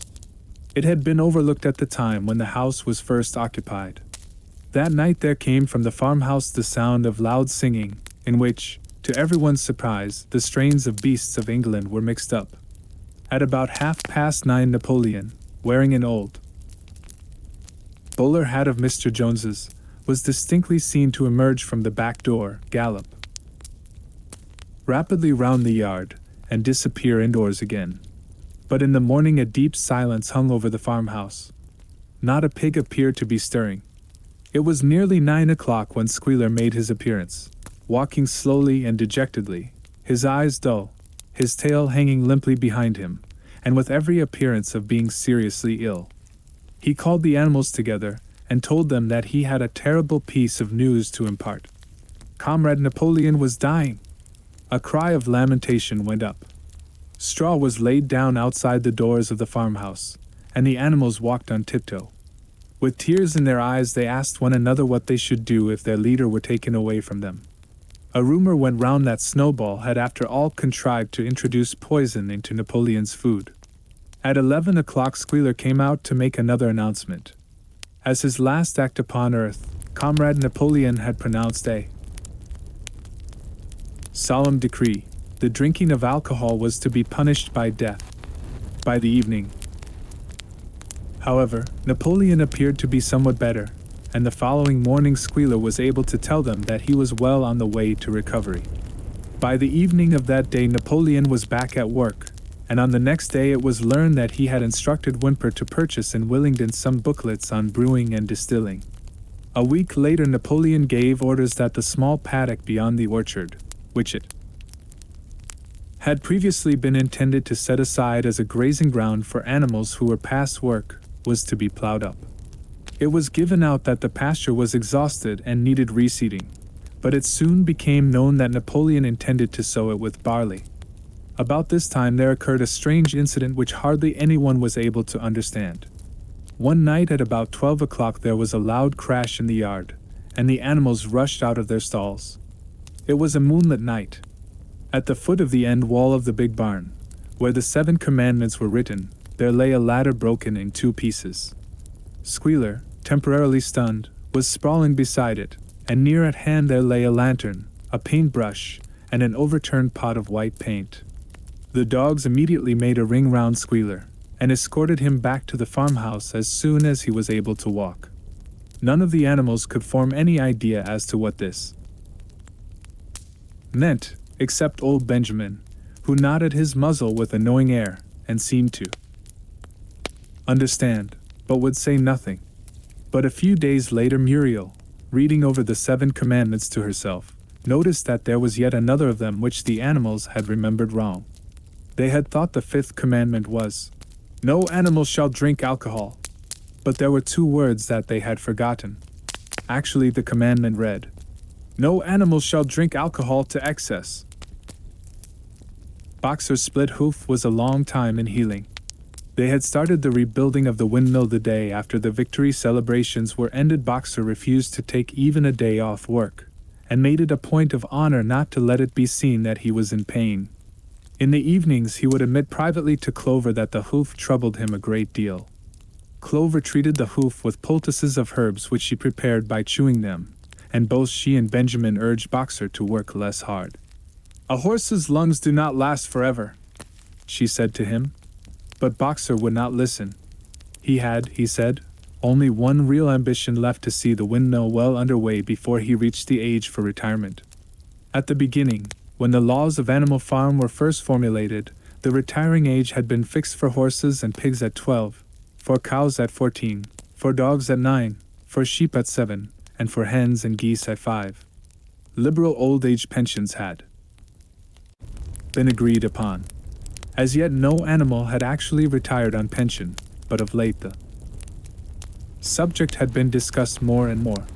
It had been overlooked at the time when the house was first occupied. That night there came from the farmhouse the sound of loud singing, in which, to everyone's surprise, the strains of beasts of England were mixed up. At about 9:30, Napoleon, wearing an old bowler hat of Mr. Jones's, was distinctly seen to emerge from the back door, gallop rapidly round the yard, and disappear indoors again. But in the morning a deep silence hung over the farmhouse. Not a pig appeared to be stirring. It was nearly 9 o'clock when Squealer made his appearance, walking slowly and dejectedly, his eyes dull, his tail hanging limply behind him, and with every appearance of being seriously ill. He called the animals together, and told them that he had a terrible piece of news to impart. Comrade Napoleon was dying. A cry of lamentation went up. Straw was laid down outside the doors of the farmhouse, and the animals walked on tiptoe. With tears in their eyes they asked one another what they should do if their leader were taken away from them. A rumor went round that Snowball had after all contrived to introduce poison into Napoleon's food. At 11 o'clock Squealer came out to make another announcement. As his last act upon earth, Comrade Napoleon had pronounced a solemn decree. The drinking of alcohol was to be punished by death. By the evening, however, Napoleon appeared to be somewhat better, and the following morning Squealer was able to tell them that he was well on the way to recovery. By the evening of that day Napoleon was back at work, and on the next day it was learned that he had instructed Whymper to purchase in Willingdon some booklets on brewing and distilling. A week later Napoleon gave orders that the small paddock beyond the orchard, which it had previously been intended to set aside as a grazing ground for animals who were past work, was to be plowed up. It was given out that the pasture was exhausted and needed reseeding, but it soon became known that Napoleon intended to sow it with barley. About this time there occurred a strange incident which hardly anyone was able to understand. One night at about 12 o'clock there was a loud crash in the yard, and the animals rushed out of their stalls. It was a moonlit night. At the foot of the end wall of the big barn, where the 7 commandments were written, there lay a ladder broken in 2 pieces. Squealer, temporarily stunned, was sprawling beside it, and near at hand there lay a lantern, a paintbrush, and an overturned pot of white paint. The dogs immediately made a ring round Squealer, and escorted him back to the farmhouse as soon as he was able to walk. None of the animals could form any idea as to what this meant, except old Benjamin, who nodded his muzzle with a knowing air, and seemed to understand, but would say nothing. But a few days later Muriel, reading over the 7 commandments to herself, noticed that there was yet another of them which the animals had remembered wrong. They had thought the 5th commandment was, "No animal shall drink alcohol." But there were 2 words that they had forgotten. Actually, the commandment read, "No animal shall drink alcohol to excess." Boxer's split hoof was a long time in healing. They had started the rebuilding of the windmill the day after the victory celebrations were ended. Boxer refused to take even a day off work, and made it a point of honor not to let it be seen that he was in pain. In the evenings he would admit privately to Clover that the hoof troubled him a great deal. Clover treated the hoof with poultices of herbs which she prepared by chewing them, and both she and Benjamin urged Boxer to work less hard. "A horse's lungs do not last forever," she said to him. But Boxer would not listen. He had, he said, only one real ambition left: to see the windmill well underway before he reached the age for retirement. At the beginning, when the laws of Animal Farm were first formulated, the retiring age had been fixed for horses and pigs at 12, for cows at 14, for dogs at 9, for sheep at 7, and for hens and geese at 5. Liberal old age pensions had been agreed upon. As yet no animal had actually retired on pension, but of late the subject had been discussed more and more.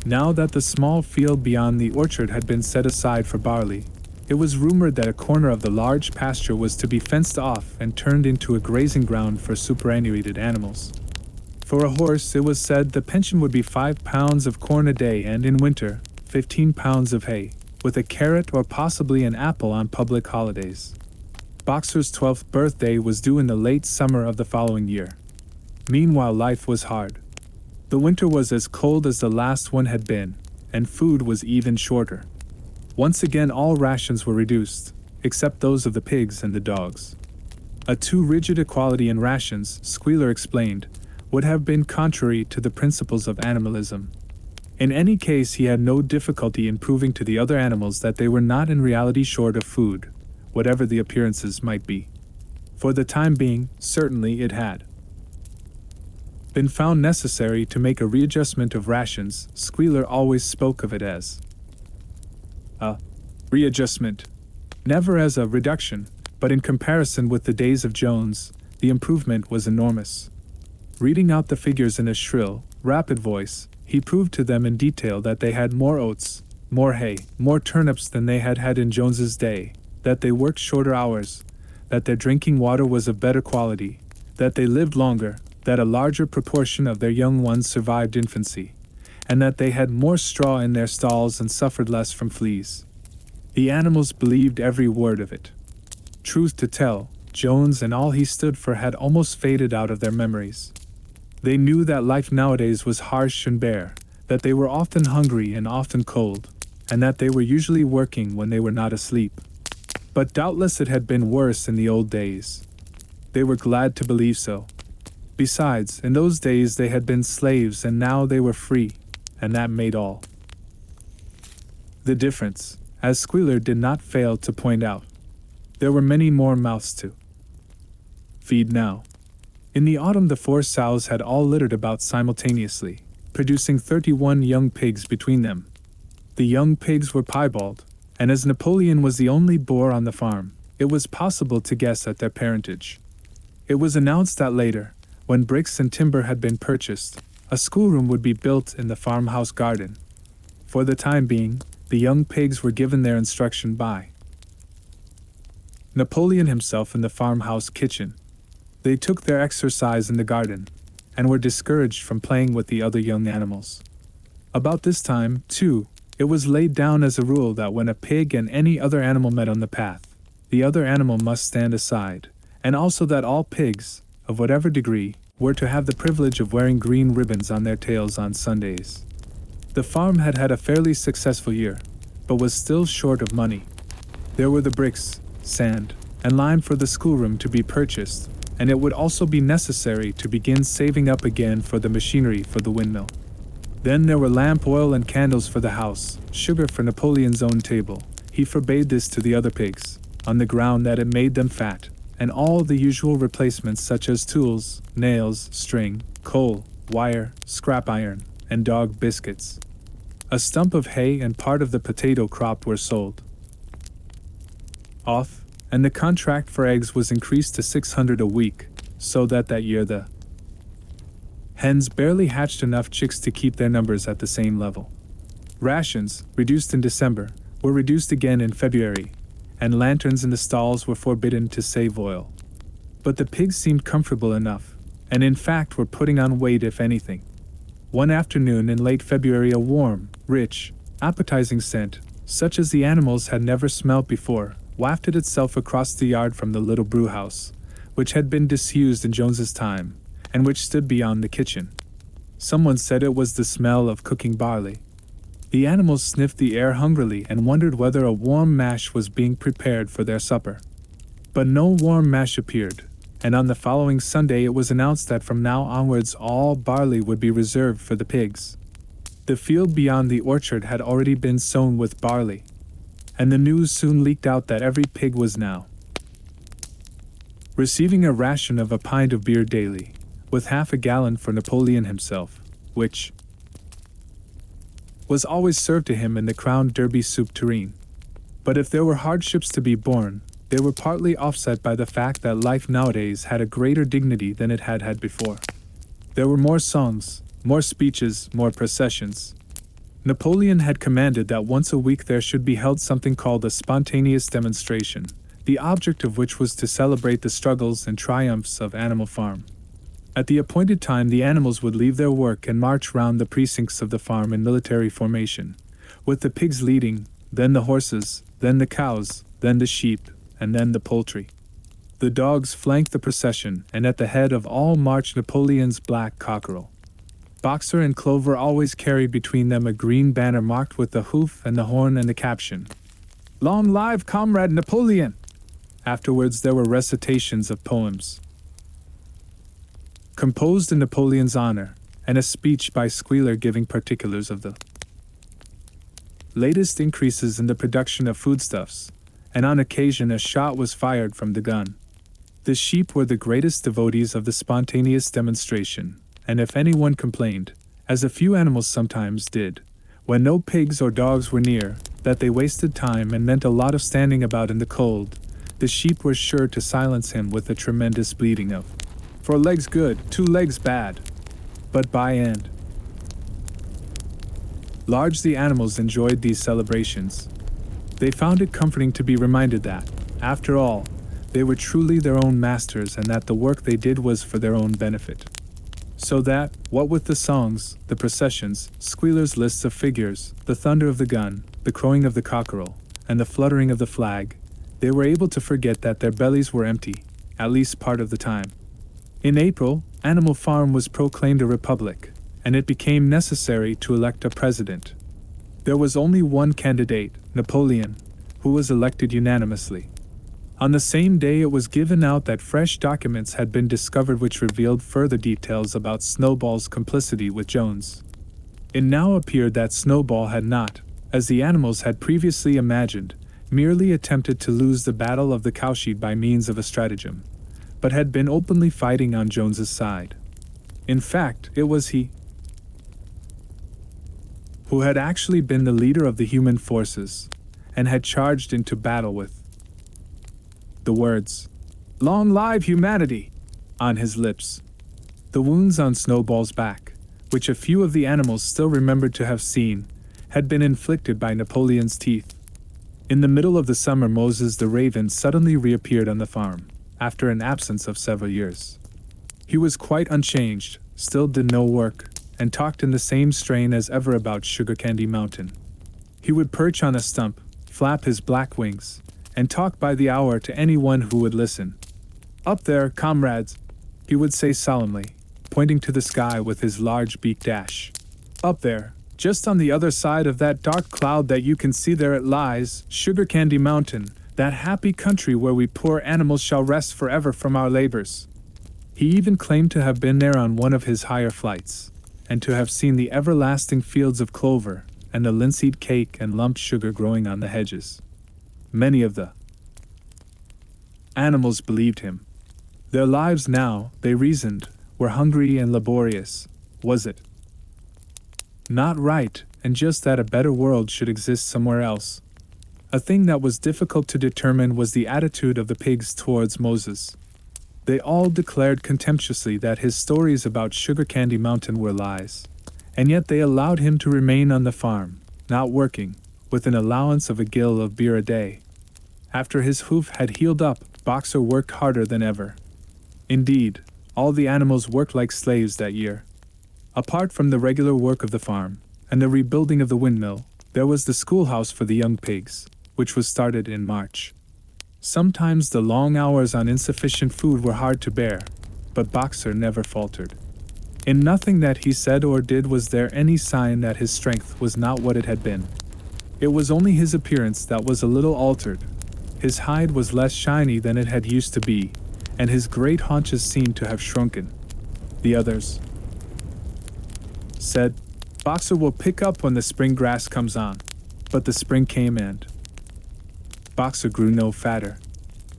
Now that the small field beyond the orchard had been set aside for barley, It was rumored that a corner of the large pasture was to be fenced off and turned into a grazing ground for superannuated animals. For a horse, it was said the pension would be 5 pounds of corn a day and in winter, 15 pounds of hay, with a carrot or possibly an apple on public holidays. Boxer's 12th birthday was due in the late summer of the following year. Meanwhile, life was hard. The winter was as cold as the last one had been, and food was even shorter. Once again, all rations were reduced, except those of the pigs and the dogs. A too rigid equality in rations, Squealer explained, would have been contrary to the principles of animalism. In any case, he had no difficulty in proving to the other animals that they were not in reality short of food, whatever the appearances might be. For the time being, certainly it had been found necessary to make a readjustment of rations. Squealer always spoke of it as a readjustment, never as a reduction, but in comparison with the days of Jones, the improvement was enormous. Reading out the figures in a shrill, rapid voice, he proved to them in detail that they had more oats, more hay, more turnips than they had had in Jones's day, that they worked shorter hours, that their drinking water was of better quality, that they lived longer, that a larger proportion of their young ones survived infancy, and that they had more straw in their stalls and suffered less from fleas. The animals believed every word of it. Truth to tell, Jones and all he stood for had almost faded out of their memories. They knew that life nowadays was harsh and bare, that they were often hungry and often cold, and that they were usually working when they were not asleep. But doubtless it had been worse in the old days. They were glad to believe so. Besides, in those days they had been slaves and now they were free, and that made all the difference, as Squealer did not fail to point out. There were many more mouths to feed now. In the autumn the 4 sows had all littered about simultaneously, producing 31 young pigs between them. The young pigs were piebald, and as Napoleon was the only boar on the farm, it was possible to guess at their parentage. It was announced that later, when bricks and timber had been purchased, a schoolroom would be built in the farmhouse garden. For the time being, the young pigs were given their instruction by Napoleon himself in the farmhouse kitchen. They took their exercise in the garden, and were discouraged from playing with the other young animals. About this time, too, it was laid down as a rule that when a pig and any other animal met on the path, the other animal must stand aside, and also that all pigs, of whatever degree, were to have the privilege of wearing green ribbons on their tails on Sundays. The farm had had a fairly successful year, but was still short of money. There were the bricks, sand, and lime for the schoolroom to be purchased, and it would also be necessary to begin saving up again for the machinery for the windmill. Then there were lamp oil and candles for the house, sugar for Napoleon's own table. He forbade this to the other pigs, on the ground that it made them fat, and all the usual replacements such as tools, nails, string, coal, wire, scrap iron, and dog biscuits. A stump of hay and part of the potato crop were sold off, and the contract for eggs was increased to 600 a week, so that year the hens barely hatched enough chicks to keep their numbers at the same level. Rations, reduced in December, were reduced again in February, and lanterns in the stalls were forbidden to save oil. But the pigs seemed comfortable enough, and in fact were putting on weight if anything. One afternoon in late February a warm, rich, appetizing scent, such as the animals had never smelt before, wafted itself across the yard from the little brewhouse, which had been disused in Jones's time, and which stood beyond the kitchen. Someone said it was the smell of cooking barley. The animals sniffed the air hungrily and wondered whether a warm mash was being prepared for their supper. But no warm mash appeared, and on the following Sunday it was announced that from now onwards all barley would be reserved for the pigs. The field beyond the orchard had already been sown with barley, and the news soon leaked out that every pig was now receiving a ration of a pint of beer daily, with half a gallon for Napoleon himself, which was always served to him in the Crown Derby soup tureen. But if there were hardships to be borne, they were partly offset by the fact that life nowadays had a greater dignity than it had had before. There were more songs, more speeches, more processions. Napoleon had commanded that once a week there should be held something called a spontaneous demonstration, the object of which was to celebrate the struggles and triumphs of Animal Farm. At the appointed time, the animals would leave their work and march round the precincts of the farm in military formation, with the pigs leading, then the horses, then the cows, then the sheep, and then the poultry. The dogs flanked the procession, and at the head of all marched Napoleon's black cockerel. Boxer and Clover always carried between them a green banner marked with the hoof and the horn and the caption, "Long live Comrade Napoleon!" Afterwards there were recitations of poems composed in Napoleon's honor, and a speech by Squealer giving particulars of the latest increases in the production of foodstuffs, and on occasion a shot was fired from the gun. The sheep were the greatest devotees of the spontaneous demonstration, and if anyone complained, as a few animals sometimes did, when no pigs or dogs were near, that they wasted time and meant a lot of standing about in the cold, the sheep were sure to silence him with a tremendous bleating of, "4 legs good, 2 legs bad." But by and large the animals enjoyed these celebrations. They found it comforting to be reminded that, after all, they were truly their own masters and that the work they did was for their own benefit. So that, what with the songs, the processions, Squealer's lists of figures, the thunder of the gun, the crowing of the cockerel, and the fluttering of the flag, they were able to forget that their bellies were empty, at least part of the time. In April, Animal Farm was proclaimed a republic, and it became necessary to elect a president. There was only one candidate, Napoleon, who was elected unanimously. On the same day it was given out that fresh documents had been discovered which revealed further details about Snowball's complicity with Jones. It now appeared that Snowball had not, as the animals had previously imagined, merely attempted to lose the battle of the cowshed by means of a stratagem, but had been openly fighting on Jones's side. In fact, it was he who had actually been the leader of the human forces, and had charged into battle with the words, "Long live humanity," on his lips. The wounds on Snowball's back, which a few of the animals still remembered to have seen, had been inflicted by Napoleon's teeth. In the middle of the summer, Moses the raven suddenly reappeared on the farm, after an absence of several years. He was quite unchanged, still did no work, and talked in the same strain as ever about Sugar Candy Mountain. He would perch on a stump, flap his black wings, and talk by the hour to anyone who would listen. "Up there, comrades," he would say solemnly, pointing to the sky with his large beak dash. "Up there, just on the other side of that dark cloud that you can see, there it lies, Sugar Candy Mountain, that happy country where we poor animals shall rest forever from our labors." He even claimed to have been there on one of his higher flights, and to have seen the everlasting fields of clover, and the linseed cake and lumped sugar growing on the hedges. Many of the animals believed him. Their lives now, they reasoned, were hungry and laborious. Was it not right, and just that a better world should exist somewhere else? A thing that was difficult to determine was the attitude of the pigs towards Moses. They all declared contemptuously that his stories about Sugar Candy Mountain were lies, and yet they allowed him to remain on the farm, not working, with an allowance of a gill of beer a day. After his hoof had healed up, Boxer worked harder than ever. Indeed, all the animals worked like slaves that year. Apart from the regular work of the farm, and the rebuilding of the windmill, there was the schoolhouse for the young pigs, which was started in March. Sometimes the long hours on insufficient food were hard to bear, but Boxer never faltered. In nothing that he said or did was there any sign that his strength was not what it had been. It was only his appearance that was a little altered. His hide was less shiny than it had used to be, and his great haunches seemed to have shrunken. The others said, "Boxer will pick up when the spring grass comes on." But the spring came and Boxer grew no fatter.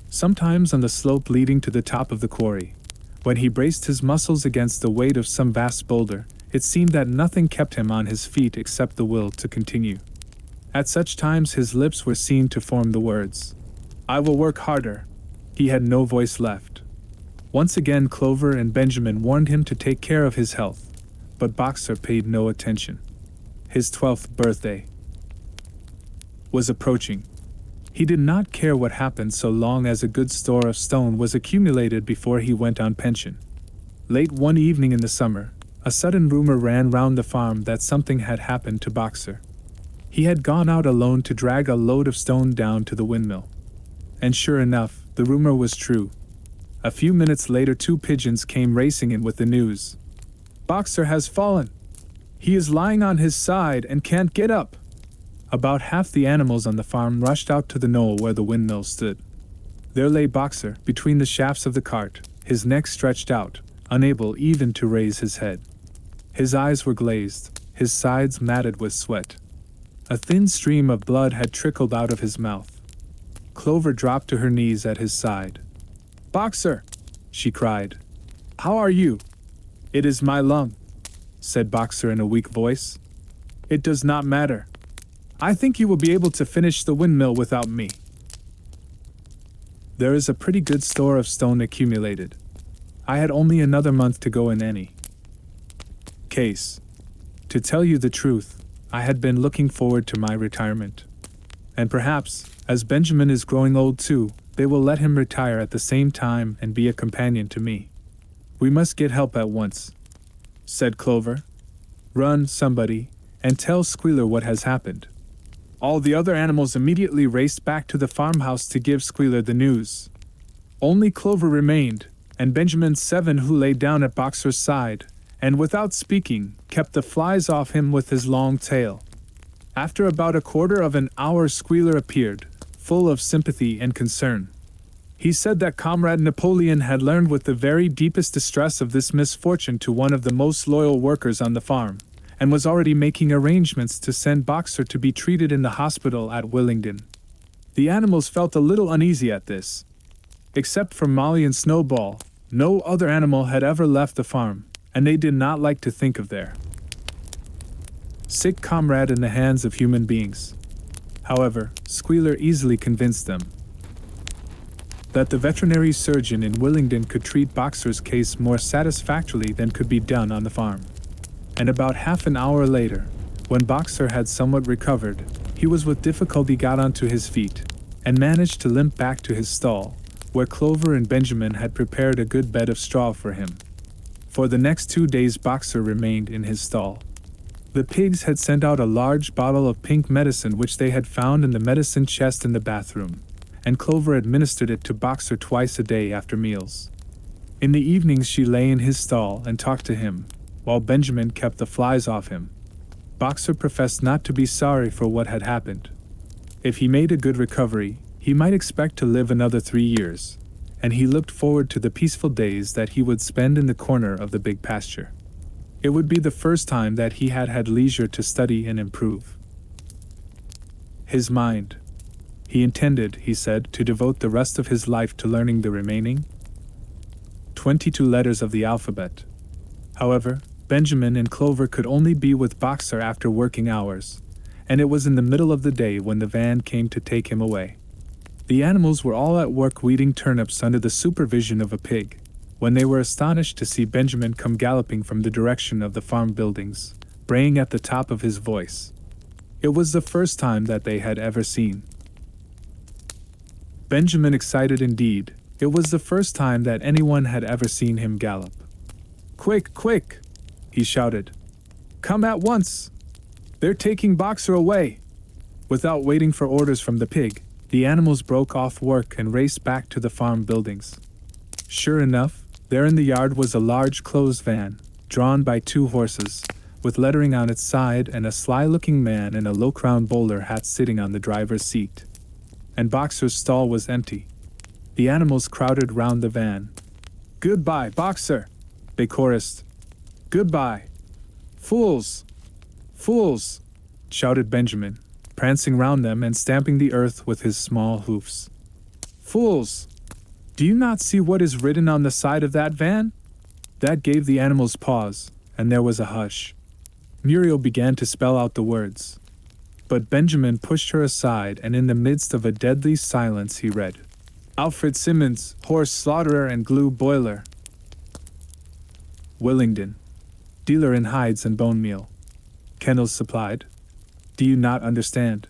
Sometimes on the slope leading to the top of the quarry, when he braced his muscles against the weight of some vast boulder, it seemed that nothing kept him on his feet except the will to continue. At such times his lips were seen to form the words, "I will work harder." He had no voice left. Once again Clover and Benjamin warned him to take care of his health, but Boxer paid no attention. His 12th birthday was approaching. He did not care what happened so long as a good store of stone was accumulated before he went on pension. Late one evening in the summer, a sudden rumor ran round the farm that something had happened to Boxer. He had gone out alone to drag a load of stone down to the windmill. And sure enough, the rumor was true. A few minutes later, 2 pigeons came racing in with the news. "Boxer has fallen. He is lying on his side and can't get up." About half the animals on the farm rushed out to the knoll where the windmill stood. There lay Boxer between the shafts of the cart, his neck stretched out, unable even to raise his head. His eyes were glazed, his sides matted with sweat. A thin stream of blood had trickled out of his mouth. Clover dropped to her knees at his side. "Boxer!" she cried. "How are you?" "It is my lung," said Boxer in a weak voice. "It does not matter. I think you will be able to finish the windmill without me. There is a pretty good store of stone accumulated. I had only another month to go in any case. To tell you the truth, I had been looking forward to my retirement. And perhaps, as Benjamin is growing old too, they will let him retire at the same time and be a companion to me. We must get help at once," said Clover. "Run, somebody, and tell Squealer what has happened." All the other animals immediately raced back to the farmhouse to give Squealer the news. Only Clover remained, and Benjamin 7, who lay down at Boxer's side, and without speaking, kept the flies off him with his long tail. After about a quarter of an hour, Squealer appeared, full of sympathy and concern. He said that Comrade Napoleon had learned with the very deepest distress of this misfortune to one of the most loyal workers on the farm, and was already making arrangements to send Boxer to be treated in the hospital at Willingdon. The animals felt a little uneasy at this. Except for Molly and Snowball, no other animal had ever left the farm, and they did not like to think of their sick comrade in the hands of human beings. However, Squealer easily convinced them that the veterinary surgeon in Willingdon could treat Boxer's case more satisfactorily than could be done on the farm. And about half an hour later, when Boxer had somewhat recovered, he was with difficulty got onto his feet, and managed to limp back to his stall, where Clover and Benjamin had prepared a good bed of straw for him. For the next 2 days Boxer remained in his stall. The pigs had sent out a large bottle of pink medicine which they had found in the medicine chest in the bathroom, and Clover administered it to Boxer twice a day after meals. In the evenings she lay in his stall and talked to him, while Benjamin kept the flies off him. Boxer professed not to be sorry for what had happened. If he made a good recovery, he might expect to live another 3 years, and he looked forward to the peaceful days that he would spend in the corner of the big pasture. It would be the first time that he had had leisure to study and improve his mind. He intended, he said, to devote the rest of his life to learning the remaining 22 letters of the alphabet. However, Benjamin and Clover could only be with Boxer after working hours, and it was in the middle of the day when the van came to take him away. The animals were all at work weeding turnips under the supervision of a pig, when they were astonished to see Benjamin come galloping from the direction of the farm buildings, braying at the top of his voice. It was the first time that they had ever seen Benjamin excited indeed. It was the first time that anyone had ever seen him gallop. "Quick, quick!" he shouted. "Come at once! They're taking Boxer away!" Without waiting for orders from the pig, the animals broke off work and raced back to the farm buildings. Sure enough, there in the yard was a large closed van, drawn by 2 horses, with lettering on its side and a sly-looking man in a low-crowned bowler hat sitting on the driver's seat. And Boxer's stall was empty. The animals crowded round the van. "Goodbye, Boxer!" they chorused. "Goodbye! Fools! Fools!" shouted Benjamin, prancing round them and stamping the earth with his small hoofs. "Fools! Do you not see what is written on the side of that van?" That gave the animals pause, and there was a hush. Muriel began to spell out the words. But Benjamin pushed her aside, and in the midst of a deadly silence he read, "Alfred Simmons, horse slaughterer and glue boiler. Willingdon. Dealer in hides and bone meal. Kennels supplied. Do you not understand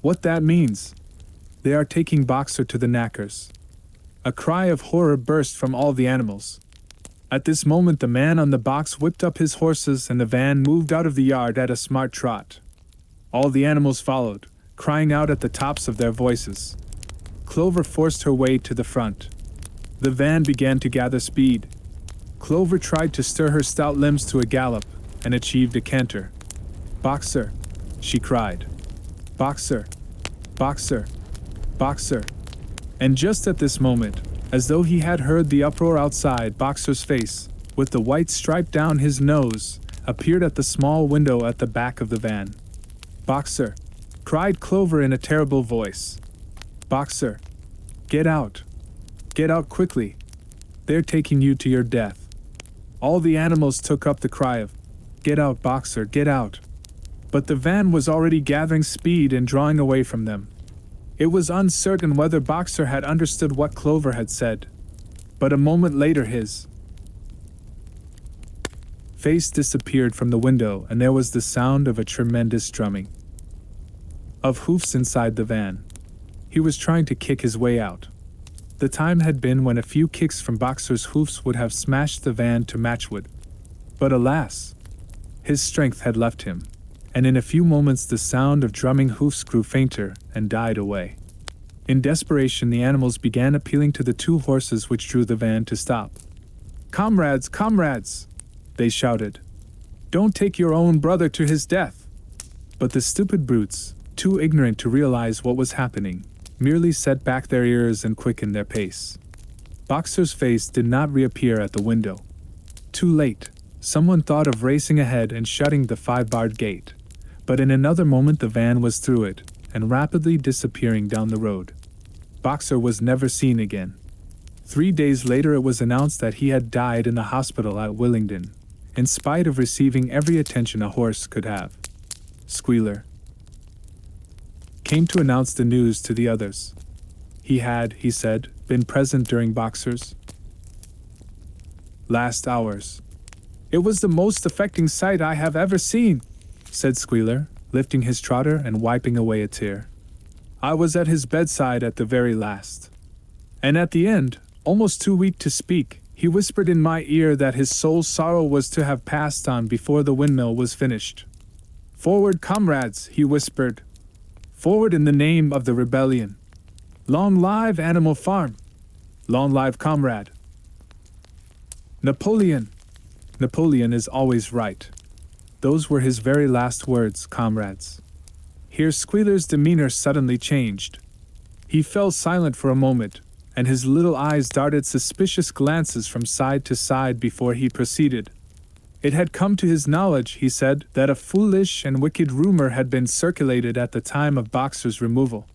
what that means? They are taking Boxer to the knackers. A cry of horror burst from all the animals. At this moment the man on the box whipped up his horses and the van moved out of the yard at a smart trot. All the animals followed, crying out at the tops of their voices. Clover forced her way to the front. The van began to gather speed. Clover tried to stir her stout limbs to a gallop and achieved a canter. "Boxer!" she cried. "Boxer! Boxer! Boxer!" And just at this moment, as though he had heard the uproar outside, Boxer's face, with the white stripe down his nose, appeared at the small window at the back of the van. "Boxer!" cried Clover in a terrible voice. "Boxer! Get out! Get out quickly! They're taking you to your death!" All the animals took up the cry of, "Get out, Boxer, get out!" But the van was already gathering speed and drawing away from them. It was uncertain whether Boxer had understood what Clover had said. But a moment later his face disappeared from the window and there was the sound of a tremendous drumming of hoofs inside the van. He was trying to kick his way out. The time had been when a few kicks from Boxer's hoofs would have smashed the van to matchwood. But alas, his strength had left him, and in a few moments the sound of drumming hoofs grew fainter and died away. In desperation the animals began appealing to the two horses which drew the van to stop. "Comrades, comrades!" they shouted. "Don't take your own brother to his death!" But the stupid brutes, too ignorant to realize what was happening, merely set back their ears and quickened their pace. Boxer's face did not reappear at the window. Too late, someone thought of racing ahead and shutting the 5-barred gate. But in another moment the van was through it, and rapidly disappearing down the road. Boxer was never seen again. 3 days later it was announced that he had died in the hospital at Willingdon, in spite of receiving every attention a horse could have. Squealer came to announce the news to the others. He had, he said, been present during Boxer's last hours. "It was the most affecting sight I have ever seen," said Squealer, lifting his trotter and wiping away a tear. "I was at his bedside at the very last. And at the end, almost too weak to speak, he whispered in my ear that his soul's sorrow was to have passed on before the windmill was finished. 'Forward, comrades,' he whispered. 'Forward in the name of the rebellion. Long live Animal Farm! Long live Comrade! Napoleon! Napoleon is always right.' Those were his very last words, comrades." Here Squealer's demeanor suddenly changed. He fell silent for a moment, and his little eyes darted suspicious glances from side to side before he proceeded. It had come to his knowledge, he said, that a foolish and wicked rumor had been circulated at the time of Boxer's removal.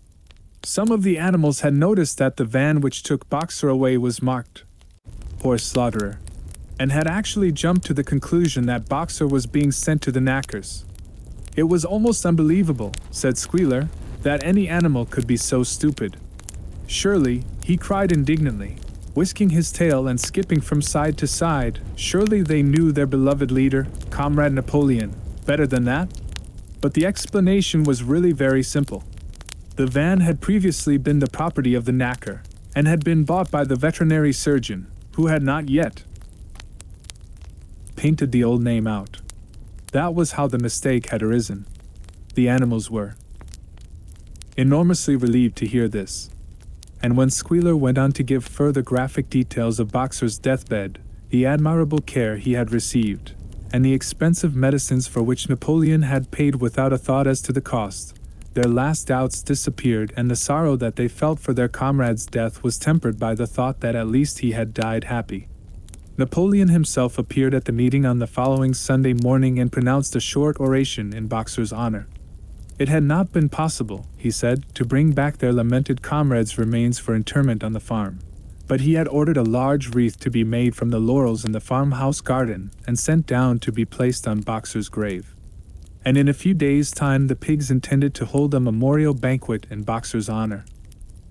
Some of the animals had noticed that the van which took Boxer away was marked "Horse Slaughterer," and had actually jumped to the conclusion that Boxer was being sent to the knackers. It was almost unbelievable, said Squealer, that any animal could be so stupid. Surely, he cried indignantly, whisking his tail and skipping from side to side, surely they knew their beloved leader, Comrade Napoleon, better than that? But the explanation was really very simple. The van had previously been the property of the knacker, and had been bought by the veterinary surgeon, who had not yet painted the old name out. That was how the mistake had arisen. The animals were enormously relieved to hear this. And when Squealer went on to give further graphic details of Boxer's deathbed, the admirable care he had received, and the expensive medicines for which Napoleon had paid without a thought as to the cost, their last doubts disappeared, and the sorrow that they felt for their comrade's death was tempered by the thought that at least he had died happy. Napoleon himself appeared at the meeting on the following Sunday morning and pronounced a short oration in Boxer's honor. It had not been possible, he said, to bring back their lamented comrade's remains for interment on the farm, but he had ordered a large wreath to be made from the laurels in the farmhouse garden and sent down to be placed on Boxer's grave. And in a few days' time the pigs intended to hold a memorial banquet in Boxer's honor.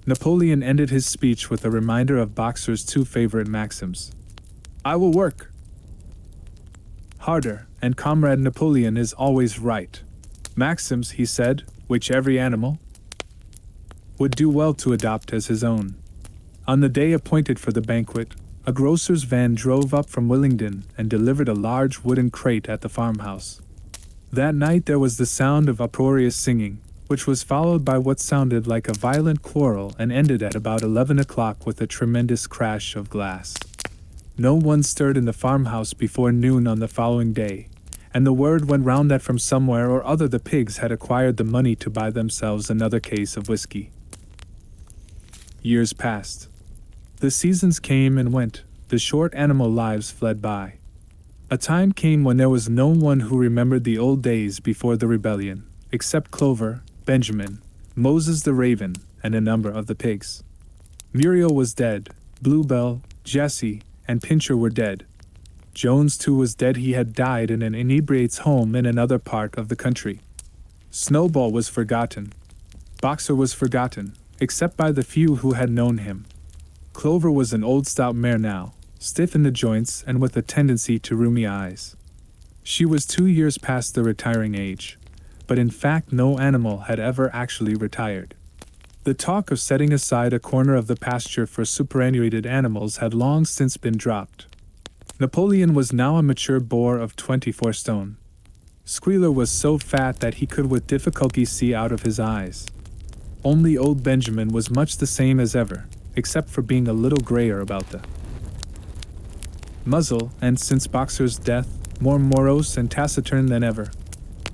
Napoleon ended his speech with a reminder of Boxer's two favorite maxims. "I will work harder, and Comrade Napoleon is always right. Maxims, he said, which every animal would do well to adopt as his own. On the day appointed for the banquet, a grocer's van drove up from Willingdon and delivered a large wooden crate at the farmhouse. That night there was the sound of uproarious singing, which was followed by what sounded like a violent quarrel and ended at about 11 o'clock with a tremendous crash of glass. No one stirred in the farmhouse before noon on the following day, and the word went round that from somewhere or other the pigs had acquired the money to buy themselves another case of whiskey. Years passed. The seasons came and went, the short animal lives fled by. A time came when there was no one who remembered the old days before the rebellion, except Clover, Benjamin, Moses the raven, and a number of the pigs. Muriel was dead, Bluebell, Jessie, and Pincher were dead. Jones too was dead. He had died in an inebriate's home in another part of the country. Snowball was forgotten. Boxer was forgotten, except by the few who had known him. Clover was an old stout mare now, stiff in the joints and with a tendency to rheumy eyes. She was 2 years past the retiring age, but in fact no animal had ever actually retired. The talk of setting aside a corner of the pasture for superannuated animals had long since been dropped. Napoleon was now a mature boar of 24 stone. Squealer was so fat that he could with difficulty see out of his eyes. Only old Benjamin was much the same as ever, except for being a little grayer about the muzzle, and since Boxer's death, more morose and taciturn than ever.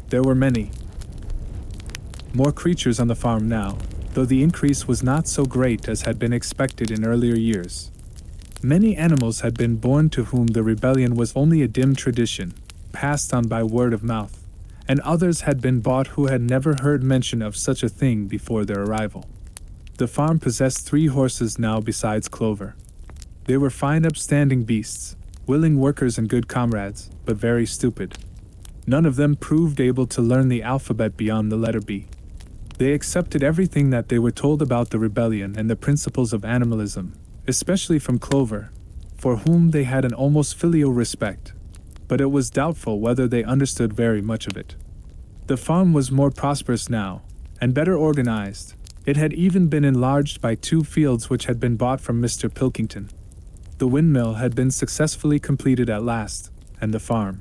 There were many more creatures on the farm now, though the increase was not so great as had been expected in earlier years. Many animals had been born to whom the rebellion was only a dim tradition, passed on by word of mouth, and others had been bought who had never heard mention of such a thing before their arrival. The farm possessed 3 horses now besides Clover. They were fine upstanding beasts, willing workers and good comrades, but very stupid. None of them proved able to learn the alphabet beyond the letter B. They accepted everything that they were told about the rebellion and the principles of animalism, especially from Clover, for whom they had an almost filial respect, but it was doubtful whether they understood very much of it. The farm was more prosperous now, and better organized. It had even been enlarged by 2 fields which had been bought from Mr. Pilkington. The windmill had been successfully completed at last, and the farm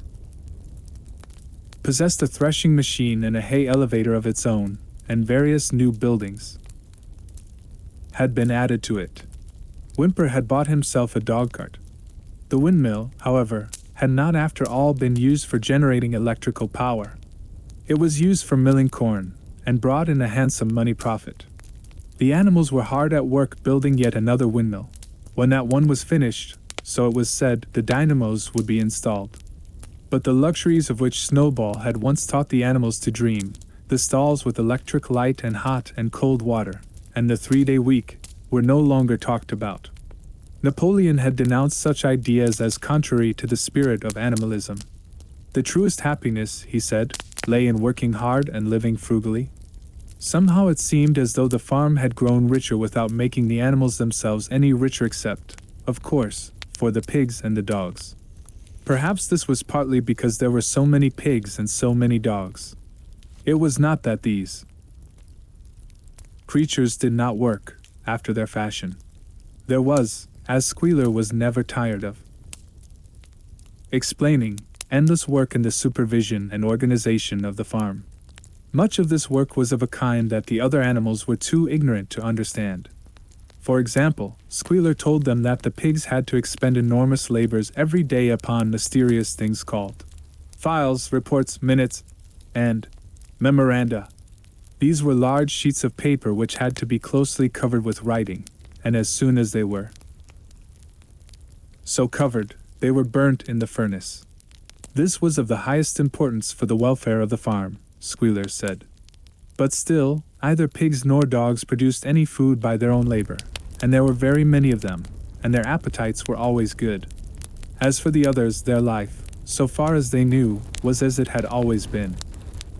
possessed a threshing machine and a hay elevator of its own, and various new buildings had been added to it. Whymper had bought himself a dog-cart. The windmill, however, had not after all been used for generating electrical power. It was used for milling corn, and brought in a handsome money profit. The animals were hard at work building yet another windmill. When that one was finished, so it was said, the dynamos would be installed. But the luxuries of which Snowball had once taught the animals to dream, the stalls with electric light and hot and cold water, and the 3-day week, were no longer talked about. Napoleon had denounced such ideas as contrary to the spirit of animalism. The truest happiness, he said, lay in working hard and living frugally. Somehow it seemed as though the farm had grown richer without making the animals themselves any richer except, of course, for the pigs and the dogs. Perhaps this was partly because there were so many pigs and so many dogs. It was not that these creatures did not work, after their fashion. There was, as Squealer was never tired of explaining, endless work in the supervision and organization of the farm. Much of this work was of a kind that the other animals were too ignorant to understand. For example, Squealer told them that the pigs had to expend enormous labors every day upon mysterious things called files, reports, minutes, and memoranda. These were large sheets of paper which had to be closely covered with writing, and as soon as they were so covered, they were burnt in the furnace. This was of the highest importance for the welfare of the farm, Squealer said. But still, neither pigs nor dogs produced any food by their own labor, and there were very many of them, and their appetites were always good. As for the others, their life, so far as they knew, was as it had always been.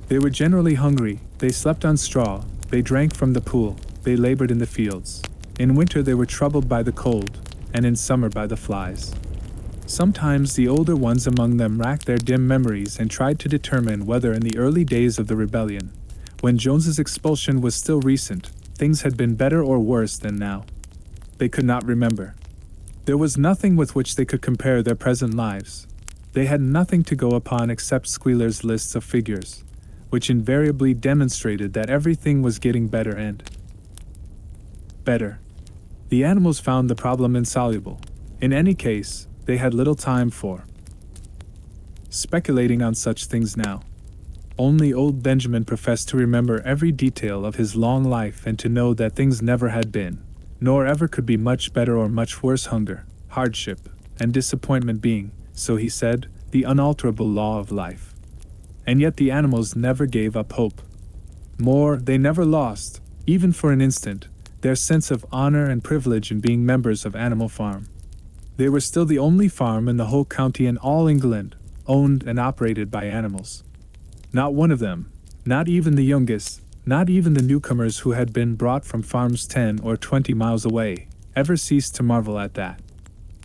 They were generally hungry, they slept on straw, they drank from the pool, they labored in the fields. In winter they were troubled by the cold, and in summer by the flies. Sometimes the older ones among them racked their dim memories and tried to determine whether in the early days of the rebellion, when Jones's expulsion was still recent, things had been better or worse than now. They could not remember. There was nothing with which they could compare their present lives. They had nothing to go upon except Squealer's lists of figures, which invariably demonstrated that everything was getting better and better. The animals found the problem insoluble. In any case, they had little time for speculating on such things now. Only old Benjamin professed to remember every detail of his long life and to know that things never had been, nor ever could be much better or much worse, hunger, hardship, and disappointment being, so he said, the unalterable law of life. And yet the animals never gave up hope. More, they never lost, even for an instant, their sense of honor and privilege in being members of Animal Farm. They were still the only farm in the whole county and all England, owned and operated by animals. Not one of them, not even the youngest, not even the newcomers who had been brought from farms 10 or 20 miles away, ever ceased to marvel at that.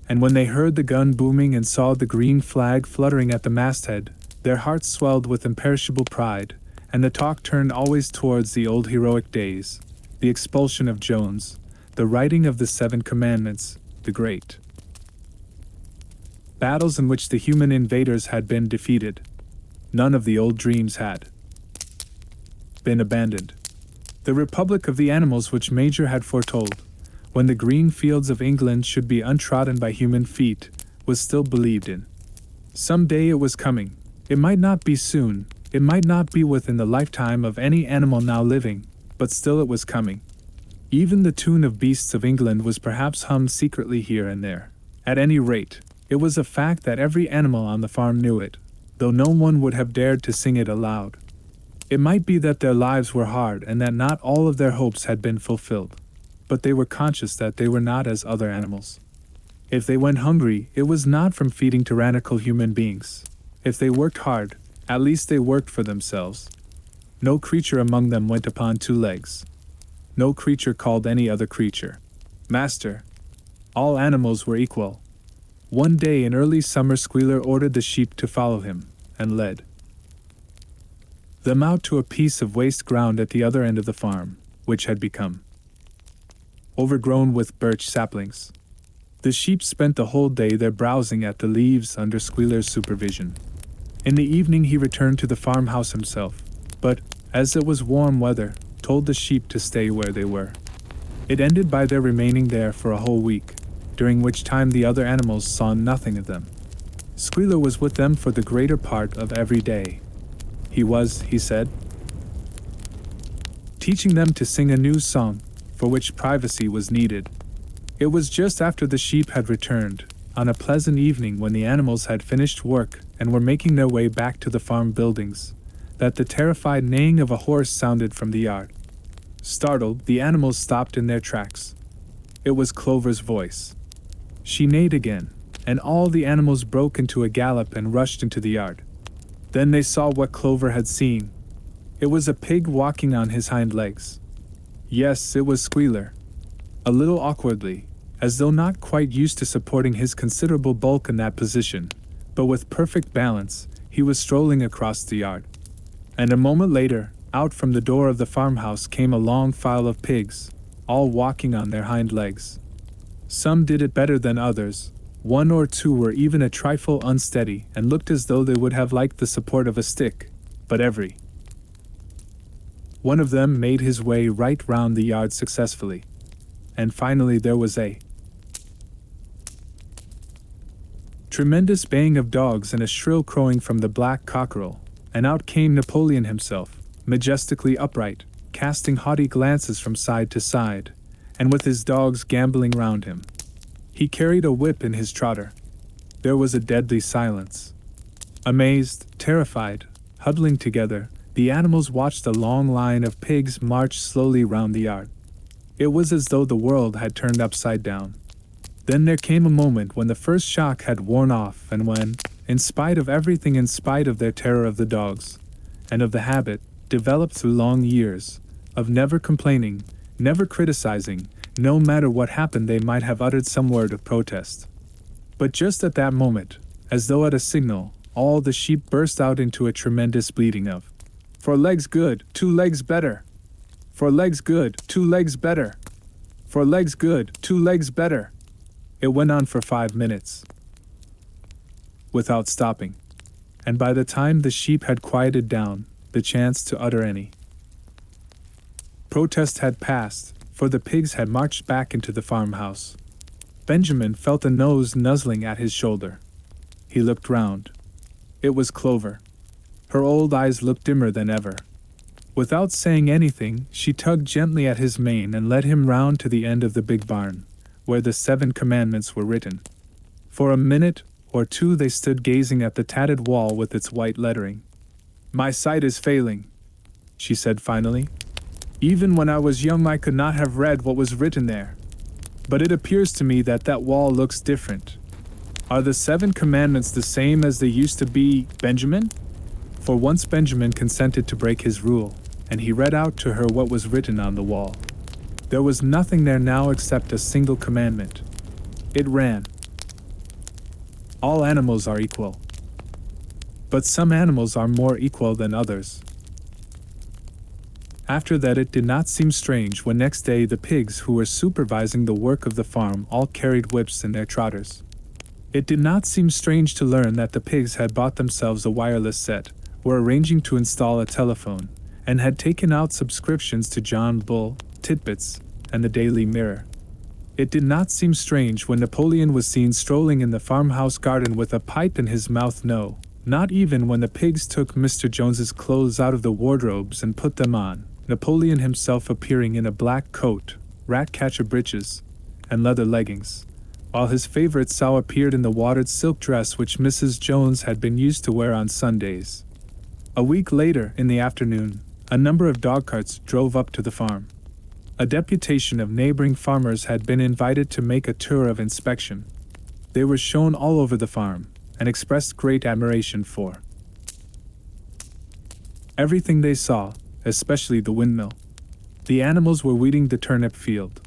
And when they heard the gun booming and saw the green flag fluttering at the masthead, their hearts swelled with imperishable pride, and the talk turned always towards the old heroic days, the expulsion of Jones, the writing of the 7 Commandments, the great battles in which the human invaders had been defeated. None of the old dreams had been abandoned. The Republic of the Animals which Major had foretold, when the green fields of England should be untrodden by human feet, was still believed in. Some day it was coming. It might not be soon, it might not be within the lifetime of any animal now living, but still it was coming. Even the tune of Beasts of England was perhaps hummed secretly here and there. At any rate, it was a fact that every animal on the farm knew it, though no one would have dared to sing it aloud. It might be that their lives were hard and that not all of their hopes had been fulfilled, but they were conscious that they were not as other animals. If they went hungry, it was not from feeding tyrannical human beings. If they worked hard, at least they worked for themselves. No creature among them went upon 2 legs. No creature called any other creature master. All animals were equal. One day in early summer, Squealer ordered the sheep to follow him, and led them out to a piece of waste ground at the other end of the farm, which had become overgrown with birch saplings. The sheep spent the whole day there browsing at the leaves under Squealer's supervision. In the evening he returned to the farmhouse himself, but, as it was warm weather, told the sheep to stay where they were. It ended by their remaining there for a whole week, during which time the other animals saw nothing of them. Squealer was with them for the greater part of every day. He was, he said, teaching them to sing a new song, for which privacy was needed. It was just after the sheep had returned, on a pleasant evening when the animals had finished work and were making their way back to the farm buildings, that the terrified neighing of a horse sounded from the yard. Startled, the animals stopped in their tracks. It was Clover's voice. She neighed again, and all the animals broke into a gallop and rushed into the yard. Then they saw what Clover had seen. It was a pig walking on his hind legs. Yes, it was Squealer. A little awkwardly, as though not quite used to supporting his considerable bulk in that position, but with perfect balance, he was strolling across the yard. And a moment later, out from the door of the farmhouse came a long file of pigs, all walking on their hind legs. Some did it better than others. 1 or 2 were even a trifle unsteady and looked as though they would have liked the support of a stick, but every one of them made his way right round the yard successfully. And finally there was a tremendous baying of dogs and a shrill crowing from the black cockerel, and out came Napoleon himself, majestically upright, casting haughty glances from side to side, and with his dogs gambolling round him. He carried a whip in his trotter. There was a deadly silence. Amazed, terrified, huddling together, the animals watched a long line of pigs march slowly round the yard. It was as though the world had turned upside down. Then there came a moment when the first shock had worn off, and when, in spite of everything, in spite of their terror of the dogs, and of the habit, developed through long years, of never complaining, never criticizing, no matter what happened they might have uttered some word of protest. But just at that moment, as though at a signal, all the sheep burst out into a tremendous bleating of, "Four legs good, 2 legs better. 4 legs good, 2 legs better. 4 legs good, 2 legs better." It went on for 5 minutes, without stopping. And by the time the sheep had quieted down, the chance to utter any protest had passed, for the pigs had marched back into the farmhouse. Benjamin felt a nose nuzzling at his shoulder. He looked round. It was Clover. Her old eyes looked dimmer than ever. Without saying anything, she tugged gently at his mane and led him round to the end of the big barn, where the 7 commandments were written. For a minute or two they stood gazing at the tattered wall with its white lettering. "My sight is failing," she said finally. "Even when I was young I could not have read what was written there. But it appears to me that that wall looks different. Are the 7 commandments the same as they used to be, Benjamin?" For once Benjamin consented to break his rule, and he read out to her what was written on the wall. There was nothing there now except a single commandment. It ran, "All animals are equal. But some animals are more equal than others." After that it did not seem strange when next day the pigs who were supervising the work of the farm all carried whips in their trotters. It did not seem strange to learn that the pigs had bought themselves a wireless set, were arranging to install a telephone, and had taken out subscriptions to John Bull, Titbits, and the Daily Mirror. It did not seem strange when Napoleon was seen strolling in the farmhouse garden with a pipe in his mouth. No, not even when the pigs took Mr. Jones's clothes out of the wardrobes and put them on, Napoleon himself appearing in a black coat, rat-catcher breeches, and leather leggings, while his favorite sow appeared in the watered silk dress which Mrs. Jones had been used to wear on Sundays. A week later, in the afternoon, a number of dog-carts drove up to the farm. A deputation of neighboring farmers had been invited to make a tour of inspection. They were shown all over the farm, and expressed great admiration for everything they saw, especially the windmill. The animals were weeding the turnip field.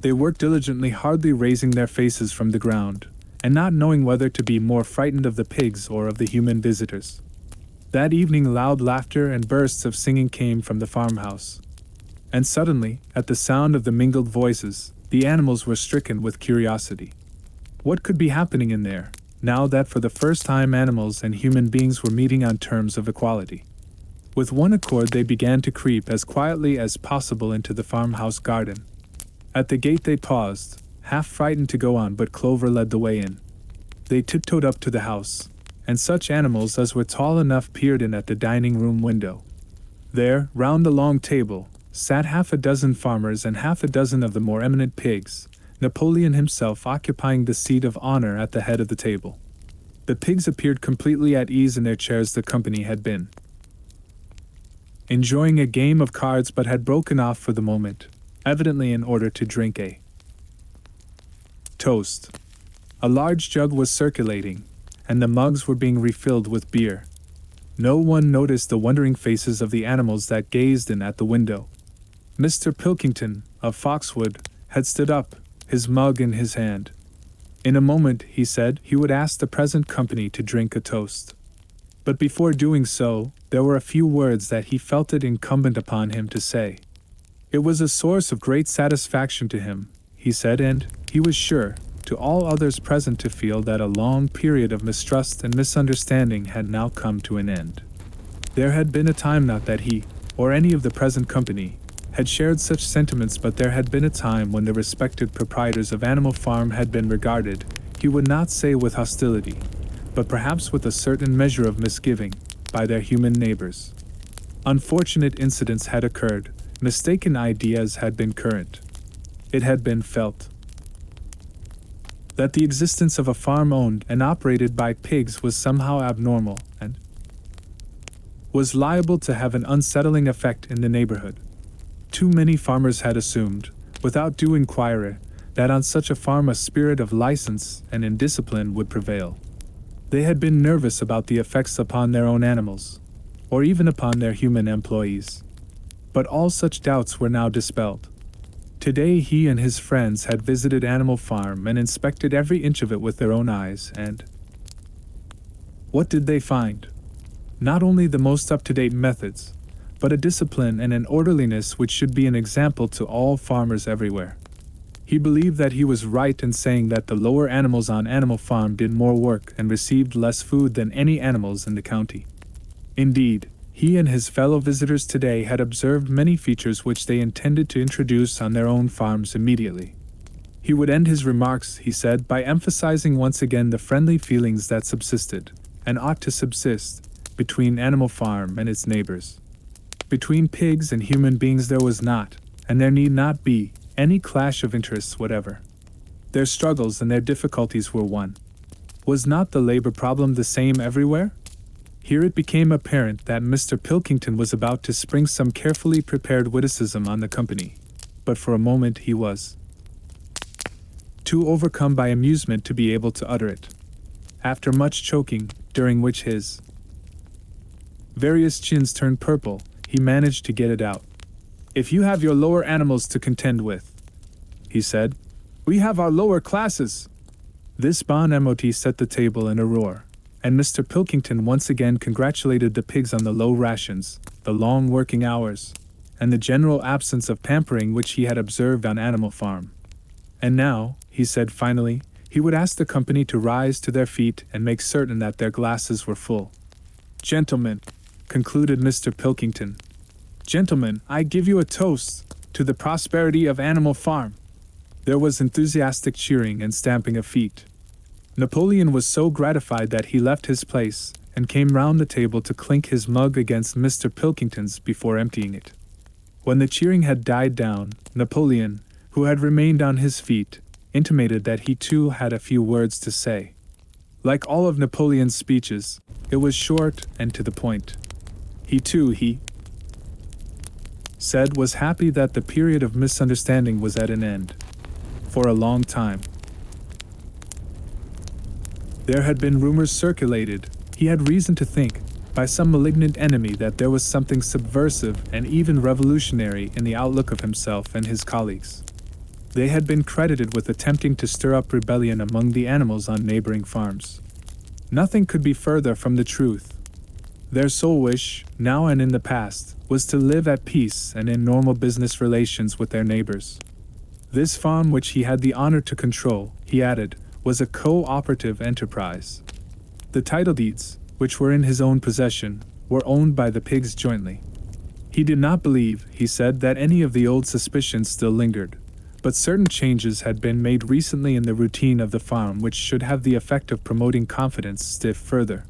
They worked diligently, hardly raising their faces from the ground, and not knowing whether to be more frightened of the pigs or of the human visitors. That evening loud laughter and bursts of singing came from the farmhouse. And suddenly, at the sound of the mingled voices, the animals were stricken with curiosity. What could be happening in there, now that for the first time animals and human beings were meeting on terms of equality? With one accord they began to creep as quietly as possible into the farmhouse garden. At the gate they paused, half frightened to go on, but Clover led the way in. They tiptoed up to the house, and such animals as were tall enough peered in at the dining-room window. There, round the long table, sat half a dozen farmers and half a dozen of the more eminent pigs, Napoleon himself occupying the seat of honor at the head of the table. The pigs appeared completely at ease in their chairs. The company had been enjoying a game of cards but had broken off for the moment, evidently in order to drink a toast. A large jug was circulating, and the mugs were being refilled with beer. No one noticed the wondering faces of the animals that gazed in at the window. Mr. Pilkington, of Foxwood, had stood up, his mug in his hand. In a moment, he said, he would ask the present company to drink a toast. But before doing so, there were a few words that he felt it incumbent upon him to say. It was a source of great satisfaction to him, he said, and, he was sure, to all others present to feel that a long period of mistrust and misunderstanding had now come to an end. There had been a time not that he, or any of the present company, had shared such sentiments, but there had been a time when the respected proprietors of Animal Farm had been regarded, he would not say with hostility, but perhaps with a certain measure of misgiving, by their human neighbors. Unfortunate incidents had occurred, mistaken ideas had been current. It had been felt that the existence of a farm owned and operated by pigs was somehow abnormal and was liable to have an unsettling effect in the neighborhood. Too many farmers had assumed, without due inquiry, that on such a farm a spirit of license and indiscipline would prevail. They had been nervous about the effects upon their own animals, or even upon their human employees. But all such doubts were now dispelled. Today he and his friends had visited Animal Farm and inspected every inch of it with their own eyes, and what did they find? Not only the most up-to-date methods, but a discipline and an orderliness which should be an example to all farmers everywhere. He believed that he was right in saying that the lower animals on Animal Farm did more work and received less food than any animals in the county. Indeed, he and his fellow visitors today had observed many features which they intended to introduce on their own farms immediately. He would end his remarks, he said, by emphasizing once again the friendly feelings that subsisted, and ought to subsist, between Animal Farm and its neighbors. Between pigs and human beings there was not, and there need not be, any clash of interests whatever. Their struggles and their difficulties were one. Was not the labor problem the same everywhere? Here it became apparent that Mr. Pilkington was about to spring some carefully prepared witticism on the company, but for a moment he was too overcome by amusement to be able to utter it. After much choking, during which his various chins turned purple, he managed to get it out. "If you have your lower animals to contend with," he said, "we have our lower classes." This bon mot set the table in a roar, and Mr. Pilkington once again congratulated the pigs on the low rations, the long working hours, and the general absence of pampering which he had observed on Animal Farm. And now, he said finally, he would ask the company to rise to their feet and make certain that their glasses were full. "Gentlemen," concluded Mr. Pilkington, "gentlemen, I give you a toast to the prosperity of Animal Farm." There was enthusiastic cheering and stamping of feet. Napoleon was so gratified that he left his place and came round the table to clink his mug against Mr. Pilkington's before emptying it. When the cheering had died down, Napoleon, who had remained on his feet, intimated that he too had a few words to say. Like all of Napoleon's speeches, it was short and to the point. He said, was happy that the period of misunderstanding was at an end. For a long time there had been rumors circulated, he had reason to think, by some malignant enemy that there was something subversive and even revolutionary in the outlook of himself and his colleagues. They had been credited with attempting to stir up rebellion among the animals on neighboring farms. Nothing could be further from the truth. Their sole wish, now and in the past, was to live at peace and in normal business relations with their neighbors. This farm which he had the honor to control, he added, was a co-operative enterprise. The title deeds, which were in his own possession, were owned by the pigs jointly. He did not believe, he said, that any of the old suspicions still lingered, but certain changes had been made recently in the routine of the farm which should have the effect of promoting confidence still further.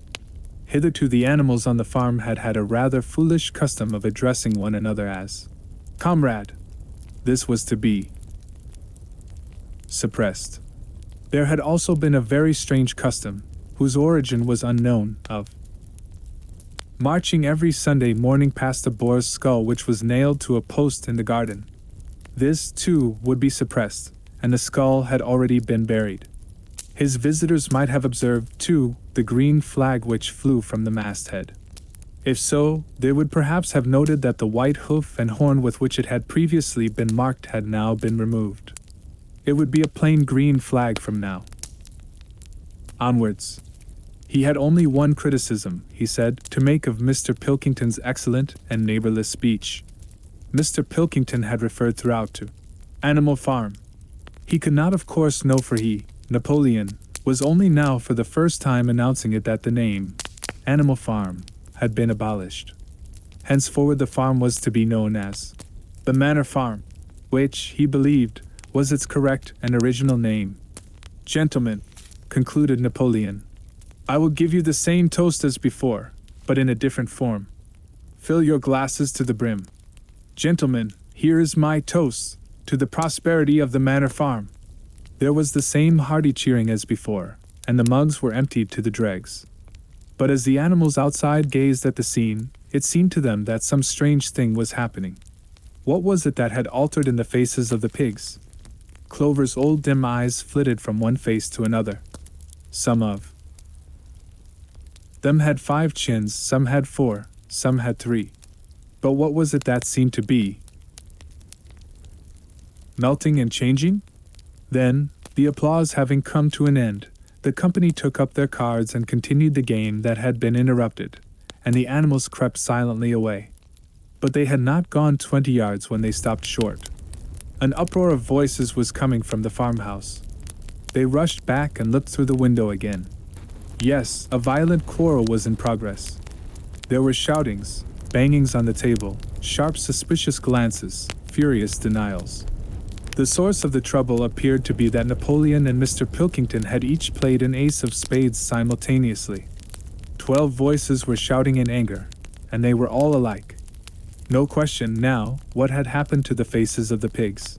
Hitherto the animals on the farm had had a rather foolish custom of addressing one another as "comrade." This was to be suppressed. There had also been a very strange custom, whose origin was unknown, of marching every Sunday morning past a boar's skull which was nailed to a post in the garden. This, too, would be suppressed, and the skull had already been buried. His visitors might have observed, too, the green flag which flew from the masthead. If so, they would perhaps have noted that the white hoof and horn with which it had previously been marked had now been removed. It would be a plain green flag from now onwards. He had only one criticism, he said, to make of Mr. Pilkington's excellent and neighborless speech. Mr. Pilkington had referred throughout to Animal Farm. He could not of course know, for he, Napoleon, was only now for the first time announcing it, that the name Animal Farm had been abolished. Henceforward the farm was to be known as the Manor Farm, which, he believed, was its correct and original name. "Gentlemen," concluded Napoleon, "I will give you the same toast as before, but in a different form. Fill your glasses to the brim. Gentlemen, here is my toast, to the prosperity of the Manor Farm." There was the same hearty cheering as before, and the mugs were emptied to the dregs. But as the animals outside gazed at the scene, it seemed to them that some strange thing was happening. What was it that had altered in the faces of the pigs? Clover's old dim eyes flitted from one face to another. Some of them had 5 chins, some had 4, some had 3. But what was it that seemed to be melting and changing? Then, the applause having come to an end, the company took up their cards and continued the game that had been interrupted, and the animals crept silently away. But they had not gone 20 yards when they stopped short. An uproar of voices was coming from the farmhouse. They rushed back and looked through the window again. Yes, a violent quarrel was in progress. There were shoutings, bangings on the table, sharp suspicious glances, furious denials. The source of the trouble appeared to be that Napoleon and Mr. Pilkington had each played an ace of spades simultaneously. 12 voices were shouting in anger, and they were all alike. No question now what had happened to the faces of the pigs.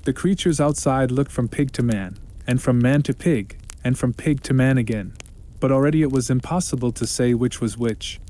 The creatures outside looked from pig to man, and from man to pig, and from pig to man again, but already it was impossible to say which was which.